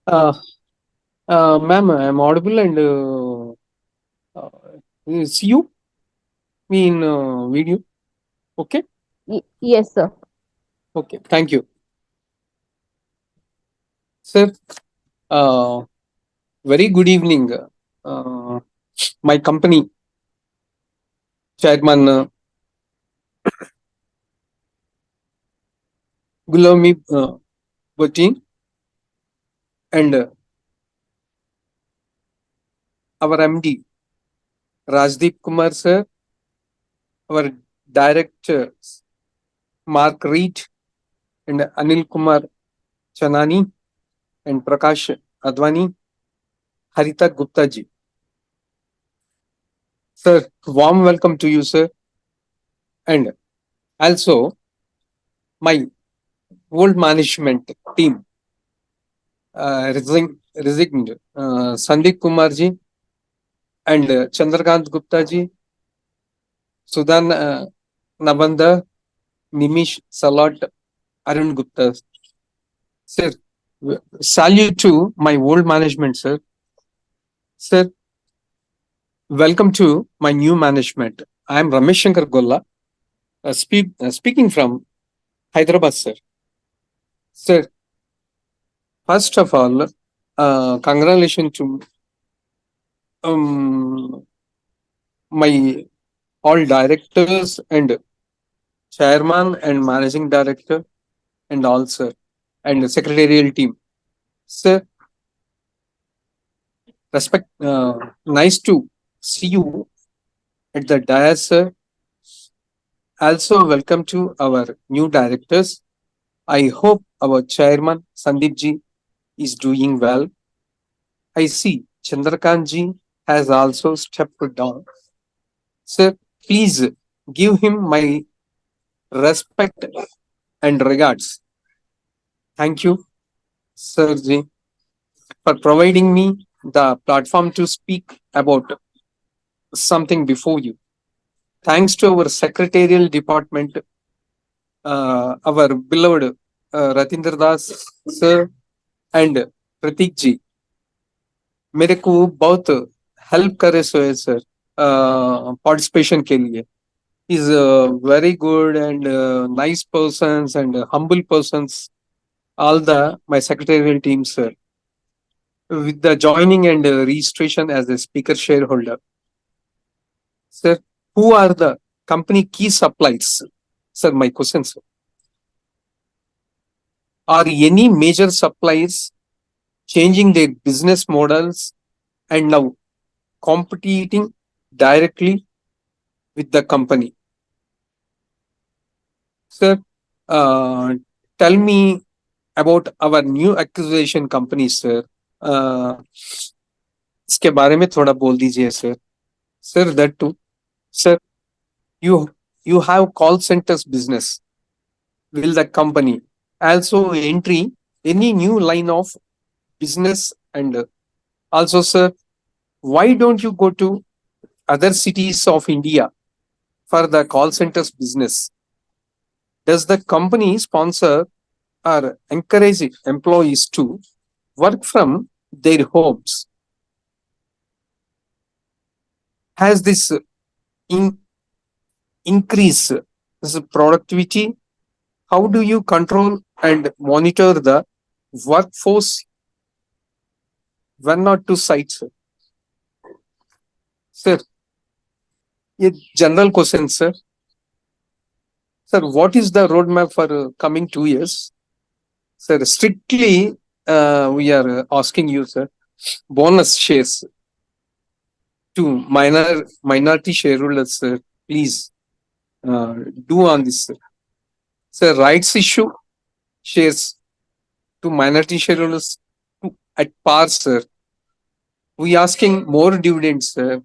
Ma'am, I'm audible and see you in video. Okay. Yes, sir. Okay. Thank you. Sir, very good evening. My company chairman 𝗘𝗫𝗣𝗟𝗡 and our MD Rajdeep Kumar sir, our directors Mark Reed and Anil Kumar Chanani and Prakash Advani, Harita Gupta ji. Sir, warm welcome to you, sir. And also my old management team, resigned Sandeep Kumar ji and Chandrakant Gupta ji, Sudan Nabanda, Nimish Salat, Arun Gupta. Sir, salute to my old management, sir. Sir, welcome to my new management. I am Ramesh Shankar Golla, speaking from Hyderabad, sir. Sir, first of all, congratulations to my all directors and Chairman and Managing Director, and also and the secretarial team. Sir, nice to see you at the dais, sir. Also, welcome to our new directors. I hope our chairman Sandeep ji is doing well. I see Chandrakant ji has also stepped down. Sir, please give him my respect and regards. Thank you, Sir ji, for providing me the platform to speak about something before you. Thanks to our secretarial department, our beloved Ratindra Das sir and Pratik ji, मेरे को बहुत help करे सोए sir participation के लिए. Is very good and nice persons and humble persons. All the my secretarial team, sir, with the joining and registration as a speaker shareholder. Sir, who are the company key suppliers? Sir, my question, sir. Are any major suppliers changing their business models and now competing directly with the company? Sir, tell me about our new acquisition companies, sir. इसके बारे में थोड़ा बोल दीजिए, sir. Sir, that too. Sir, you have call centers business. Will the company also entry any new line of business? And also, sir, why don't you go to other cities of India for the call centers business? Does the company sponsor or encourage employees to work from their homes? Has this increase this productivity? How do you control and monitor the workforce when not to sites? Sir, a general question, sir. Sir, what is the roadmap for coming 2 years? Sir, strictly we are asking you, sir, bonus shares to minority shareholders, sir. Please do on this, sir. Sir, rights issue shares to minority shareholders at par, sir. We asking more dividends, sir.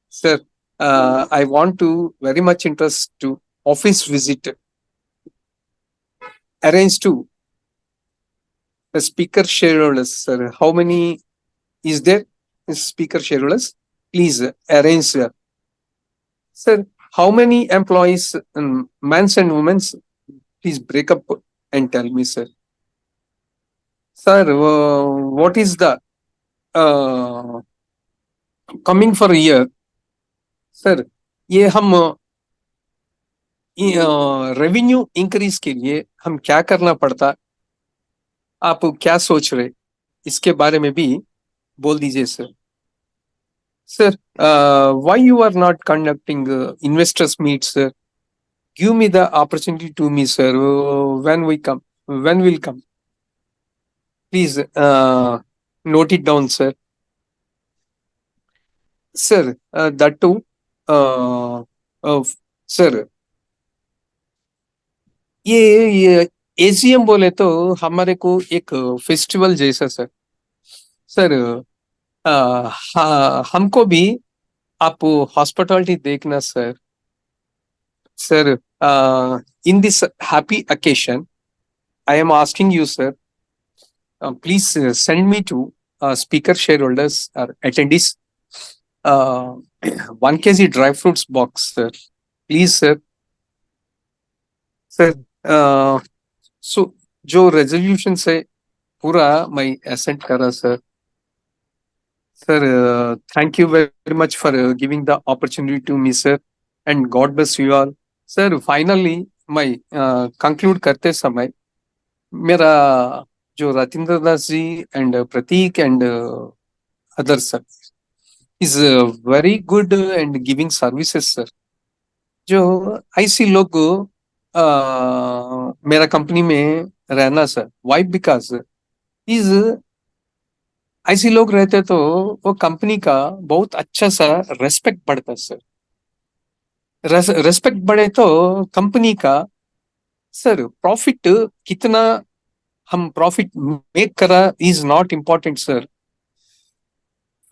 Sir, I want to very much interest to office visit arrange to the speaker shareholders, sir. How many is there speaker shareholders? Please arrange, sir. Sir, how many employees, men and women? Please break up and tell me, sir. Sir, what is the coming for a year? Sir, ये हम revenue increase के लिए हम क्या करना पड़ता, आप क्या सोच रहे, इसके बारे में भी बोल दीजिए, sir. Sir, why you are not conducting investors meet, sir? Give me the opportunity to me, sir. When we'll come? Please note it down, sir. Sir, that too, sir. ये AGM बोले तो हमारे को एक फेस्टिवल जैसा, sir. Sir, हमको भी आप हॉस्पिटैलिटी देखना, sir. Sir, in this happy occasion, I am asking you, sir, please send me to speaker shareholders or attendees 1 kg dry fruits box, sir. Please, sir. Sir, so जो resolution से पूरा मैं assent करा, sir. Sir, thank you very much for giving the opportunity to me, sir, and God bless you all. Sir, finally, मैं conclude करते समय मेरा जो रतिंद्र Das ji and Pratik and others, sir, is very good and giving services, sir. जो ऐसी लोग मेरा company में रहना सर, वाई बिकॉज इज ऐसे लोग रहते तो वो कंपनी का बहुत अच्छा सा रेस्पेक्ट बढ़ता सर। रेस्पेक्ट बढ़े तो कंपनी का सर प्रॉफिट कितना हम प्रॉफिट मेक करा is not important sir.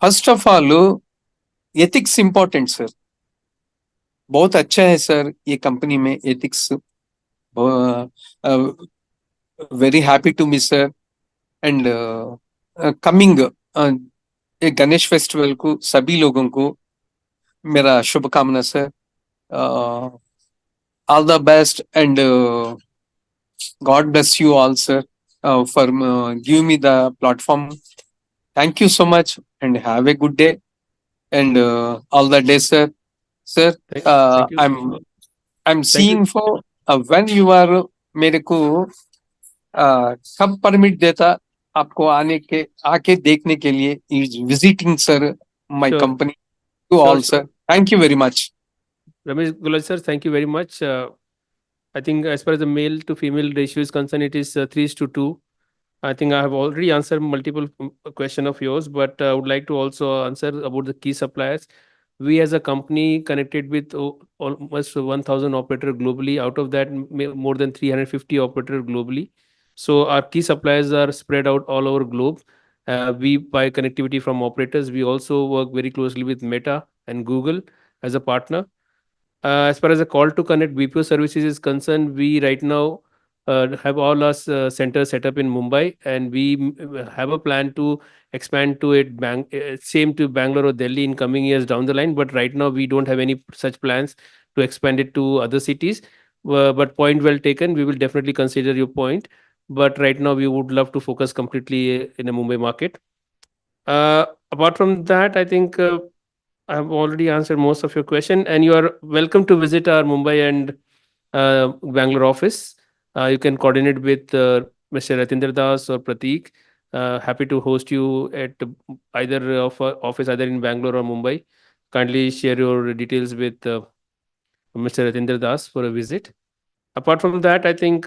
First of all ethics important sir. बहुत अच्छा है सर ये कंपनी में ethics. Very happy to me sir and coming Ganesh festival को सभी लोगों को मेरा शुभकामना सर। All the best and God bless you all, sir, for giving me the platform. Thank you so much and have a good day and all the day, sir. Sir, Thank you. I'm seeing for when you are मेरे को कब permit देता आपको आके देखने के लिए is visiting sir my Sure. company to Sure, all sir. Thank you very much. Ramesh Gulaj sir, thank you very much. I think as far as the male to female ratio is concerned, it is 3:2. I think I have already answered multiple question of yours, but I would like to also answer about the key suppliers. We as a company connected with almost 1,000 operators globally. Out of that, more than 350 operators globally. So our key suppliers are spread out all over globe. We buy connectivity from operators. We also work very closely with Meta and Google as a partner. As far as the call to connect BPO services is concerned, we right now have all our centers set up in Mumbai, and we have a plan to expand to it same to Bangalore or Delhi in coming years down the line. But right now we don't have any such plans to expand it to other cities. But point well taken. We will definitely consider your point. But right now we would love to focus completely in a Mumbai market. Apart from that, I think I have already answered most of your question, and you are welcome to visit our Mumbai and Bangalore office. You can coordinate with Mr. 𝗙𝗢𝗓𝗓 or Prateek. Happy to host you at either of our office, either in Bangalore or Mumbai. Kindly share your details with Mr. 𝗙𝗓𝗓𝗓 for a visit. Apart from that, I think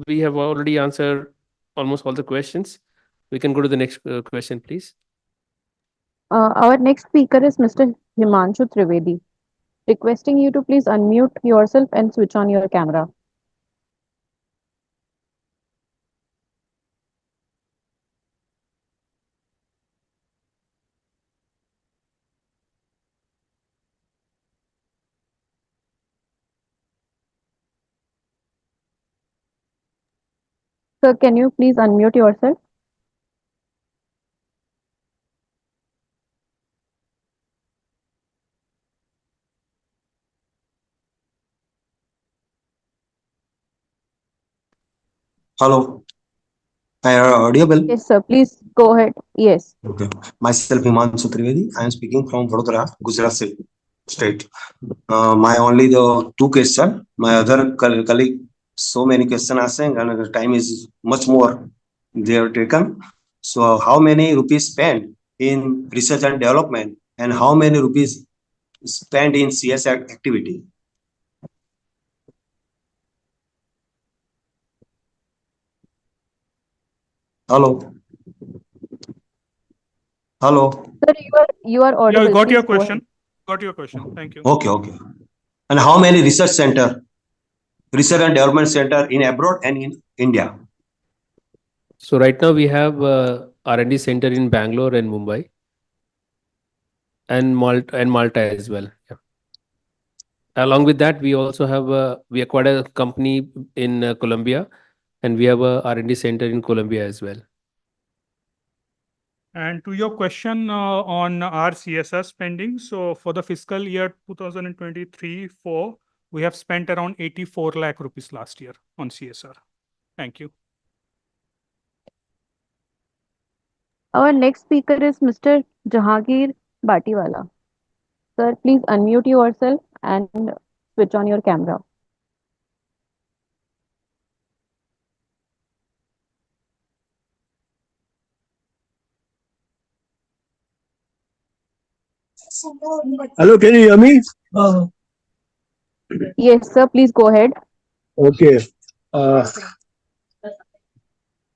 we have already answered almost all the questions. We can go to the next question, please. Our next speaker is Mr. Himanshu Trivedi. Requesting you to please unmute yourself and switch on your camera. Sir, can you please unmute yourself? Hello, am I audible? Yes, sir. Please go ahead. Yes. Okay. Myself, Himanshu Trivedi. I am speaking from Vadodara, Gujarat state. My only the two questions. My other colleague, so many questions are saying, and the time is much more they have taken. So, how many rupees spent in research and development, and how many rupees spent in CS activity? Hello. Hello. Sir, you are audible. Yeah, got your Please go question. ahead. Got your question. Thank you. Okay. And how many research and development center in abroad and in India? So right now we have R&D center in Bangalore and Mumbai, and Malta as well. Yeah. Along with that, we also have we acquired a company in Colombia, and we have a R&D center in Colombia as well. And to your question on our CSR spending, so for the fiscal year 2023-4, we have spent around 84 lakh rupees last year on CSR. Thank you. Our next speaker is Mr. 𝗘𝗫𝗣𝗟𝗓 Batiwala. Sir, please unmute yourself and switch on your camera. Hello, can you hear me? Yes, sir. Please go ahead. Okay.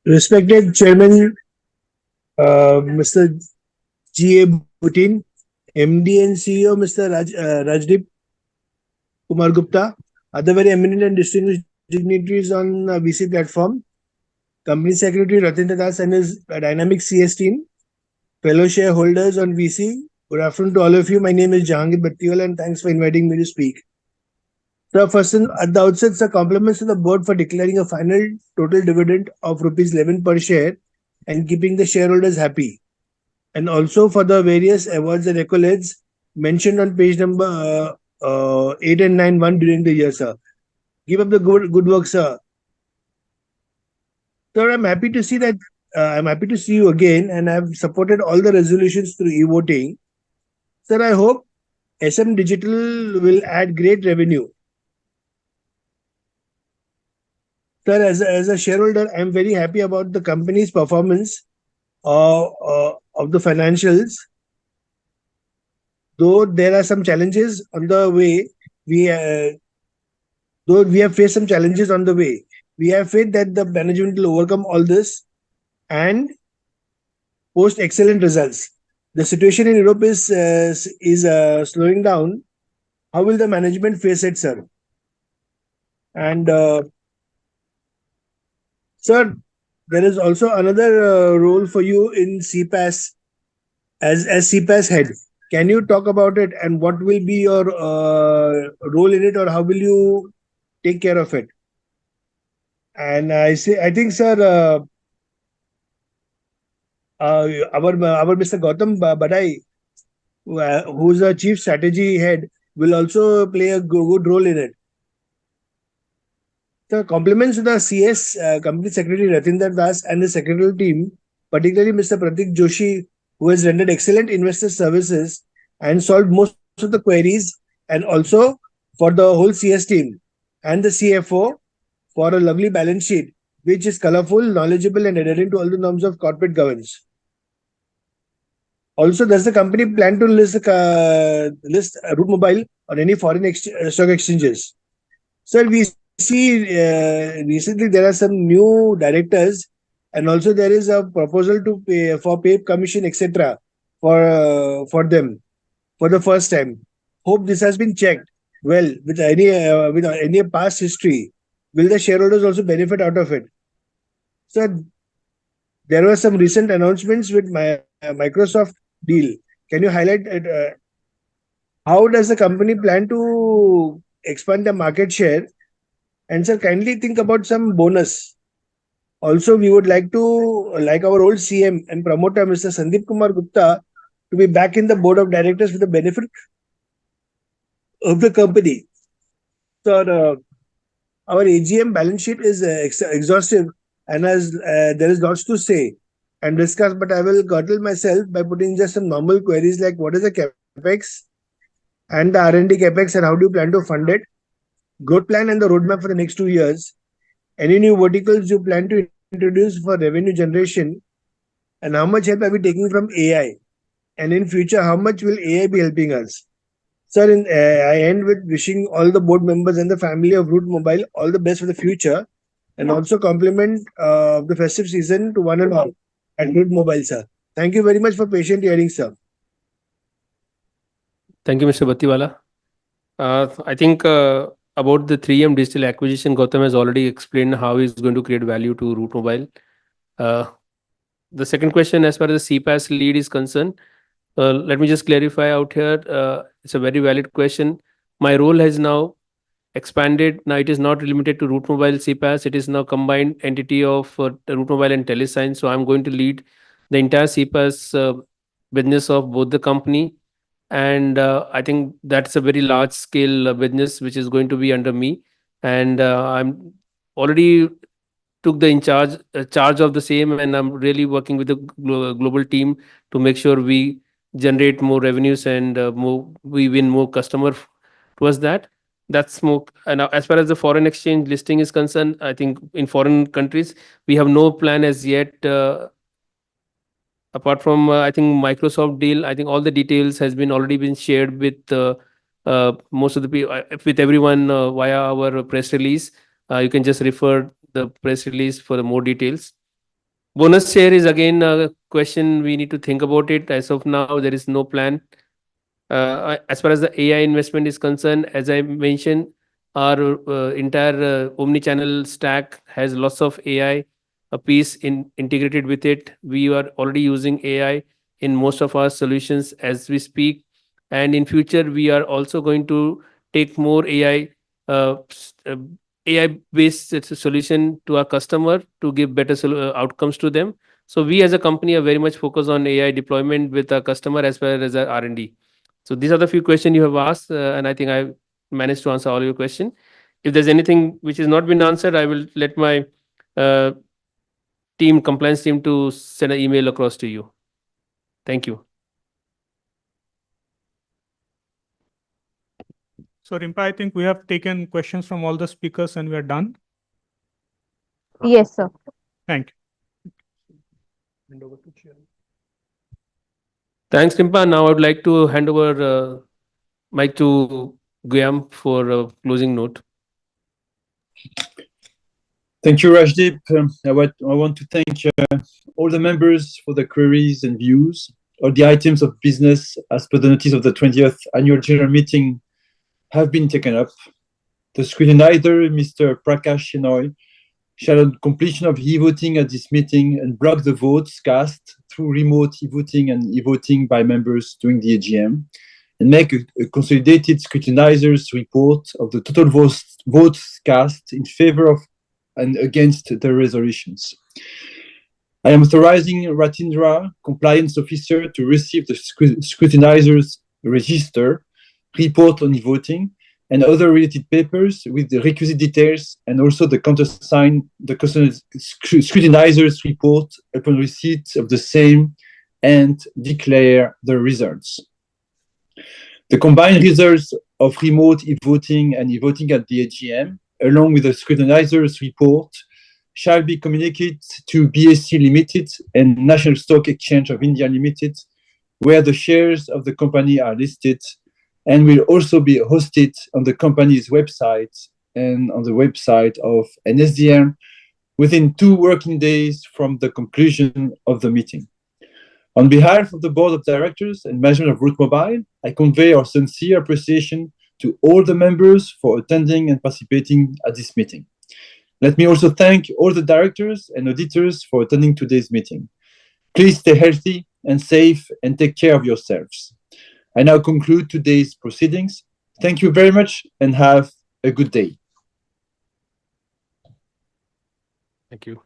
Respected Chairman, Mr. 𝗘𝗫𝗣𝗟𝗡, MD and CEO, Mr. 𝗙𝗢𝗟𝗔𝗟, other very eminent and distinguished dignitaries on VC platform, Company Secretary Ratindra Das and his dynamic CS team, fellow shareholders on VC, good afternoon to all of you. My name is Jahangir Battiwala and thanks for inviting me to speak. Sir, first at the outset, sir, compliments to the board for declaring a final total dividend of ₹11 per share and keeping the shareholders happy. And also for the various awards and accolades mentioned on page number 8 and 9 during the year, sir. Give up the good work, sir. Sir, I'm happy to see that I'm happy to see you again, and I've supported all the resolutions through e-voting. Sir, I hope SM Digital will add great revenue. Sir, as a shareholder, I'm very happy about the company's performance of the financials. Though there are some challenges on the way, we have faced some challenges on the way. We have faith that the management will overcome all this and post excellent results. The situation in Europe is slowing down. How will the management face it, sir? And sir, there is also another role for you in 𝗘𝗢𝗄 as 𝗘𝗢𝗄 head. Can you talk about it and what will be your role in it, or how will you take care of it? And I think, sir, our Mr. 𝗘𝗫𝗣𝗟𝗡 Badai, who's a chief strategy head, will also play a good role in it. The compliments to the CS Company Secretary Ratindra Das and the secretarial team, particularly Mr. Pratik Joshi, who has rendered excellent investor services and solved most of the queries, and also for the whole CS team and the CFO for a lovely balance sheet, which is colorful, knowledgeable, and adhering to all the norms of corporate governance. Also, does the company plan to list Route Mobile on any foreign stock exchanges? Sir, we see recently there are some new directors, and also there is a proposal to pay commission, etc. for them for the first time. Hope this has been checked well with any past history. Will the shareholders also benefit out of it? Sir, there were some recent announcements with my Microsoft deal. Can you highlight it? How does the company plan to expand the market share? And sir, kindly think about some bonus. Also, we would like our old CM and promoter, Mr. 𝗙𝗢𝗣𝗟𝗡, to be back in the board of directors with the benefit of the company. Sir, our AGM balance sheet is exhaustive, and as there is lots to say and discuss, but I will curtail myself by putting just some normal queries like what is the capex and the R&D capex, and how do you plan to fund it? Growth plan and the roadmap for the next 2 years. Any new verticals you plan to introduce for revenue generation, and how much help are we taking from AI? And in future, how much will AI be helping us? Sir, I end with wishing all the board members and the family of Route Mobile all the best for the future, and also compliment the festive season to one and all at Route Mobile, sir. Thank you very much for patient hearing, sir. Thank you, Mr. Battiwala. I think about the 3M digital acquisition, Gautam has already explained how he's going to create value to Route Mobile. The second question, as far as the 𝗘𝗢𝗄 lead is concerned, let me just clarify out here. It's a very valid question. My role has now expanded. Now it is not limited to Route Mobile 𝗘𝗢𝗄. It is now combined entity of Route Mobile and Telesign. So I'm going to lead the entire 𝗘𝗢𝗄 business of both the company. And I think that's a very large scale business which is going to be under me. And I'm already took the charge of the same, and I'm really working with the global team to make sure we generate more revenues and we win more customer towards that. That's more. And as far as the foreign exchange listing is concerned, I think in foreign countries we have no plan as yet. Apart from I think Microsoft deal, I think all the details has been already been shared with most of the people, with everyone via our press release. You can just refer the press release for the more details. Bonus share is again a question we need to think about it. As of now, there is no plan. As far as the AI investment is concerned, as I mentioned, our entire omni-channel stack has lots of AI a piece integrated with it. We are already using AI in most of our solutions as we speak, and in future we are also going to take more AI based solution to our customer to give better outcomes to them. So we as a company are very much focused on AI deployment with our customer as well as our R&D. So these are the few questions you have asked, and I think I managed to answer all your questions. If there's anything which has not been answered, I will let my compliance team to send an email across to you. Thank you. So Rimpa, I think we have taken questions from all the speakers and we are done. Yes, sir. Thank you. Hand over to Chair. Thanks, Rimpa. Now I would like to hand over mic to Guillaume for a closing note. Thank you, Rajdeep. I want to thank all the members for the queries and views. All the items of business as per the notice of the 20th annual general meeting have been taken up. The scrutinizer, Mr. 𝗘𝗫𝗣𝗟𝗔𝗟, shall on completion of e-voting at this meeting and block the votes cast through remote e-voting and e-voting by members during the AGM, and make a consolidated scrutinizer's report of the total votes cast in favor of and against the resolutions. I am authorizing 𝗪𝗓𝗓, compliance officer, to receive the scrutinizer's register, report on e-voting, and other related papers with the requisite details, and also the countersign the scrutinizer's report upon receipt of the same, and declare the results. The combined results of remote e-voting and e-voting at the AGM, along with the scrutinizer's report, shall be communicated to BSE Limited and National Stock Exchange of India Limited, where the shares of the company are listed, and will also be hosted on the company's website and on the website of NSDL within 2 working days from the conclusion of the meeting. On behalf of the Board of Directors and Management of Route Mobile, I convey our sincere appreciation to all the members for attending and participating at this meeting. Let me also thank all the directors and auditors for attending today's meeting. Please stay healthy and safe and take care of yourselves. I now conclude today's proceedings. Thank you very much and have a good day. Thank you.